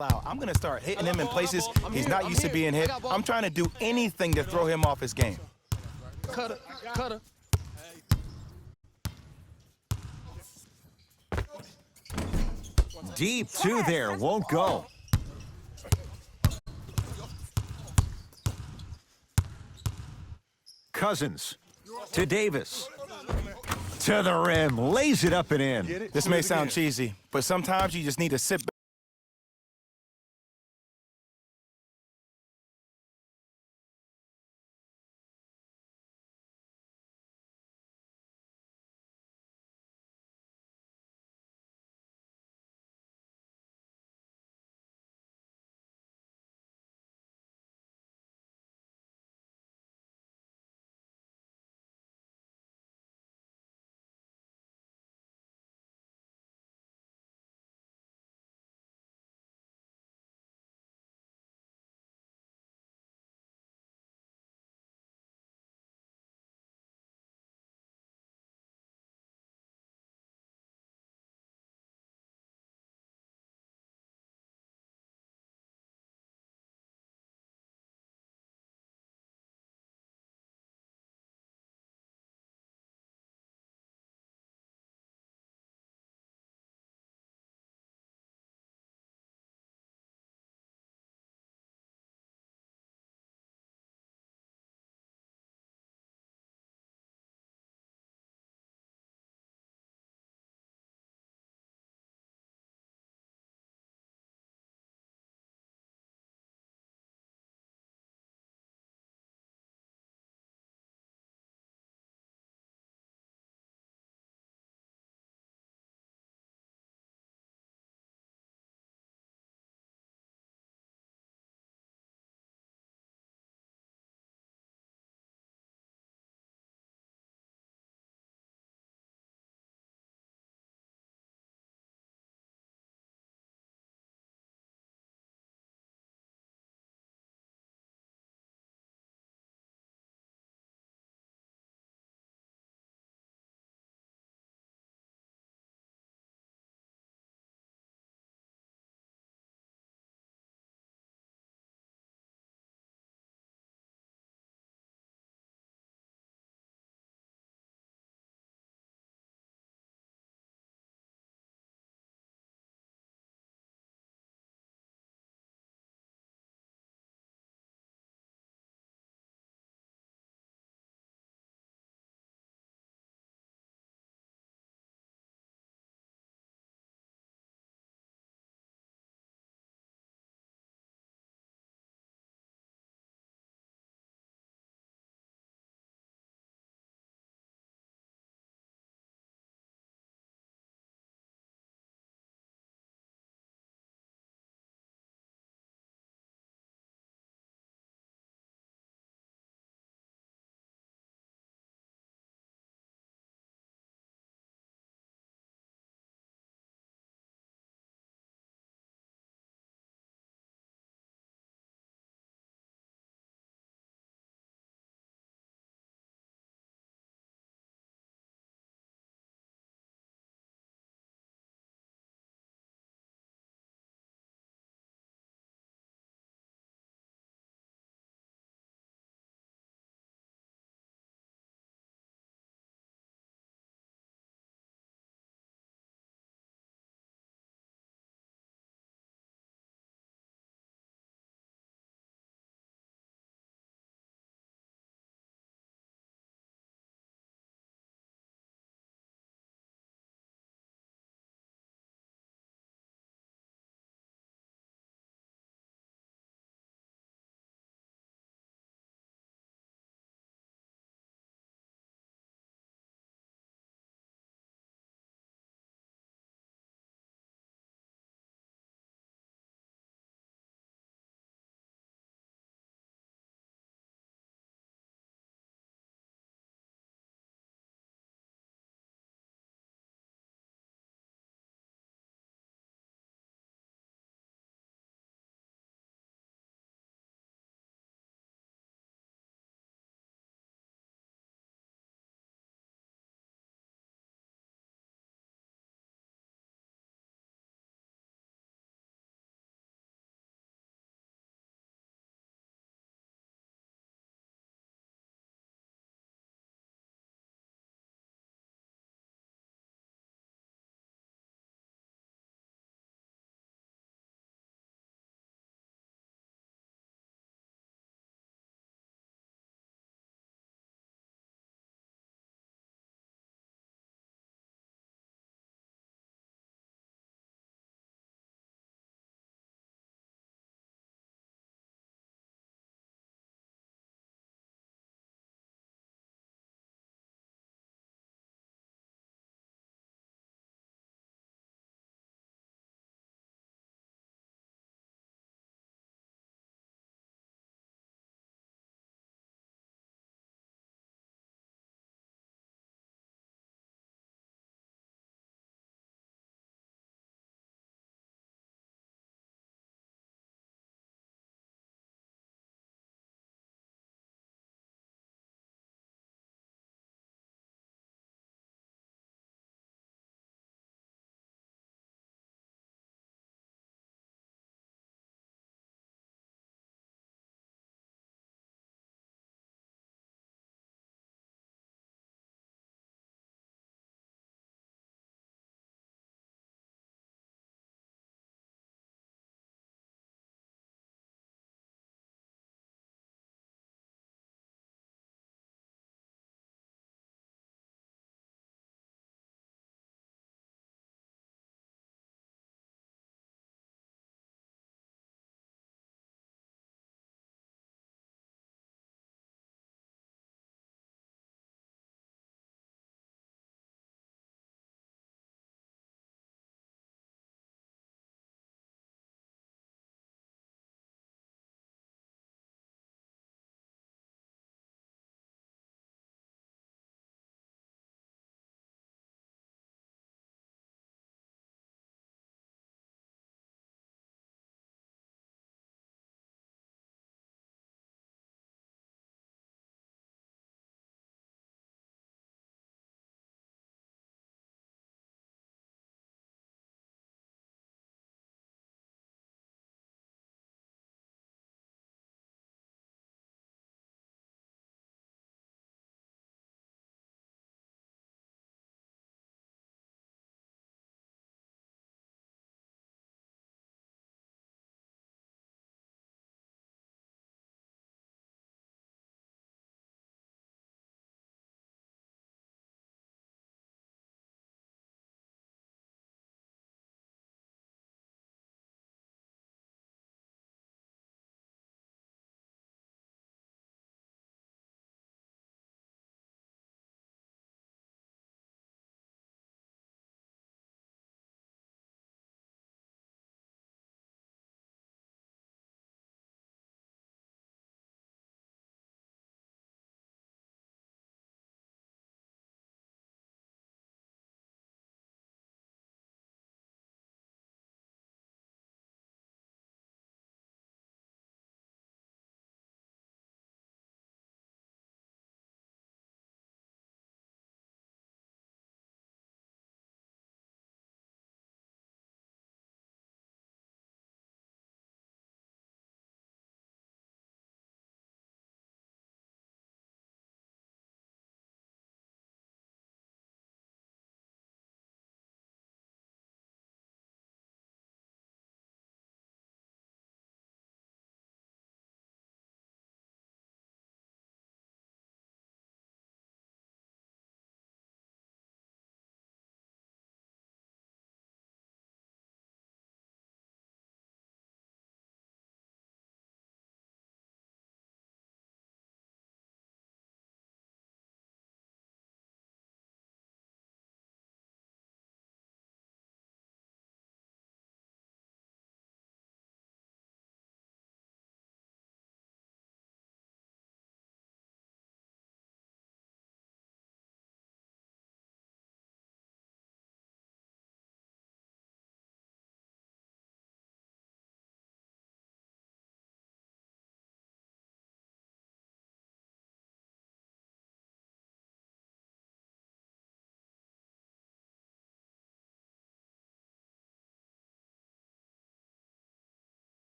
out. I'm going to start hitting him in places he's not used to being hit. I'm trying to do anything to throw him off his game. Cutter, cutter. Deep two there, won't go. Cousins to Davis. To the rim, lays it up and in. This may sound cheesy, but sometimes you just need to sit back.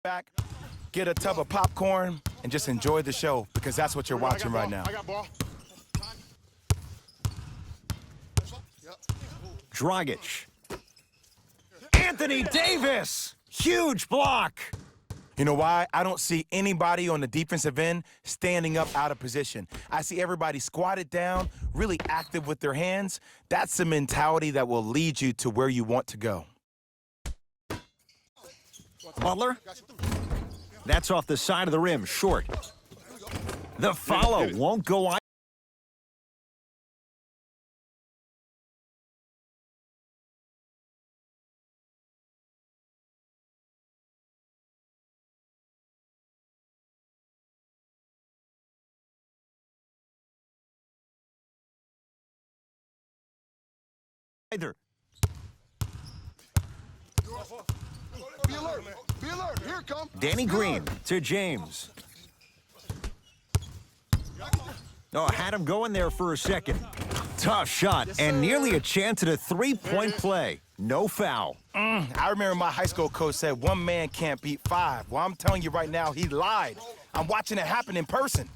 back, get a tub of popcorn, and just enjoy the show because that's what you're watching right now. I got ball. Dragic. Anthony Davis. Huge block. You know why? I don't see anybody on the defensive end standing up out of position. I see everybody squatted down, really active with their hands. That's the mentality that will lead you to where you want to go. Butler. That's off the side of the rim, short. The follow won't go either. Be alert. Be alert. Here it comes. Danny Green to James. Oh, had him going there for a second. Tough shot and nearly a chance at a three-point play. No foul. I remember my high school coach said one man can't beat five. Well, I'm telling you right now, he lied. I'm watching it happen in person.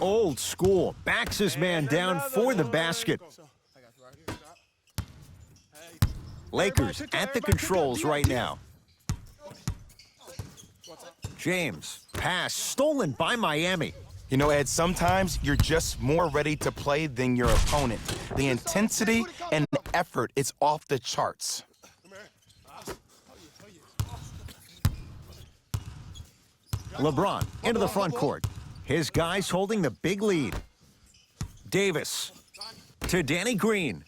Old school. Backs his man down for the basket. Lakers at the controls right now. James, pass stolen by Miami. You know, Ed, sometimes you're just more ready to play than your opponent. The intensity and the effort is off the charts. LeBron into the front court. His guys holding the big lead. Davis to Danny Green.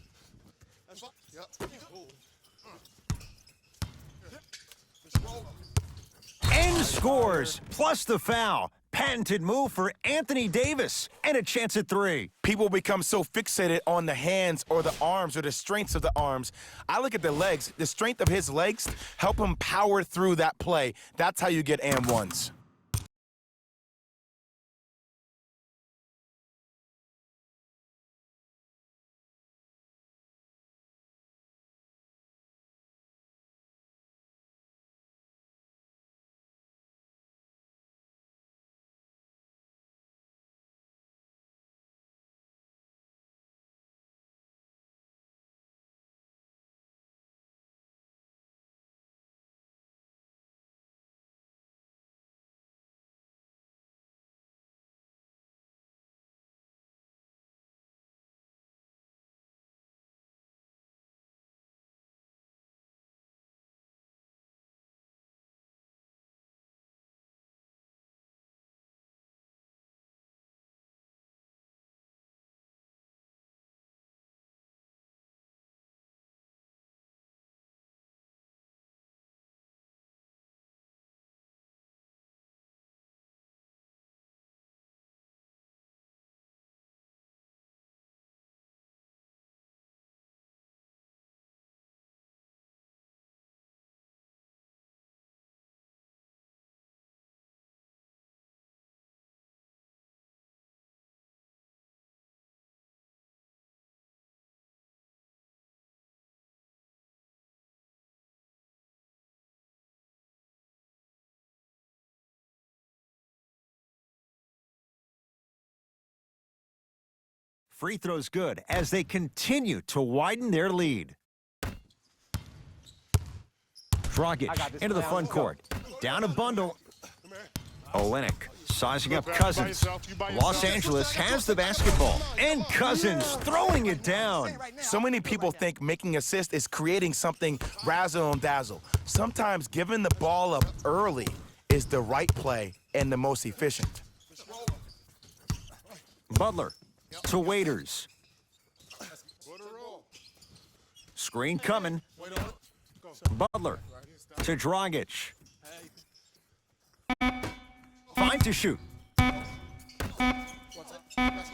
And scores, plus the foul. Patented move for Anthony Davis, and a chance at three. People become so fixated on the hands or the arms or the strengths of the arms. I look at the legs. The strength of his legs help him power through that play. That's how you get and ones. Free throws good as they continue to widen their lead. Dragic into the front court. Down a bundle. Olynyk sizing up Cousins. Los Angeles has the basketball. And Cousins throwing it down. So many people think making assists is creating something razzle and dazzle. Sometimes giving the ball up early is the right play and the most efficient. Butler to Waiters. Screen coming. Butler to Dragic. 5 to shoot.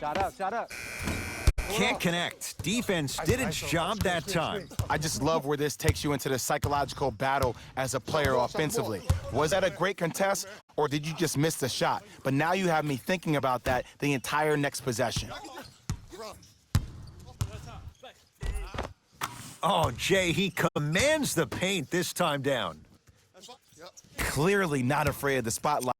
Shot up. Can't connect. Defense did its job that time. I just love where this takes you into the psychological battle as a player offensively. Was that a great contest, or did you just miss the shot? But now you have me thinking about that the entire next possession. Oh, Jay, he commands the paint this time down. Clearly not afraid of the spotlight.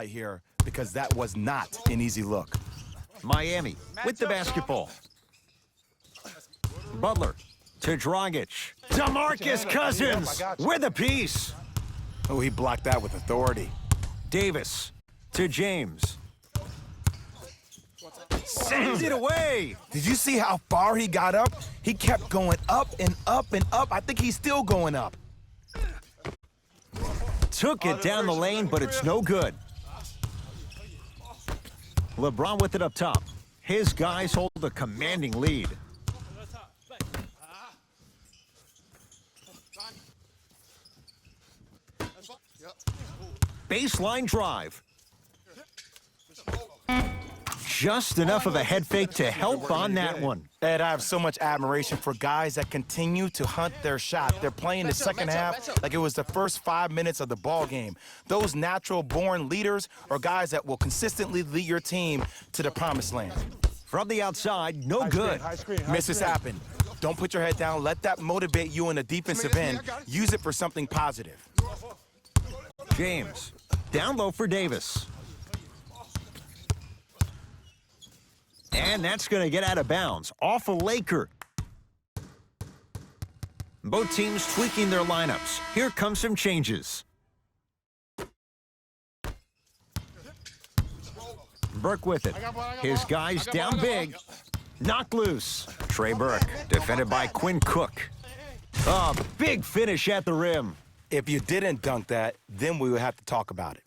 Here, because that was not an easy look. Miami with the basketball. Butler to Dragic. DeMarcus Cousins with a piece. Oh, he blocked that with authority. Davis to James. Sends it away. Did you see how far he got up? He kept going up and up and up. I think he's still going up. Took it down the lane, but it's no good. LeBron with it up top. His guys hold a commanding lead. Baseline drive. Just enough of a head fake to help on that one. Ed, I have so much admiration for guys that continue to hunt their shot. They're playing the second half like it was the first 5 minutes of the ball game. Those natural-born leaders are guys that will consistently lead your team to the promised land. From the outside, no good. Misses happen. Don't put your head down. Let that motivate you in the defensive end. Use it for something positive. James, down low for Davis. And that's going to get out of bounds. Off a Laker. Both teams tweaking their lineups. Here come some changes. Burke with it. His guys down big. Knocked loose. Trey Burke, defended by Quinn Cook. A big finish at the rim. If you didn't dunk that, then we would have to talk about it.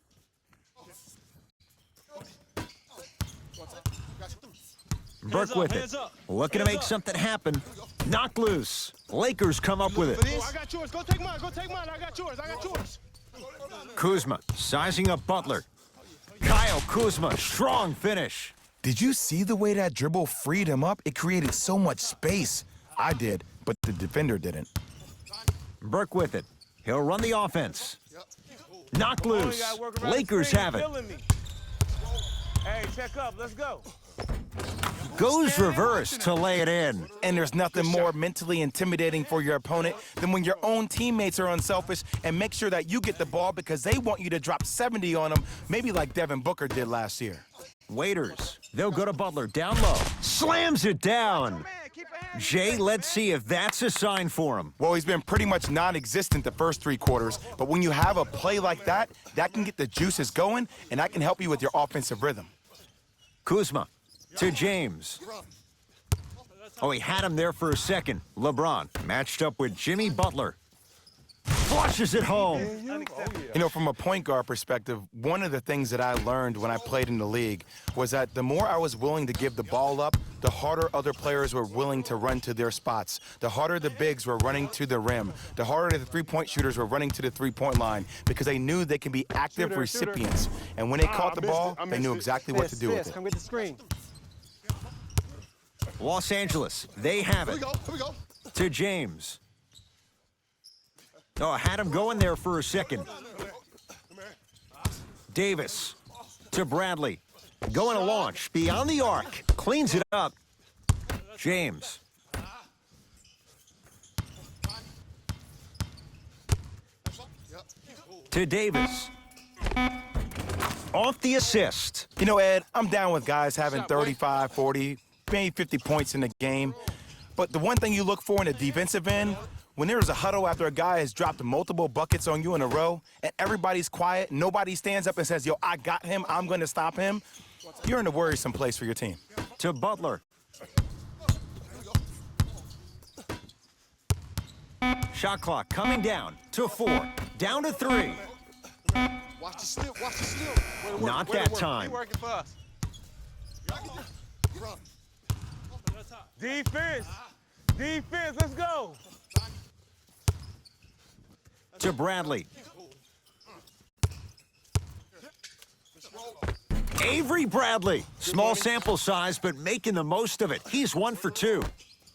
Burke with it. Looking to make something happen. Knocked loose. Lakers come up with it. I got yours. Go take mine. Go take mine. I got yours. I got yours. Kuzma sizing up Butler. Kyle Kuzma, strong finish. Did you see the way that dribble freed him up? It created so much space. I did, but the defender didn't. Burke with it. He'll run the offense. Knocked loose. Lakers have it. Hey, check up. Let's go. Goes reverse to lay it in. And there's nothing more mentally intimidating for your opponent than when your own teammates are unselfish and make sure that you get the ball because they want you to drop 70 on them, maybe like Devin Booker did last year. Waiters. They'll go to Butler. Down low. Slams it down. Jay, let's see if that's a sign for him. Well, he's been pretty much non-existent the first 3 quarters, but when you have a play like that, that can get the juices going, and that can help you with your offensive rhythm. Kuzma to James. Oh, he had him there for a second. LeBron matched up with Jimmy Butler. Flushes it home. You know, from a point guard perspective, one of the things that I learned when I played in the league was that the more I was willing to give the ball up, the harder other players were willing to run to their spots. The harder the bigs were running to the rim. The harder the three-point shooters were running to the three-point line because they knew they can be active recipients. And when they caught the ball, they knew exactly what to do with it. Come get the screen. Los Angeles, they have Here it. we go. Here we go. To James. Oh, had him going there for a second. Davis to Bradley. Going to launch beyond the arc. Cleans it up. James. To Davis. Off the assist. You know, Ed, I'm down with guys having 35, 40, maybe 50 points in the game. But the one thing you look for in a defensive end, when there's a huddle after a guy has dropped multiple buckets on you in a row and everybody's quiet, nobody stands up and says, yo, I got him, I'm going to stop him, you're in a worrisome place for your team. To Butler. Shot clock coming down to 4. Down to 3. Watch the steal. Watch the steal. Not that time. He working for us. Run. Defense. Defense, let's go. To Bradley. Avery Bradley. Small sample size, but making the most of it. He's 1 for 2.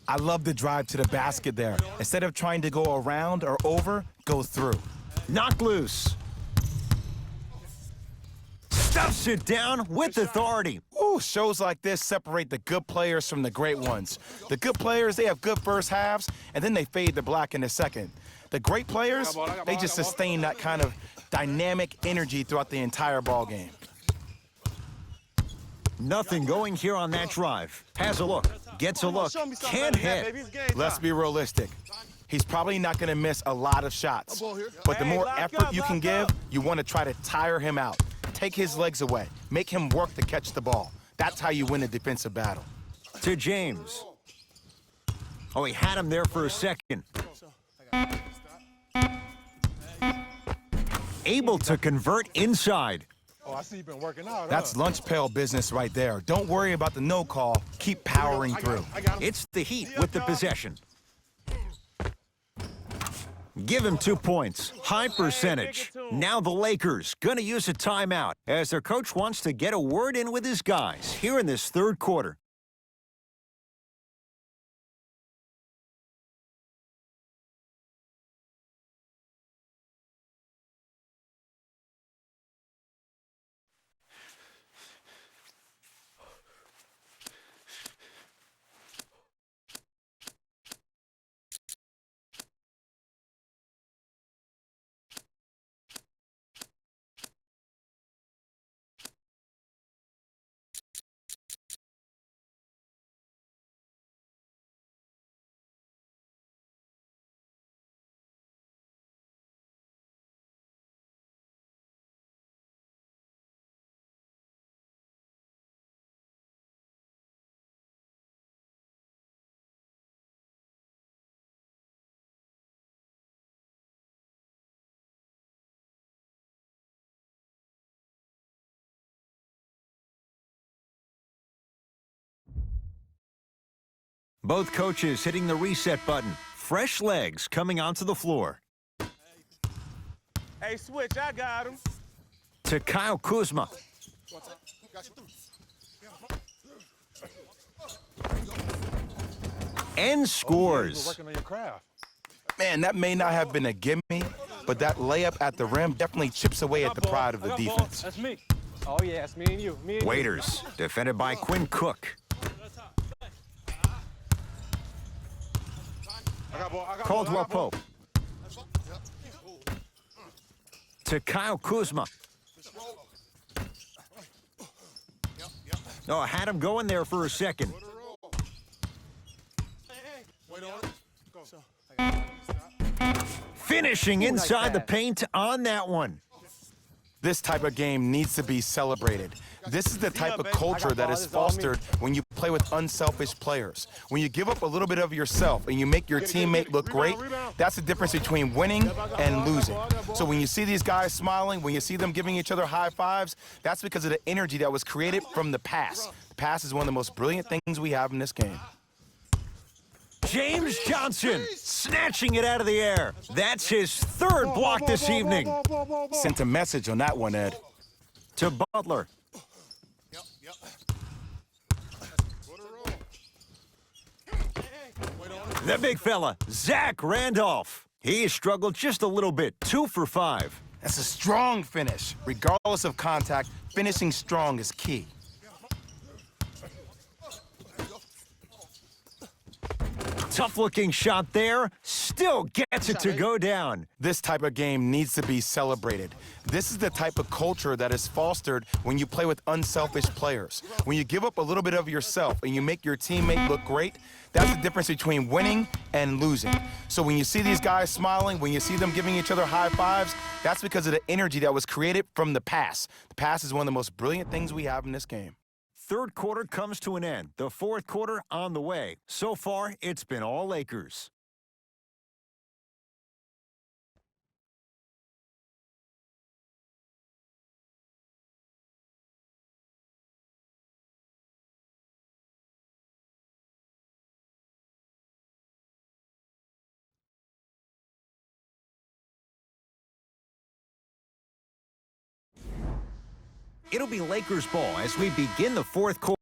I love the drive to the basket there. Instead of trying to go around or over, go through. Knocked loose. Stuffs it down with authority. Ooh, shows like this separate the good players from the great ones. The good players, they have good first halves, and then they fade to black in the second. The great players, they just sustain that kind of dynamic energy throughout the entire ball game. Nothing going here on that drive. Has a look. Gets a look. Show me something Can't better than that, hit. baby. It's game Let's time. be realistic. He's probably not going to miss a lot of shots. Ball here. But the Hey, more lock effort up, you can lock give, up. you want to try to tire him out. Take his legs away. Make him work to catch the ball. That's how you win a defensive battle. To James. Oh, he had him there for a second. Able to convert inside. Oh, I see you've been working out. That's lunch pail business right there. Don't worry about the no call. Keep powering through. I got him. It's the Heat with the possession. Give him 2 points. High percentage. Now the Lakers gonna use a timeout as their coach wants to get a word in with his guys here in this third quarter. Both coaches hitting the reset button. Fresh legs coming onto the floor. Hey, switch, I got him. To Kyle Kuzma. Got you. And scores. Working on your craft. Man, that may not have been a gimme, but that layup at the rim definitely chips away at the pride of the defense. That's me. Oh, yeah, it's me and you. Me and you. Waiters, defended by Quinn Cook. I got ball. I got Caldwell ball. Pope. To Kyle Kuzma. Oh, had him going there for a second. Wait on it. Finishing inside the paint on that one. This type of game needs to be celebrated. This is the type of culture that is fostered when you play with unselfish players. When you give up a little bit of yourself and you make your teammate look great, that's the difference between winning and losing. So when you see these guys smiling, when you see them giving each other high fives, that's because of the energy that was created from the pass. The pass is one of the most brilliant things we have in this game. James Johnson snatching it out of the air. That's his third block this evening. Sent a message on that one, Ed. To Butler. The big fella, Zach Randolph. He struggled just a little bit, 2 for 5. That's a strong finish. Regardless of contact, finishing strong is key. Tough-looking shot there, still gets it to go down. This type of game needs to be celebrated. This is the type of culture that is fostered when you play with unselfish players. When you give up a little bit of yourself and you make your teammate look great, that's the difference between winning and losing. So when you see these guys smiling, when you see them giving each other high fives, that's because of the energy that was created from the pass. The pass is one of the most brilliant things we have in this game. Third quarter comes to an end. The fourth quarter on the way. So far, it's been all Lakers. It'll be Lakers ball as we begin the fourth quarter.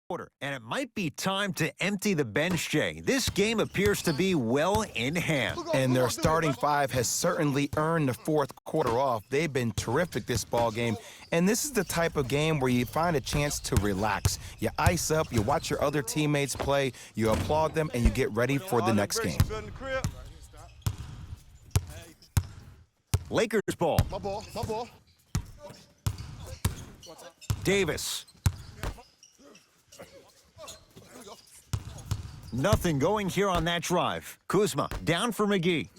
quarter, and it might be time to empty the bench, Jay. This game appears to be well in hand. And their starting five has certainly earned the fourth quarter off. They've been terrific this ball game. And this is the type of game where you find a chance to relax. You ice up, you watch your other teammates play, you applaud them, and you get ready for the next game. Lakers ball. My ball, my ball. Davis. Nothing going here on that drive. Kuzma down for McGee.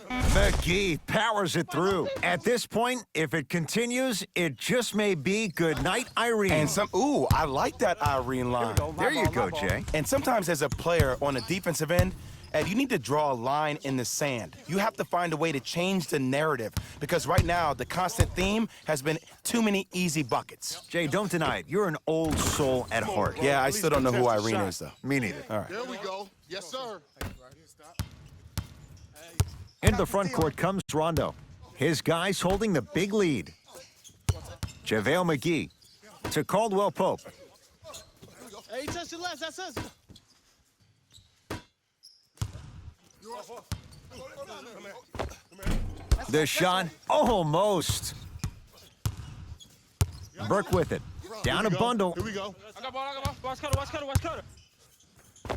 McGee powers it through. At this point, if it continues, it just may be good night, Irene. And I like that Irene line. There you go, Jay. And sometimes as a player on the defensive end, Ed, you need to draw a line in the sand. You have to find a way to change the narrative because right now the constant theme has been too many easy buckets. Jay, don't deny it. You're an old soul at heart. Yeah, I still don't know who Irene is, though. Me neither. All right. There we go. Yes, sir. Into the front court comes Rondo. His guys holding the big lead. JaVale McGee to Caldwell Pope. Hey, he touched the last. That's us. The shot almost. Burke with it. Down a bundle. Here we go. I got ball. Watch cutter. Watch cutter.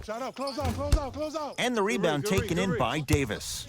Shot up. Close out. Close out. And the rebound taken in by Davis.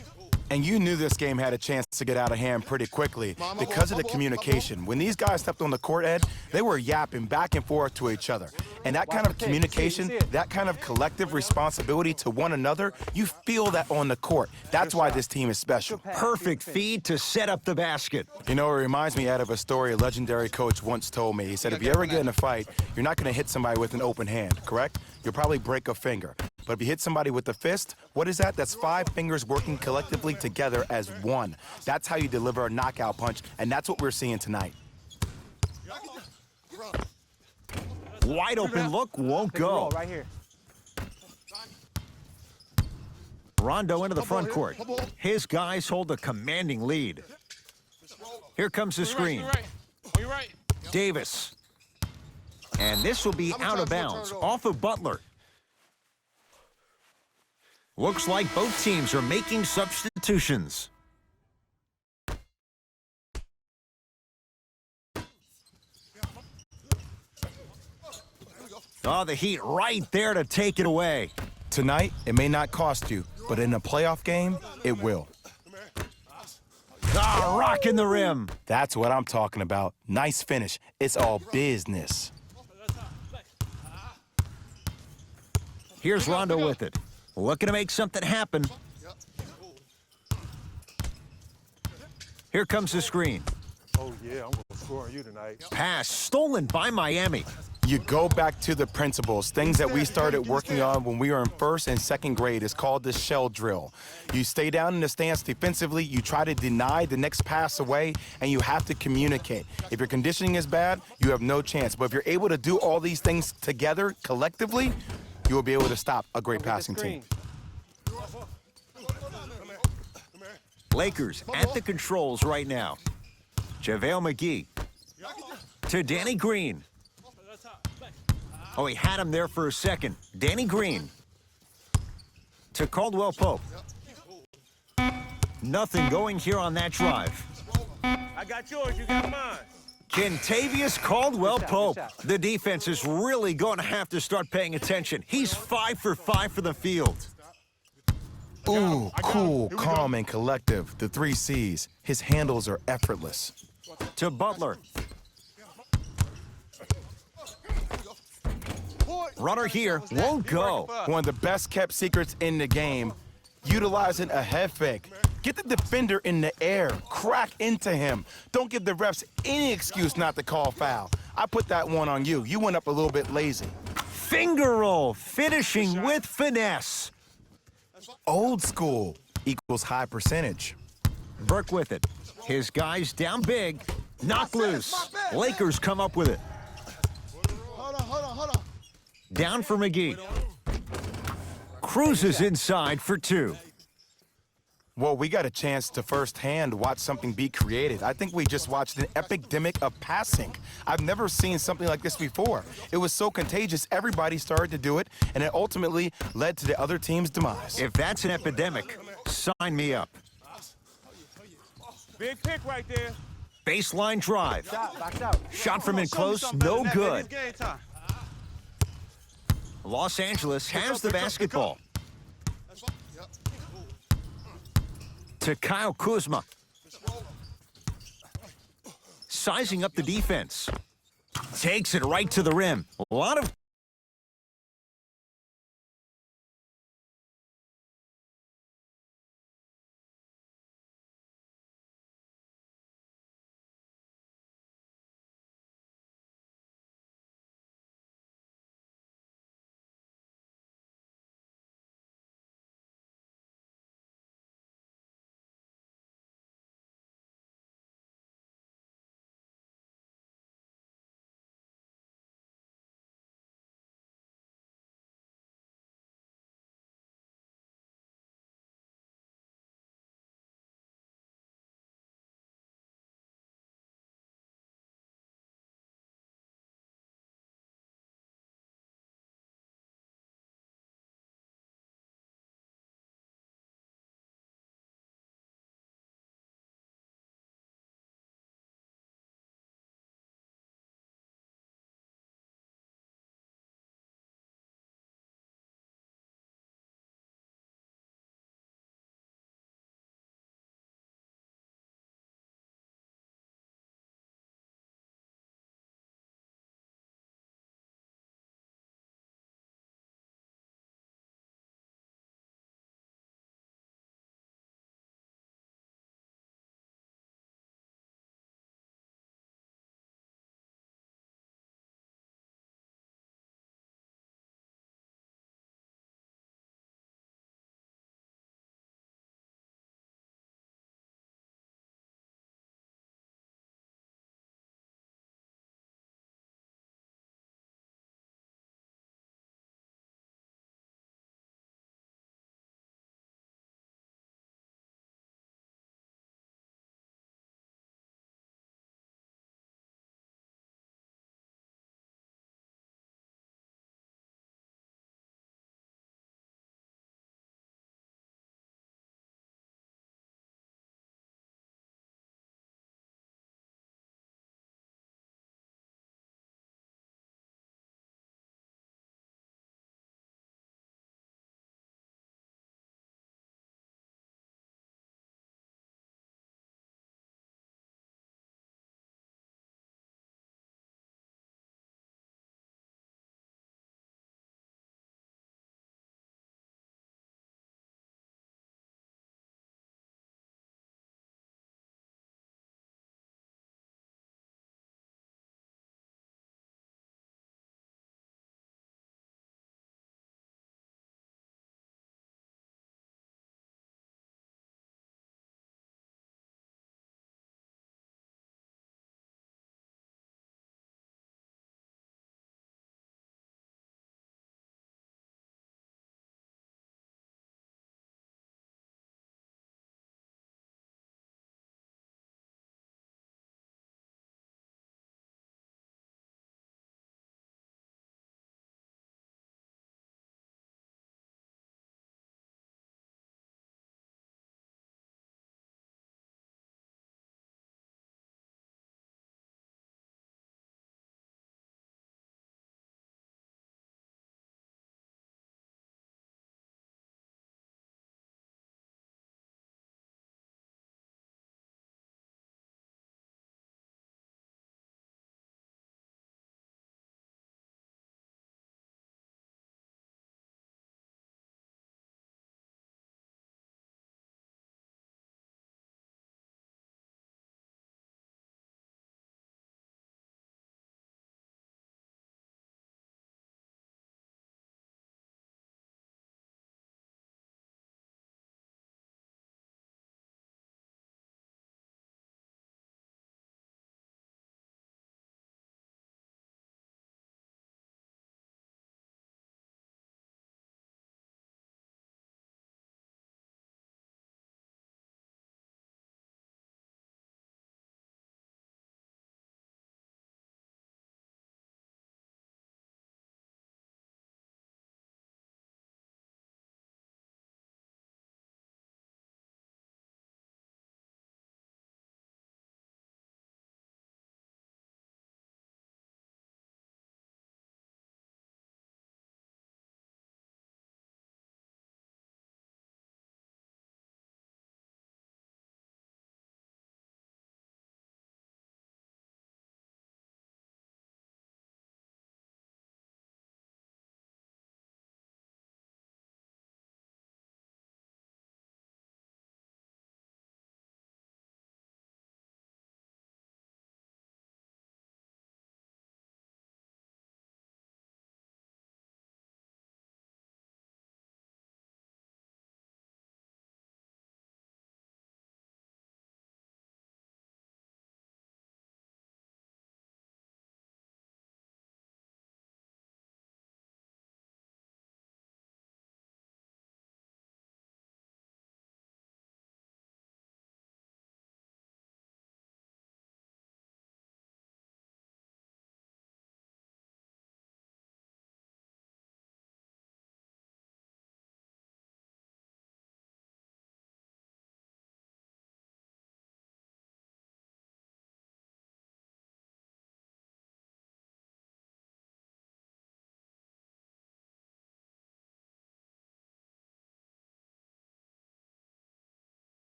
And you knew this game had a chance to get out of hand pretty quickly because of the communication. When these guys stepped on the court, Ed, they were yapping back and forth to each other. And that kind of communication, that kind of collective responsibility to one another, you feel that on the court. That's why this team is special. Perfect feed to set up the basket. You know, it reminds me, Ed, of a story a legendary coach once told me. He said, if you ever get in a fight, you're not going to hit somebody with an open hand, correct? You'll probably break a finger. But if you hit somebody with the fist, what is that? That's 5 fingers working collectively together as one. That's how you deliver a knockout punch, and that's what we're seeing tonight. Wide open look won't go. Right here. Rondo into the front court. His guys hold a commanding lead. Here comes the screen. You right. Davis. And this will be out of bounds, off of Butler. Looks like both teams are making substitutions. Oh, the Heat right there to take it away. Tonight, it may not cost you, but in a playoff game, it will. Ah, rocking the rim. That's what I'm talking about. Nice finish. It's all business. Here's Rondo with it. Looking to make something happen. Here comes the screen. Oh, yeah, I'm going to score on you tonight. Pass stolen by Miami. You go back to the principles, things that we started working on when we were in first and second grade. It's called the shell drill. You stay down in the stance defensively, you try to deny the next pass away, and you have to communicate. If your conditioning is bad, you have no chance. But if you're able to do all these things together, collectively, you will be able to stop a great passing team. Lakers at the controls right now. JaVale McGee to Danny Green. Oh, he had him there for a second. Danny Green to Caldwell Pope. Nothing going here on that drive. I got yours. You got mine. Kentavious Caldwell Pope. The defense is really going to have to start paying attention. He's 5 for 5 for the field. Ooh, cool, calm, and collective. The 3 C's. His handles are effortless. To Butler. Runner here won't go. One of the best kept secrets in the game, utilizing a head fake. Get the defender in the air, crack into him. Don't give the refs any excuse not to call foul. I put that one on you. You went up a little bit lazy. Finger roll, finishing with finesse. Old school equals high percentage. Burke with it. His guys down big. Knock loose. Lakers come up with it. Hold on. Down for McGee. Cruises inside for 2. Well, we got a chance to firsthand watch something be created. I think we just watched an epidemic of passing. I've never seen something like this before. It was so contagious, everybody started to do it, and it ultimately led to the other team's demise. If that's an epidemic, sign me up. Big pick right there. Baseline drive. Back out. Shot from in Show me close, something better no than that, man. good. It's game time. Los Angeles has the basketball. To Kyle Kuzma. Sizing up the defense. Takes it right to the rim. A lot of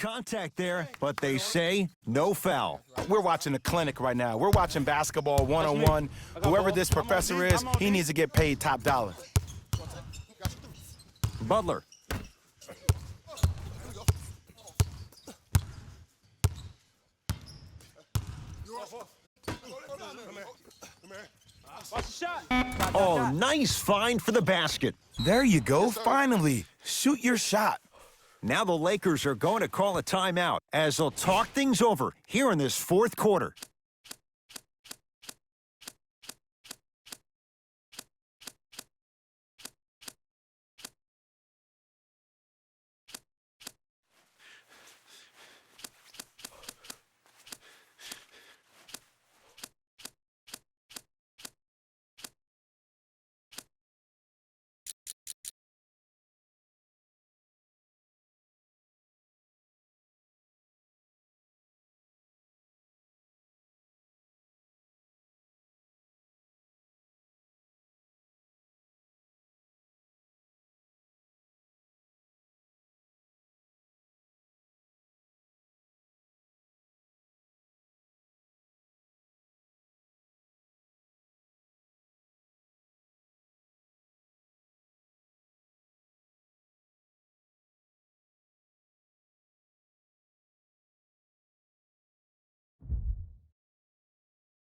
contact there, but they say no foul. We're watching a clinic right now. We're watching basketball one-on-one. Whoever this professor is, he needs to get paid top dollar. Butler. Watch the shot. Oh, nice find for the basket. There you go, finally. Shoot your shot. Now the Lakers are going to call a timeout as they'll talk things over here in this fourth quarter.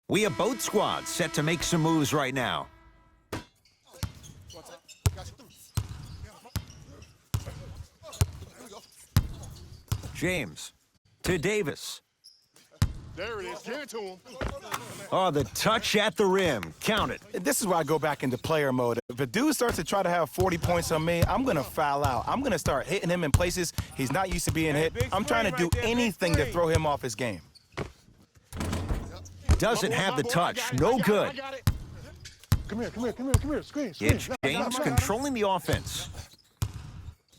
We have both squads set to make some moves right now. James to Davis. There it is. Give it to him. Oh, the touch at the rim. Count it. This is where I go back into player mode. If a dude starts to try to have 40 points on me, I'm going to foul out. I'm going to start hitting him in places he's not used to being hit. I'm trying to do anything to throw him off his game. Doesn't have the touch. No good. Come here. Screen. It's James controlling the offense.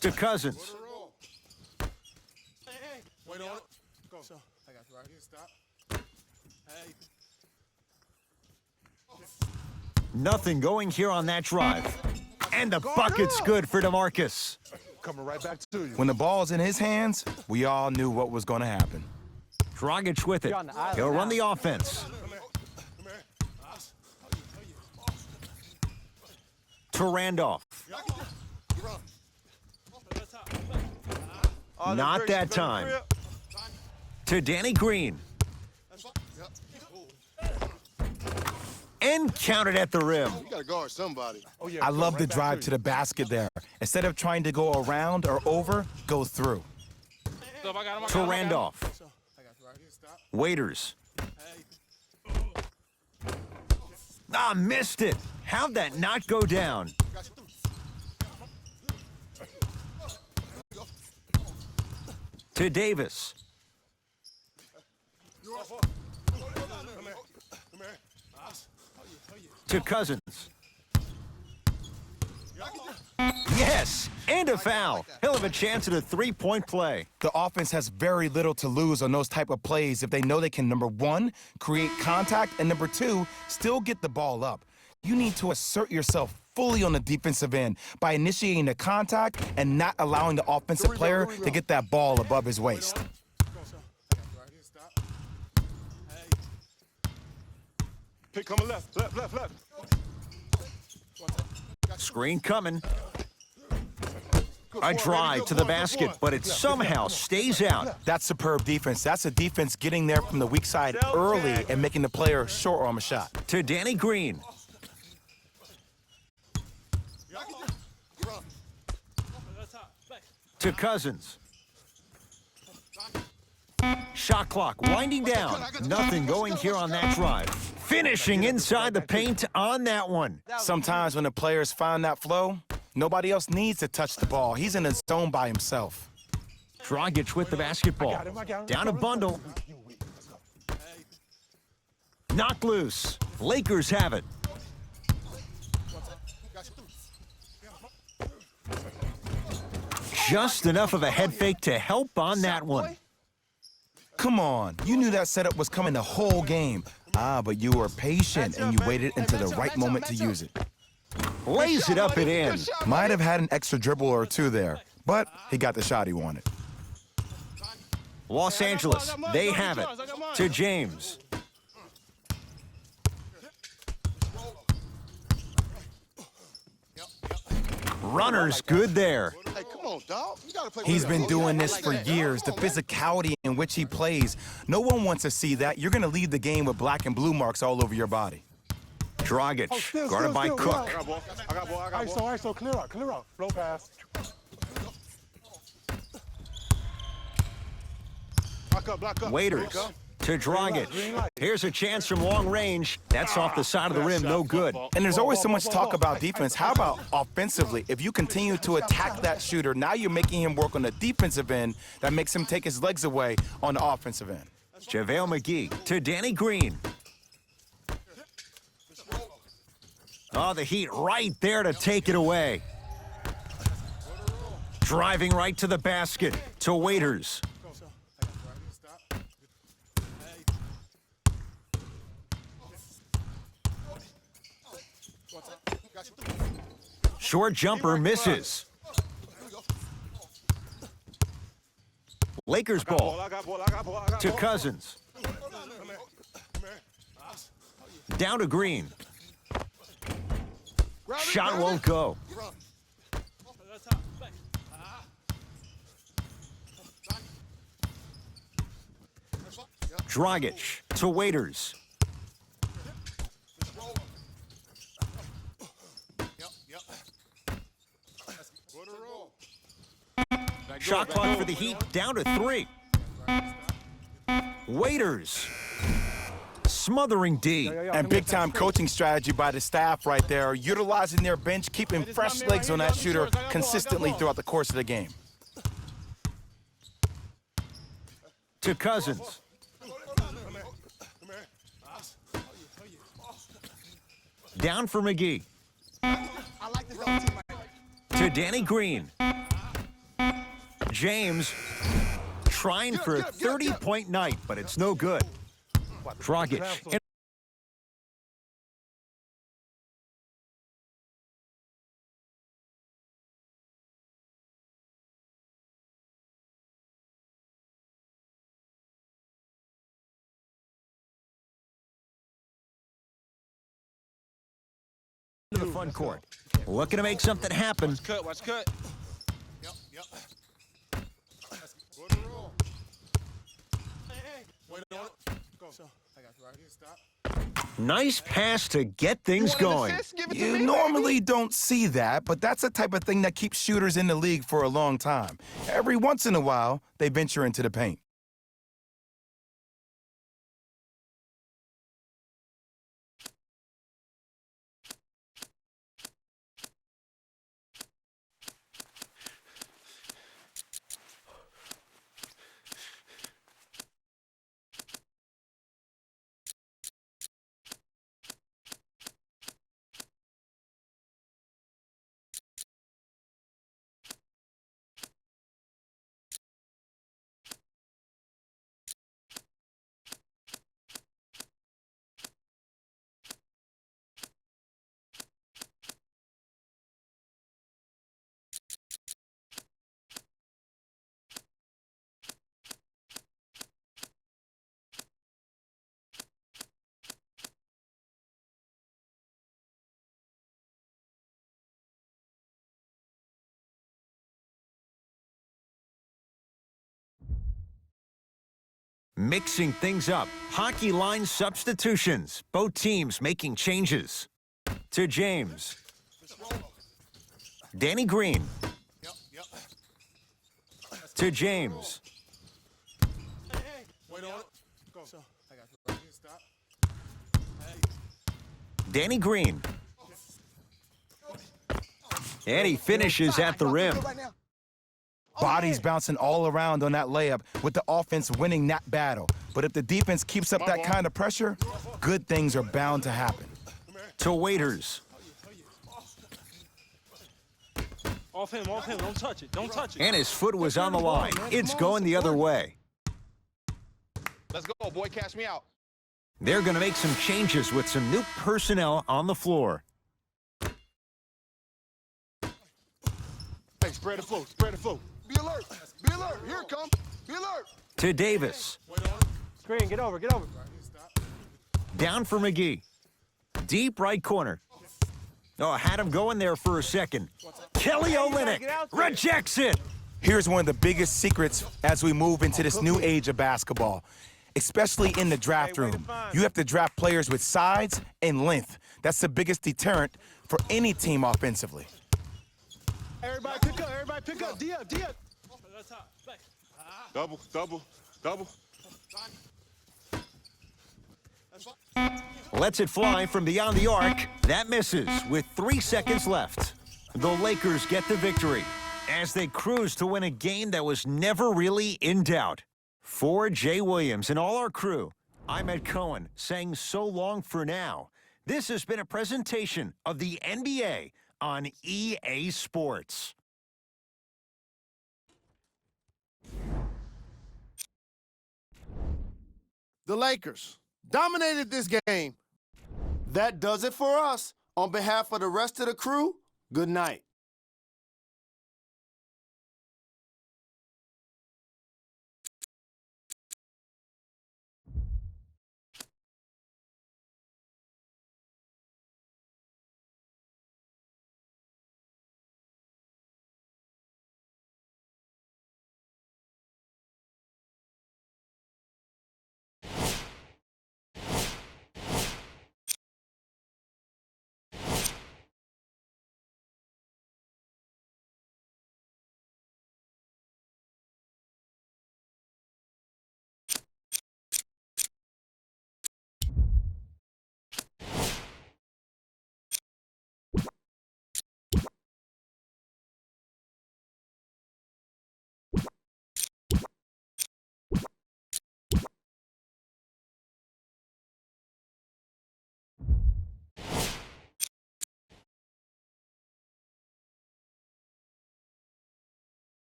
To Cousins. Wait on it. Go. I got you right here. Stop. Nothing going here on that drive. And the bucket's good for DeMarcus. Coming right back to you. When the ball's in his hands, we all knew what was going to happen. Dragic with it. He'll run the offense. To Randolph. Not that time. To Danny Green. And counted at the rim. You got to guard somebody. Oh, yeah. I love the drive to the basket there. Instead of trying to go around or over, go through. To Randolph. Waiters. Ah, missed it. How'd that not go down? To Davis. To Cousins. Yes, and a foul. He'll have a chance at a three-point play. The offense has very little to lose on those type of plays if they know they can, number one, create contact, and number two, still get the ball up. You need to assert yourself fully on the defensive end by initiating the contact and not allowing the offensive player to get that ball above his waist. Pick coming left. Screen coming. A drive to the basket, but it somehow stays out. That's superb defense. That's a defense getting there from the weak side early and making the player short arm a shot. To Danny Green. To Cousins. Shot clock winding down. Nothing going here on that drive. Finishing inside the paint on that one. Sometimes when the players find that flow, nobody else needs to touch the ball. He's in a zone by himself. Dragic with the basketball. Down a bundle. Knocked loose. Lakers have it. Just enough of a head fake to help on that one. Come on, you knew that setup was coming the whole game. But you were patient and you waited until the right moment to use it. Lays it up and in. Might have had an extra dribble or two there, but he got the shot he wanted. Los Hey, I got ball, I Angeles, got mine. they Y'all get have it yours, I got mine. to James. Runners good there. Hey, come on, dog. You gotta play with He's that. been You doing gotta this play for like that. years, the Come on, man. physicality in which he plays. No one wants to see that. You're going to leave the game with black and blue marks all over your body. Dragic, Still, guarded by still, Cook. I got ball. I got ball. I got ball. ISO, clear out, clear out. Flow pass. Block up. Waiters to Dragic. Here's a chance from long range. That's off the side of the rim, no good. And there's always so much talk about defense. How about offensively? If you continue to attack that shooter, now you're making him work on the defensive end. That makes him take his legs away on the offensive end. JaVale McGee to Danny Green. Oh, the Heat right there to take it away. Driving right to the basket to Waiters. Short jumper misses. Lakers ball I got ball. I got ball. I got to ball. Cousins. Down to Green. Shot won't go. Dragic to Waiters. Shot clock for the Heat down to 3. Waiters smothering D. And big-time coaching strategy by the staff right there, utilizing their bench, keeping fresh legs on that shooter consistently throughout the course of the game. To Cousins. Down for McGee. To Danny Green. James trying for a 30-point night, but it's no good. Dragic. To the front court. Looking to make something happen. Cut, watch cut. Nice pass to get things going. You normally don't see that, but that's the type of thing that keeps shooters in the league for a long time. Every once in a while, they venture into the paint. Mixing things up. Hockey line substitutions. Both teams making changes. To James. Danny Green. To James. Danny Green. And he finishes at the rim. Bodies bouncing all around on that layup with the offense winning that battle. But if the defense keeps up that kind of pressure, good things are bound to happen. To Waiters. Off him, don't touch it, don't touch it. And his foot was on the line. It's going the other way. Let's go, boy. Cash me out. They're going to make some changes with some new personnel on the floor. Hey, spread the flow, spread the flow. Be alert, here it comes. Be alert. To Davis. Screen, get over, get over. Down for McGee. Deep right corner. Oh, had him going there for a second. Kelly Olynyk rejects it. Here's one of the biggest secrets as we move into this new age of basketball, especially in the draft room. You have to draft players with size and length. That's the biggest deterrent for any team offensively. Everybody pick up, D up. Double, double, double. Lets it fly from beyond the arc. That misses with 3 seconds left. The Lakers get the victory as they cruise to win a game that was never really in doubt. For Jay Williams and all our crew, I'm Ed Cohen saying so long for now. This has been a presentation of the NBA on EA Sports. The Lakers dominated this game. That does it for us. On behalf of the rest of the crew, good night.